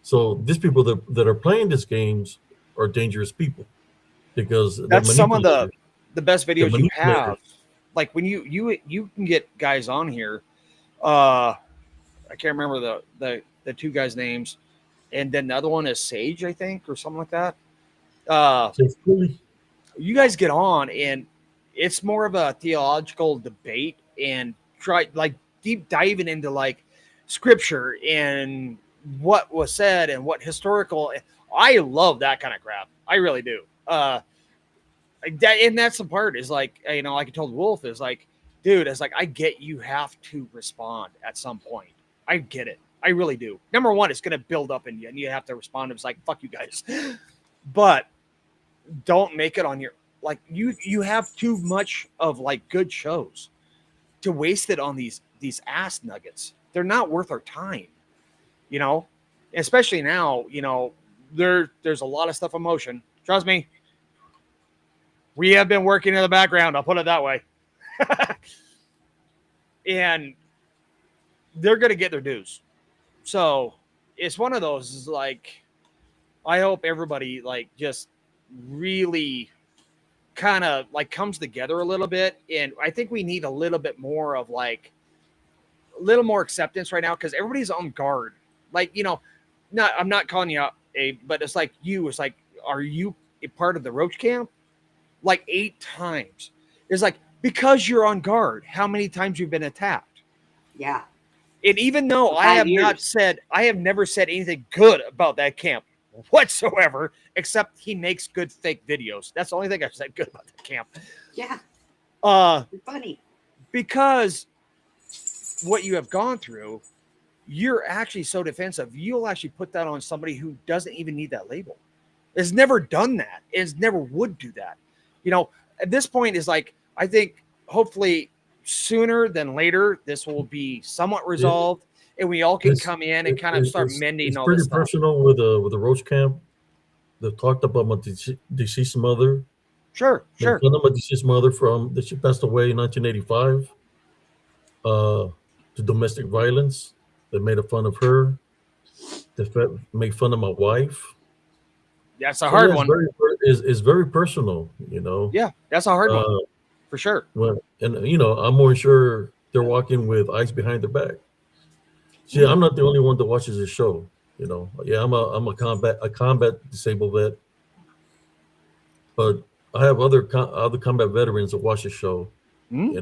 So these people that are playing these games are dangerous people, because that's some of the best They're videos you manipulators. have. Like when you can get guys on here. I can't remember the two guys' names, and then the other one is Sage, I think, or something like that. You guys get on, and it's more of a theological debate and try like deep diving into like scripture and what was said and what historical. I love that kind of crap. I really do. And that's the part is like, like I told Wolf is like, dude, it's like, I get you have to respond at some point. I get it. I really do. Number one, it's going to build up in you and you have to respond. It's like, fuck you guys. But don't make it on your, like, you have too much of like good shows to waste it on these ass nuggets. They're not worth our time, especially now, there's a lot of stuff in motion. Trust me. We have been working in the background. I'll put it that way. And they're going to get their dues. So it's one of those is like, I hope everybody like just really kind of like comes together a little bit. And I think we need a little bit more of like a little more acceptance right now, because everybody's on guard. Like, I'm not calling you out, Abe, but it's like it's like, are you a part of the Roach Camp? Like 8 times. It's like, because you're on guard, how many times you've been attacked? Yeah. And even though I have never said anything good about that camp whatsoever, except he makes good fake videos. That's the only thing I've said good about the camp. Yeah. Funny. Because what you have gone through, you're actually so defensive. You'll actually put that on somebody who doesn't even need that label. Has never done that. Is never would do that. At this point is like, I think hopefully sooner than later, this will be somewhat resolved and we all can come in and kind of start mending all this stuff. It's pretty personal with the Roach Camp. They've talked about my deceased mother. Sure. My deceased mother that she passed away in 1985. To domestic violence. They made fun of her. They made fun of my wife. That's a hard one. It's very personal, Yeah, that's a hard one for sure. Well, and I'm more sure they're walking with ice behind their back. See, I'm not the only one that watches this show. Yeah, I'm a combat disabled vet, but I have other combat veterans that watch the show. And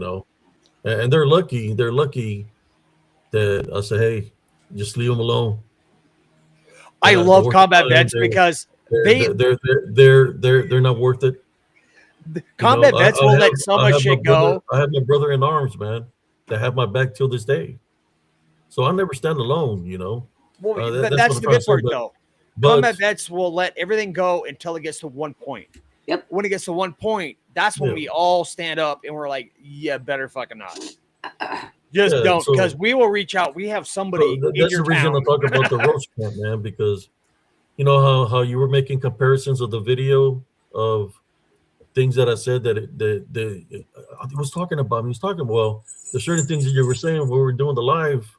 they're lucky. They're lucky that I say, hey, just leave them alone. I love combat vets because they're not worth it. Combat vets will let so much shit go. I have my brother in arms, man, that have my back till this day. So I'll never stand alone, you know. Well, That's that's what I'm the trying to good say. part, though. Combat vets will let everything go until it gets to one point. Yep. When it gets to one point, that's when we all stand up and we're like, yeah, better fucking not. Just don't, because we will reach out. We have somebody in that's your the reason town. I talk about the roach camp, man, because you know how you were making comparisons of the video of things that I said that he was talking about. He was talking, well, there's certain things that you were saying when we were doing the live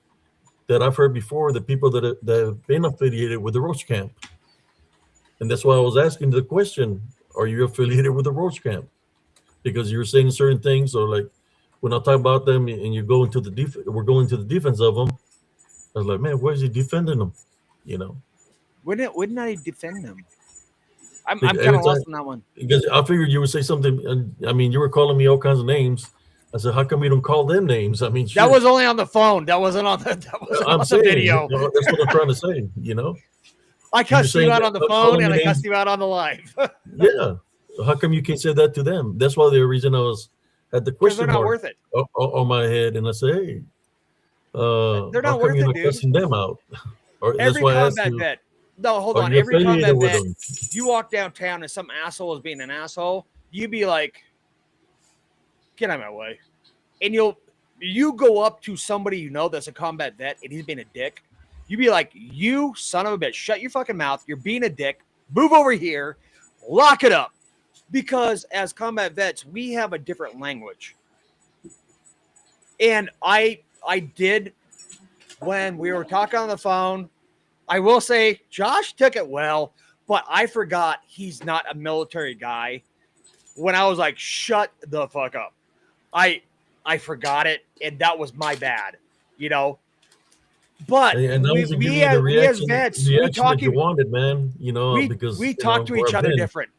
that I've heard before, the people that have been affiliated with the roach camp. And that's why I was asking the question, are you affiliated with the roach camp? Because you were saying certain things, or like when I talk about them and you go into we're going to the defense of them. I was like, man, why is he defending them? You know, wouldn't I defend them? I'm kind of lost on that one. Because I figured you would say something. And I mean, you were calling me all kinds of names. I said, how come you don't call them names? I mean, that was only on the phone. That wasn't on the. The video. You know, that's what I'm trying to say. You know, I cussed you out on the phone and I cussed you out on the live. Yeah. How come you can't say that to them? That's why the reason I had the question mark worth it. On my head, and I say, hey, they're not worth it, dude. Cussing them out? Or every combat vet. No, hold on. Every combat vet, you walk downtown and some asshole is being an asshole, you'd be like, get out of my way. And you go up to somebody you know that's a combat vet and he's being a dick. You'd be like, you son of a bitch, shut your fucking mouth. You're being a dick. Move over here. Lock it up. Because as combat vets, we have a different language. And I did, when we were talking on the phone, I will say Josh took it well, but I forgot he's not a military guy. When I was like, shut the fuck up. I forgot it, and that was my bad, you know. But and we as vets, we talk you wanted, man, you know, because we talk to each other different.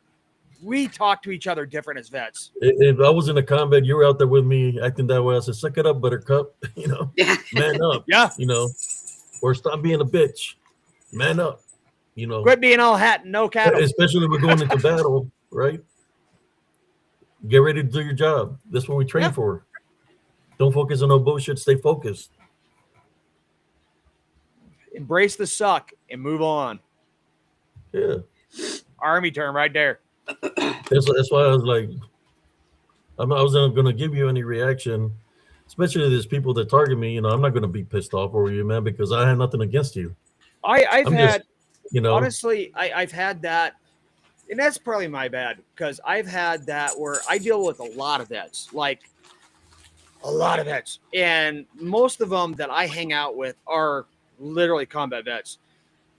We talk to each other different as vets. If I was in a combat, you were out there with me acting that way. I said, suck it up, buttercup, you know, man up, you know, or stop being a bitch. Man up, you know. Quit being all hat and no cattle. Especially we're going into battle, right? Get ready to do your job. That's what we train for. Don't focus on no bullshit. Stay focused. Embrace the suck and move on. Yeah. Army term right there. That's why I was like, I wasn't going to give you any reaction, especially these people that target me. You know, I'm not going to be pissed off over you, man, because I had nothing against you. I've had, just, you know, honestly, I've had that, and that's probably my bad, because I've had that where I deal with a lot of vets, like a lot of vets, and most of them that I hang out with are literally combat vets,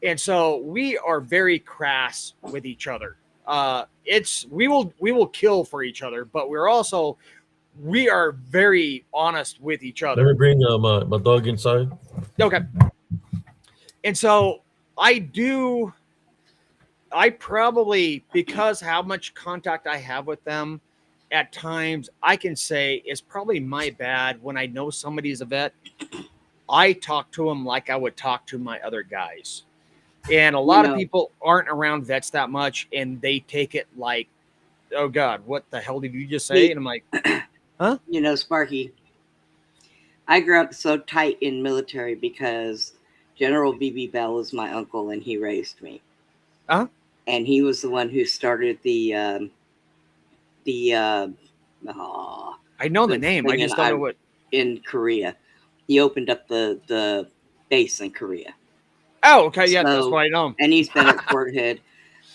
and so we are very crass with each other. We will kill for each other, but we are very honest with each other. Let me bring my dog inside. Okay. And so I probably, because how much contact I have with them, at times I can say it's probably my bad when I know somebody's a vet. I talk to them like I would talk to my other guys. And a lot of people aren't around vets that much, and they take it like, oh God, what the hell did you just say? And I'm like, huh? You know, Sparky, I grew up so tight in military because General B.B. Bell is my uncle, and he raised me. Uh-huh. And he was the one who started I know the name. I just don't know what. In Korea. He opened up the base in Korea. Oh, okay. Yeah, that's what I know. And he's been at Fort Hood.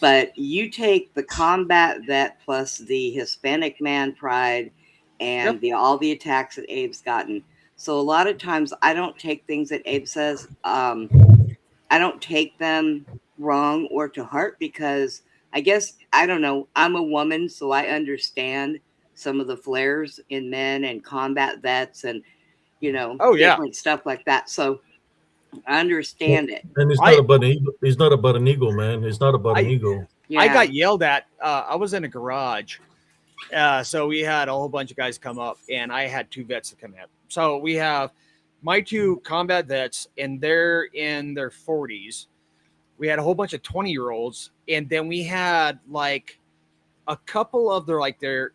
But you take the combat vet plus the Hispanic man pride and all the attacks that Abe's gotten. So a lot of times I don't take things that Abe says. I don't take them wrong or to heart, because I guess, I don't know, I'm a woman, so I understand some of the flares in men and combat vets and, you know, different stuff like that. So I understand it. And it's not about an ego. It's not about an ego, man. It's not about an ego. Yeah. I got yelled at. I was in a garage. So we had a whole bunch of guys come up, and I had two vets to come in. So we have my two combat vets, and they're in their 40s. We had a whole bunch of 20-year-olds, and then we had like a couple of their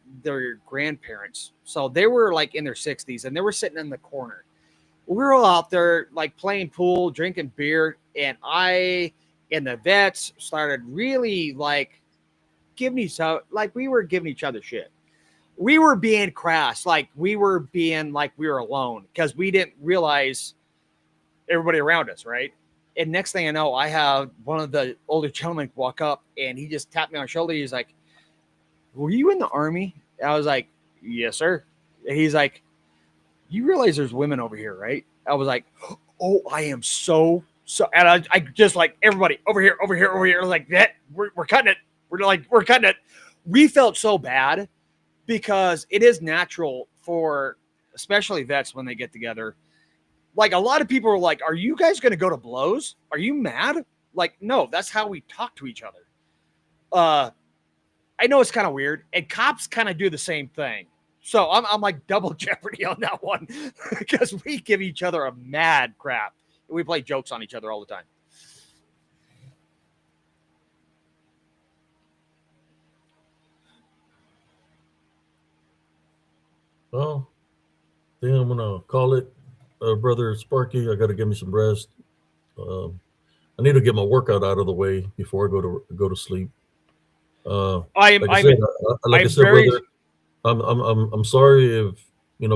grandparents. So they were like in their 60s and they were sitting in the corner. We were all out there like playing pool, drinking beer, and I and the vets started really like giving each other like we were giving each other shit. We were being crass, like we were being like we were alone because we didn't realize everybody around us, right? And next thing I know, I have one of the older gentlemen walk up and he just tapped me on the shoulder. He's like, "Were you in the army?" And I was like, "Yes, sir." And he's like, "You realize there's women over here, right?" I was like, "Oh, I am so." And I just like everybody over here. I was like, that we're cutting it. We're cutting it. We felt so bad because it is natural for especially vets when they get together. Like a lot of people are like, "Are you guys going to go to blows? Are you mad?" Like, no, that's how we talk to each other. I know it's kind of weird, and cops kind of do the same thing. So I'm like double jeopardy on that one because we give each other a mad crap. We play jokes on each other all the time. Well, then I'm gonna call it, brother Sparky. I got to get me some rest. I need to get my workout out of the way before I go to sleep. Like I said, like I I'm said, very. brother, I'm sorry if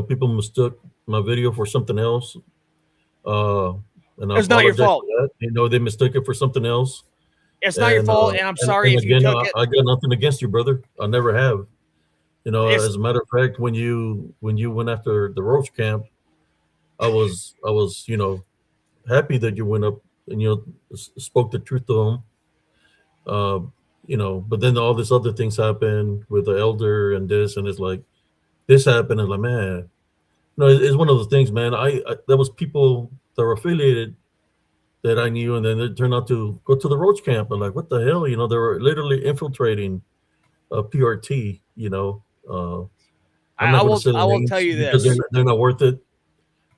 people mistook my video for something else. Uh, and I It's not your apologize fault. for that. They mistook it for something else. It's not your And fault, and I'm sorry and if you again, took it. I got nothing against you, brother. I never have. It's As a matter of fact, when you went after the roach camp, I was happy that you went up and spoke the truth to them. Uh, but then all this other things happened with the elder and this, and it's like this happened, and like, man, it's one of those things, man. I there was people that were affiliated that I knew, and then it turned out to go to the roach camp, and like, what the hell, they were literally infiltrating PRT. I'm not going to say the I will tell names you because they're this. they're not worth it.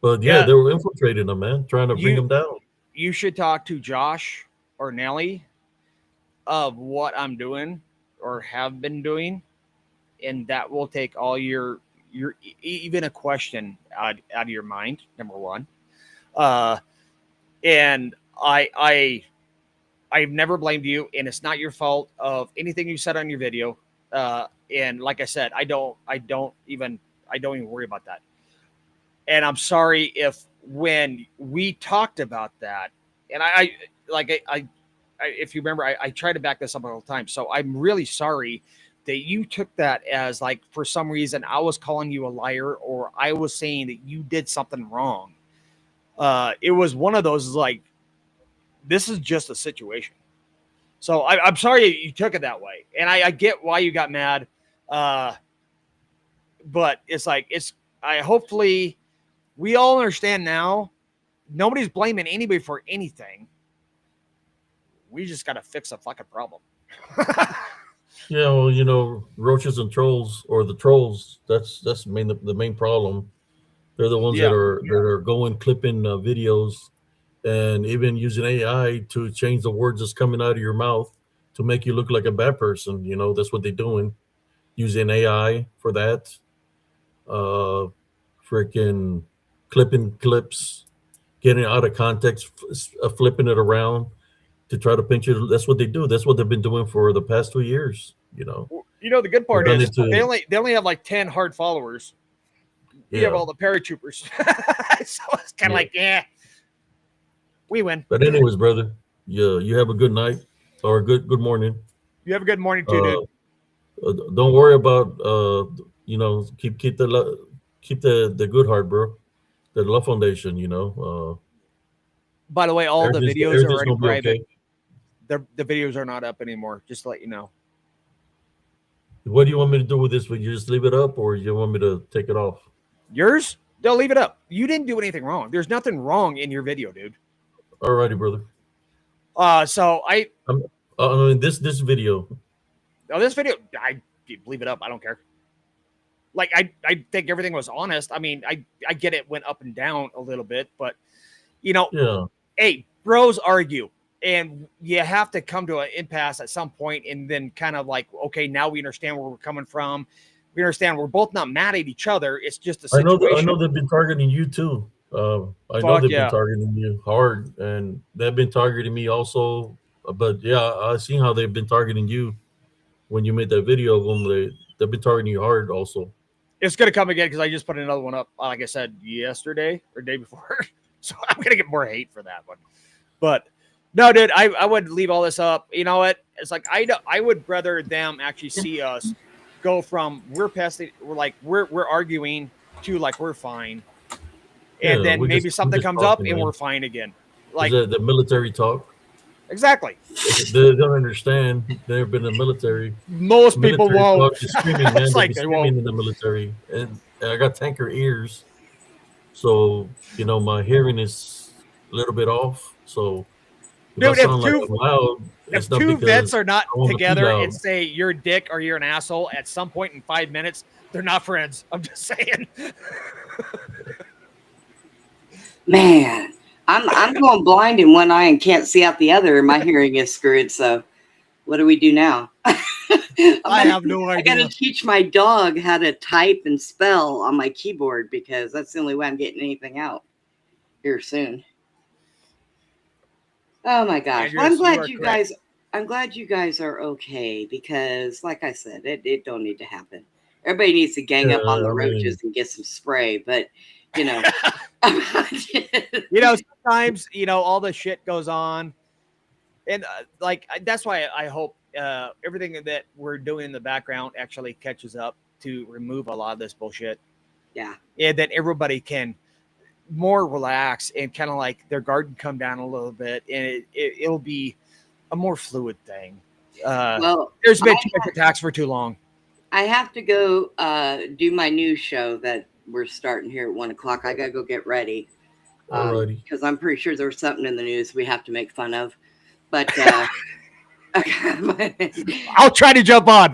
But yeah, Yeah, they were infiltrating them, man, trying to bring you them down. you should talk to Josh or Nelly of what I'm doing or have been doing, and that will take all your even a question out of your mind. Number one, uh, and I've never blamed you, and it's not your fault of anything you said on your video. And like I said, I don't even worry about that. And I'm sorry if when we talked about that, and I like if you remember, I try to back this up all the time. So I'm really sorry that you took that as like for some reason I was calling you a liar or I was saying that you did something wrong. It was one of those like this is just a situation. So I'm sorry you took it that way, and I get why you got mad. Uh, but it's like I hopefully we all understand now. Nobody's blaming anybody for anything. We just got to fix a fucking problem. Yeah, well, roaches and trolls, or the trolls. That's the main problem. They're the ones that Yeah. are going clipping videos and even using AI to change the words that's coming out of your mouth to make you look like a bad person. That's what they're doing, using AI for that. Uh, Freaking clipping clips, getting out of context, flipping it around to try to pinch you. That's what they do. That's what they've been doing for the past 2 years. The good They've part done is it to they only have like 10 hard followers. We have yeah. all the paratroopers, so it's kind of Yeah. like we win. But anyways, brother, you have a good night or a good morning. You have a good morning too, Uh, dude. don't worry about keep the good heart, bro. The love foundation. By the way, all the videos are Everything's already gonna be private. okay. The videos are not up anymore. Just to let you know. What do you want me to do with this? Would you just leave it up, or you want me to take it off? Yours, they'll leave it up. You didn't do anything wrong. There's nothing wrong in your video, dude. Alrighty, brother. So I'm, I mean, this video. this video, I leave it up. I don't care. Like I think everything was honest. I mean, I get it went up and down a little bit, but Yeah, hey, bros argue. and you have to come to an impasse at some point, and then kind of like, okay, now we understand where we're coming from. We understand we're both not mad at each other. It's just a I know that I situation. know they've been targeting you too. I know Fuck they've been yeah. targeting you hard, and they've been targeting me also. But yeah, I seen how they've been targeting you when you made that video of them. They've been targeting you hard also. It's gonna come again because I just put another one up, like I said, yesterday or day before. So I'm gonna get more hate for that one. But no, dude, I would leave all this up. You know what? It's like I would rather them actually see us go from we're past it, we're arguing to like we're fine, and Yeah, then maybe we something just comes up talking, and we're man. fine again. Is Like that the military talk? exactly. They don't understand. They've been in the military. Most people Military won't. talk is screaming, man. It's They be like they won't. screaming in the military, and I got tanker ears, so my hearing is a little bit off. So if I Dude, sound like I'm loud, if it's not two vets because are not I want to be together and loud. say you're a dick or you're an asshole at some point in 5 minutes, they're not friends. I'm just saying. Man, I'm going blind in one eye and can't see out the other. My hearing is screwed. So what do we do now? I have no I got to idea. teach my dog how to type and spell on my keyboard because that's the only way I'm getting anything out here soon. Oh my gosh. Well, Andreas, you are correct. I'm glad you guys are okay because like I said, it don't need to happen. Everybody needs to gang up on the I roaches mean, and get some spray, but you know, Sometimes, all the shit goes on. And that's why I hope everything that we're doing in the background actually catches up to remove a lot of this bullshit. yeah. And that everybody can more relax and kind of like their guard can come down a little bit, and it'll be a more fluid thing. Well, There's been too much attacks for too long. I have to go do my news show that we're starting here at 1:00. I gotta go get ready alrighty. because I'm pretty sure there's something in the news we have to make fun of. But I'll try to jump on.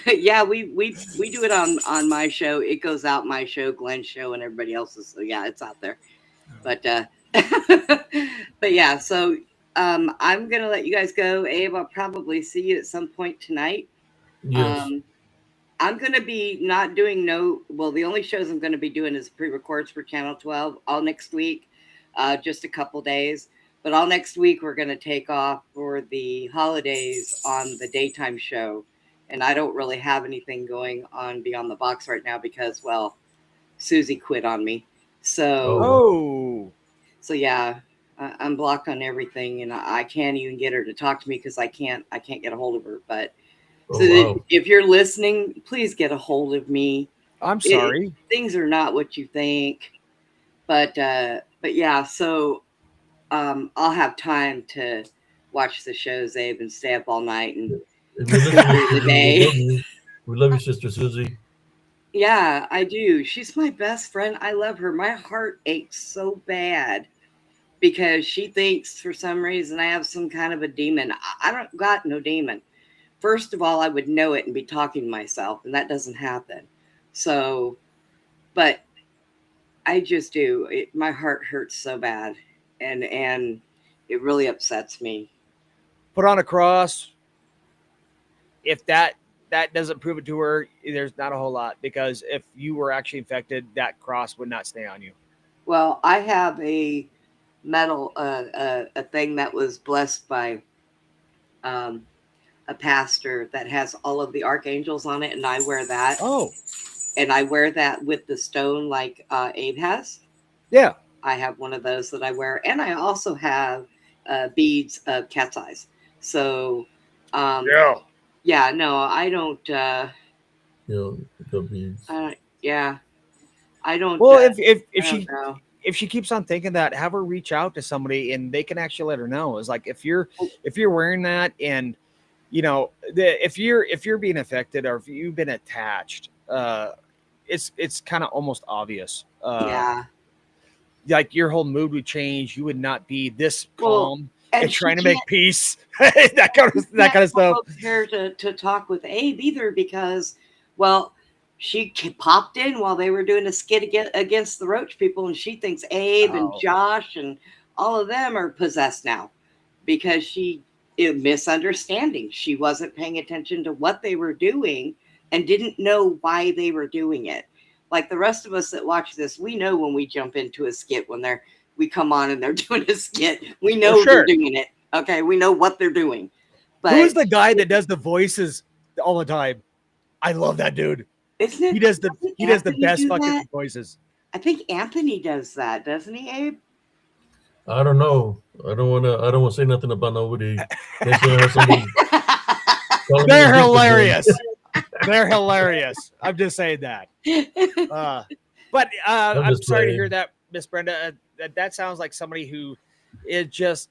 yeah, we do it on my show. It goes out my show, Glenn's show, and everybody else's. So yeah, it's out there. But but yeah, so I'm gonna let you guys go. Abe, I'll probably see you at some point tonight. Yes. Um, I'm gonna be not doing the only shows I'm gonna be doing is pre-records for Channel 12 all next week, just a couple days. But all next week we're gonna take off for the holidays on the daytime show. And I don't really have anything going on Beyond the Box right now because, well, Susie quit on me. So, Oh, yeah, I'm blocked on everything, and I can't even get her to talk to me because I can't get a hold of her. But so Oh wow. if you're listening, please get a hold of me. I'm sorry. Things are not what you think, but yeah. So I'll have time to watch the shows, Abe, and stay up all night and If you're get listening, through the Susie, we day. love you. We love you, Sister Susie. Yeah, I do. She's my best friend. I love her. My heart aches so bad because she thinks for some reason I have some kind of a demon. I don't got no demon. First of all, I would know it and be talking to myself, and that doesn't happen. So, but I just do. My heart hurts so bad, and it really upsets me. Put on a cross. If that doesn't prove it to her, there's not a whole lot, because if you were actually infected, that cross would not stay on you. Well, I have a metal, a thing that was blessed by um, a pastor that has all of the archangels on it, and I wear that. Oh, And I wear that with the stone like Abe has. yeah. I have one of those that I wear, and I also have beads of cat's eyes. So, yeah, no, I don't. The beads. Yeah, I don't. Well, I don't know. if she keeps on thinking that, have her reach out to somebody and they can actually let her know. It's like if you're wearing that, and if you're being affected or if you've been attached, it's kind of almost obvious. Yeah. Like your whole mood would change. You would not be this Well, calm and and she trying to make can't- peace. that kind of stuff. Here to talk with Abe either because, well, she popped in while they were doing a skit against the Roach people, and she thinks Abe and Oh. Josh and all of them are possessed now because misunderstanding. She wasn't paying attention to what they were doing and didn't know why they were doing it. Like the rest of us that watch this, we know when we jump into a skit, when we come on and they're doing a skit, we know they're doing it. Okay, we know what they're doing. But who is the guy that does the voices all the time? I love that dude. Isn't it? He does the best fucking voices. I think Anthony does that, doesn't he, Abe? I don't know. I don't want to say nothing about nobody. They're hilarious. They're hilarious. I'm just saying that. But I'm sorry to hear that, Miss Brenda. That sounds like somebody who is just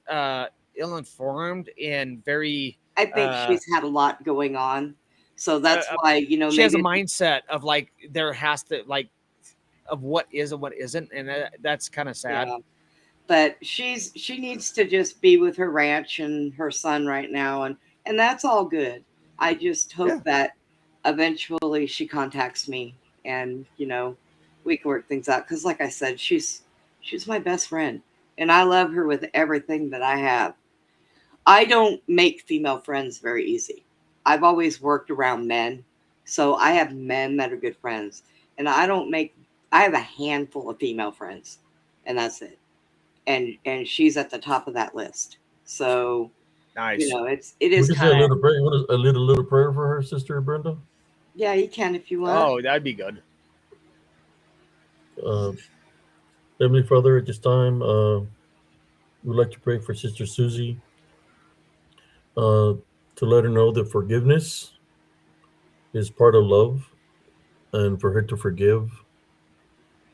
ill-informed and very. I think she's had a lot going on, so that's why she has a mindset of like there has to like of what is and what isn't, and that's kind of sad. Yeah. But she needs to just be with her ranch and her son right now, and that's all good. I just hope that eventually she contacts me, and we can work things out. Because, like I said, she's my best friend, and I love her with everything that I have. I don't make female friends very easy. I've always worked around men, so I have men that are good friends, and I have a handful of female friends, and that's it. And she's at the top of that list. So nice. It is kind of a little prayer for her, Sister Brenda. Yeah, you can if you want. Oh, that'd be good. Heavenly Father, at this time, we'd like to pray for Sister Susie, to let her know that forgiveness is part of love, and for her to forgive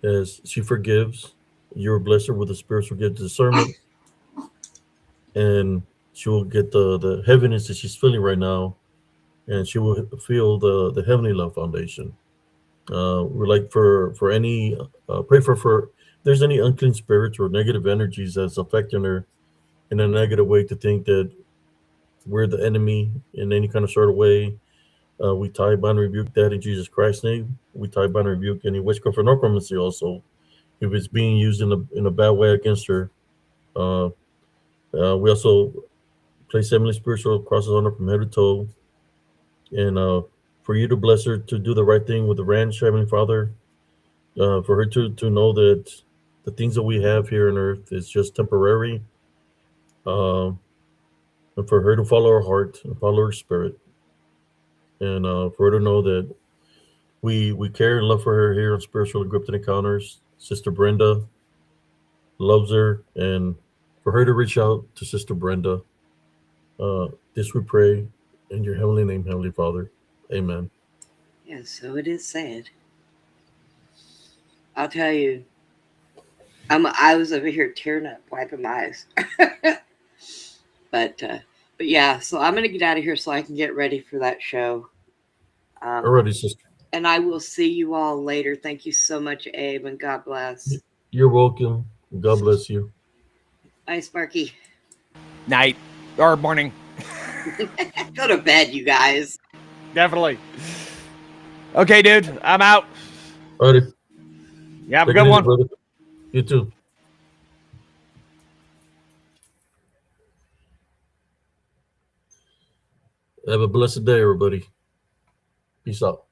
as she forgives. You will bless her with the spiritual gift of discernment, and she will get the heaviness that she's feeling right now, and she will feel the heavenly love foundation. We'd like for any pray for there's any unclean spirits or negative energies that's affecting her in a negative way, to think that we're the enemy in any kind of sort of way. We tie, bind, rebuke that in Jesus Christ's name. We tie, bind, rebuke any witchcraft or necromancy also, if it's being used in a bad way against her. We also place heavenly spiritual crosses on her from head to toe, and for you to bless her to do the right thing with the ranch, Heavenly Father, for her to know that the things that we have here on earth is just temporary, and for her to follow her heart and follow her spirit, and for her to know that we care and love for her here on Spiritual Encrypted Encounters. Sister Brenda loves her, and for her to reach out to Sister Brenda, this we pray in your heavenly name, Heavenly Father. Amen. Yeah, so it is said. I'll tell you, I was over here tearing up, wiping my eyes. But yeah, so I'm gonna get out of here so I can get ready for that show. Alrighty, sister. And I will see you all later. Thank you so much, Abe, and God bless. You're welcome. God bless you. Bye, Sparky. Night or morning. Go to bed, you guys. Definitely. Okay, dude. I'm out. Alrighty. Yeah, have a good one. Brother. You too. Have a blessed day, everybody. Peace out.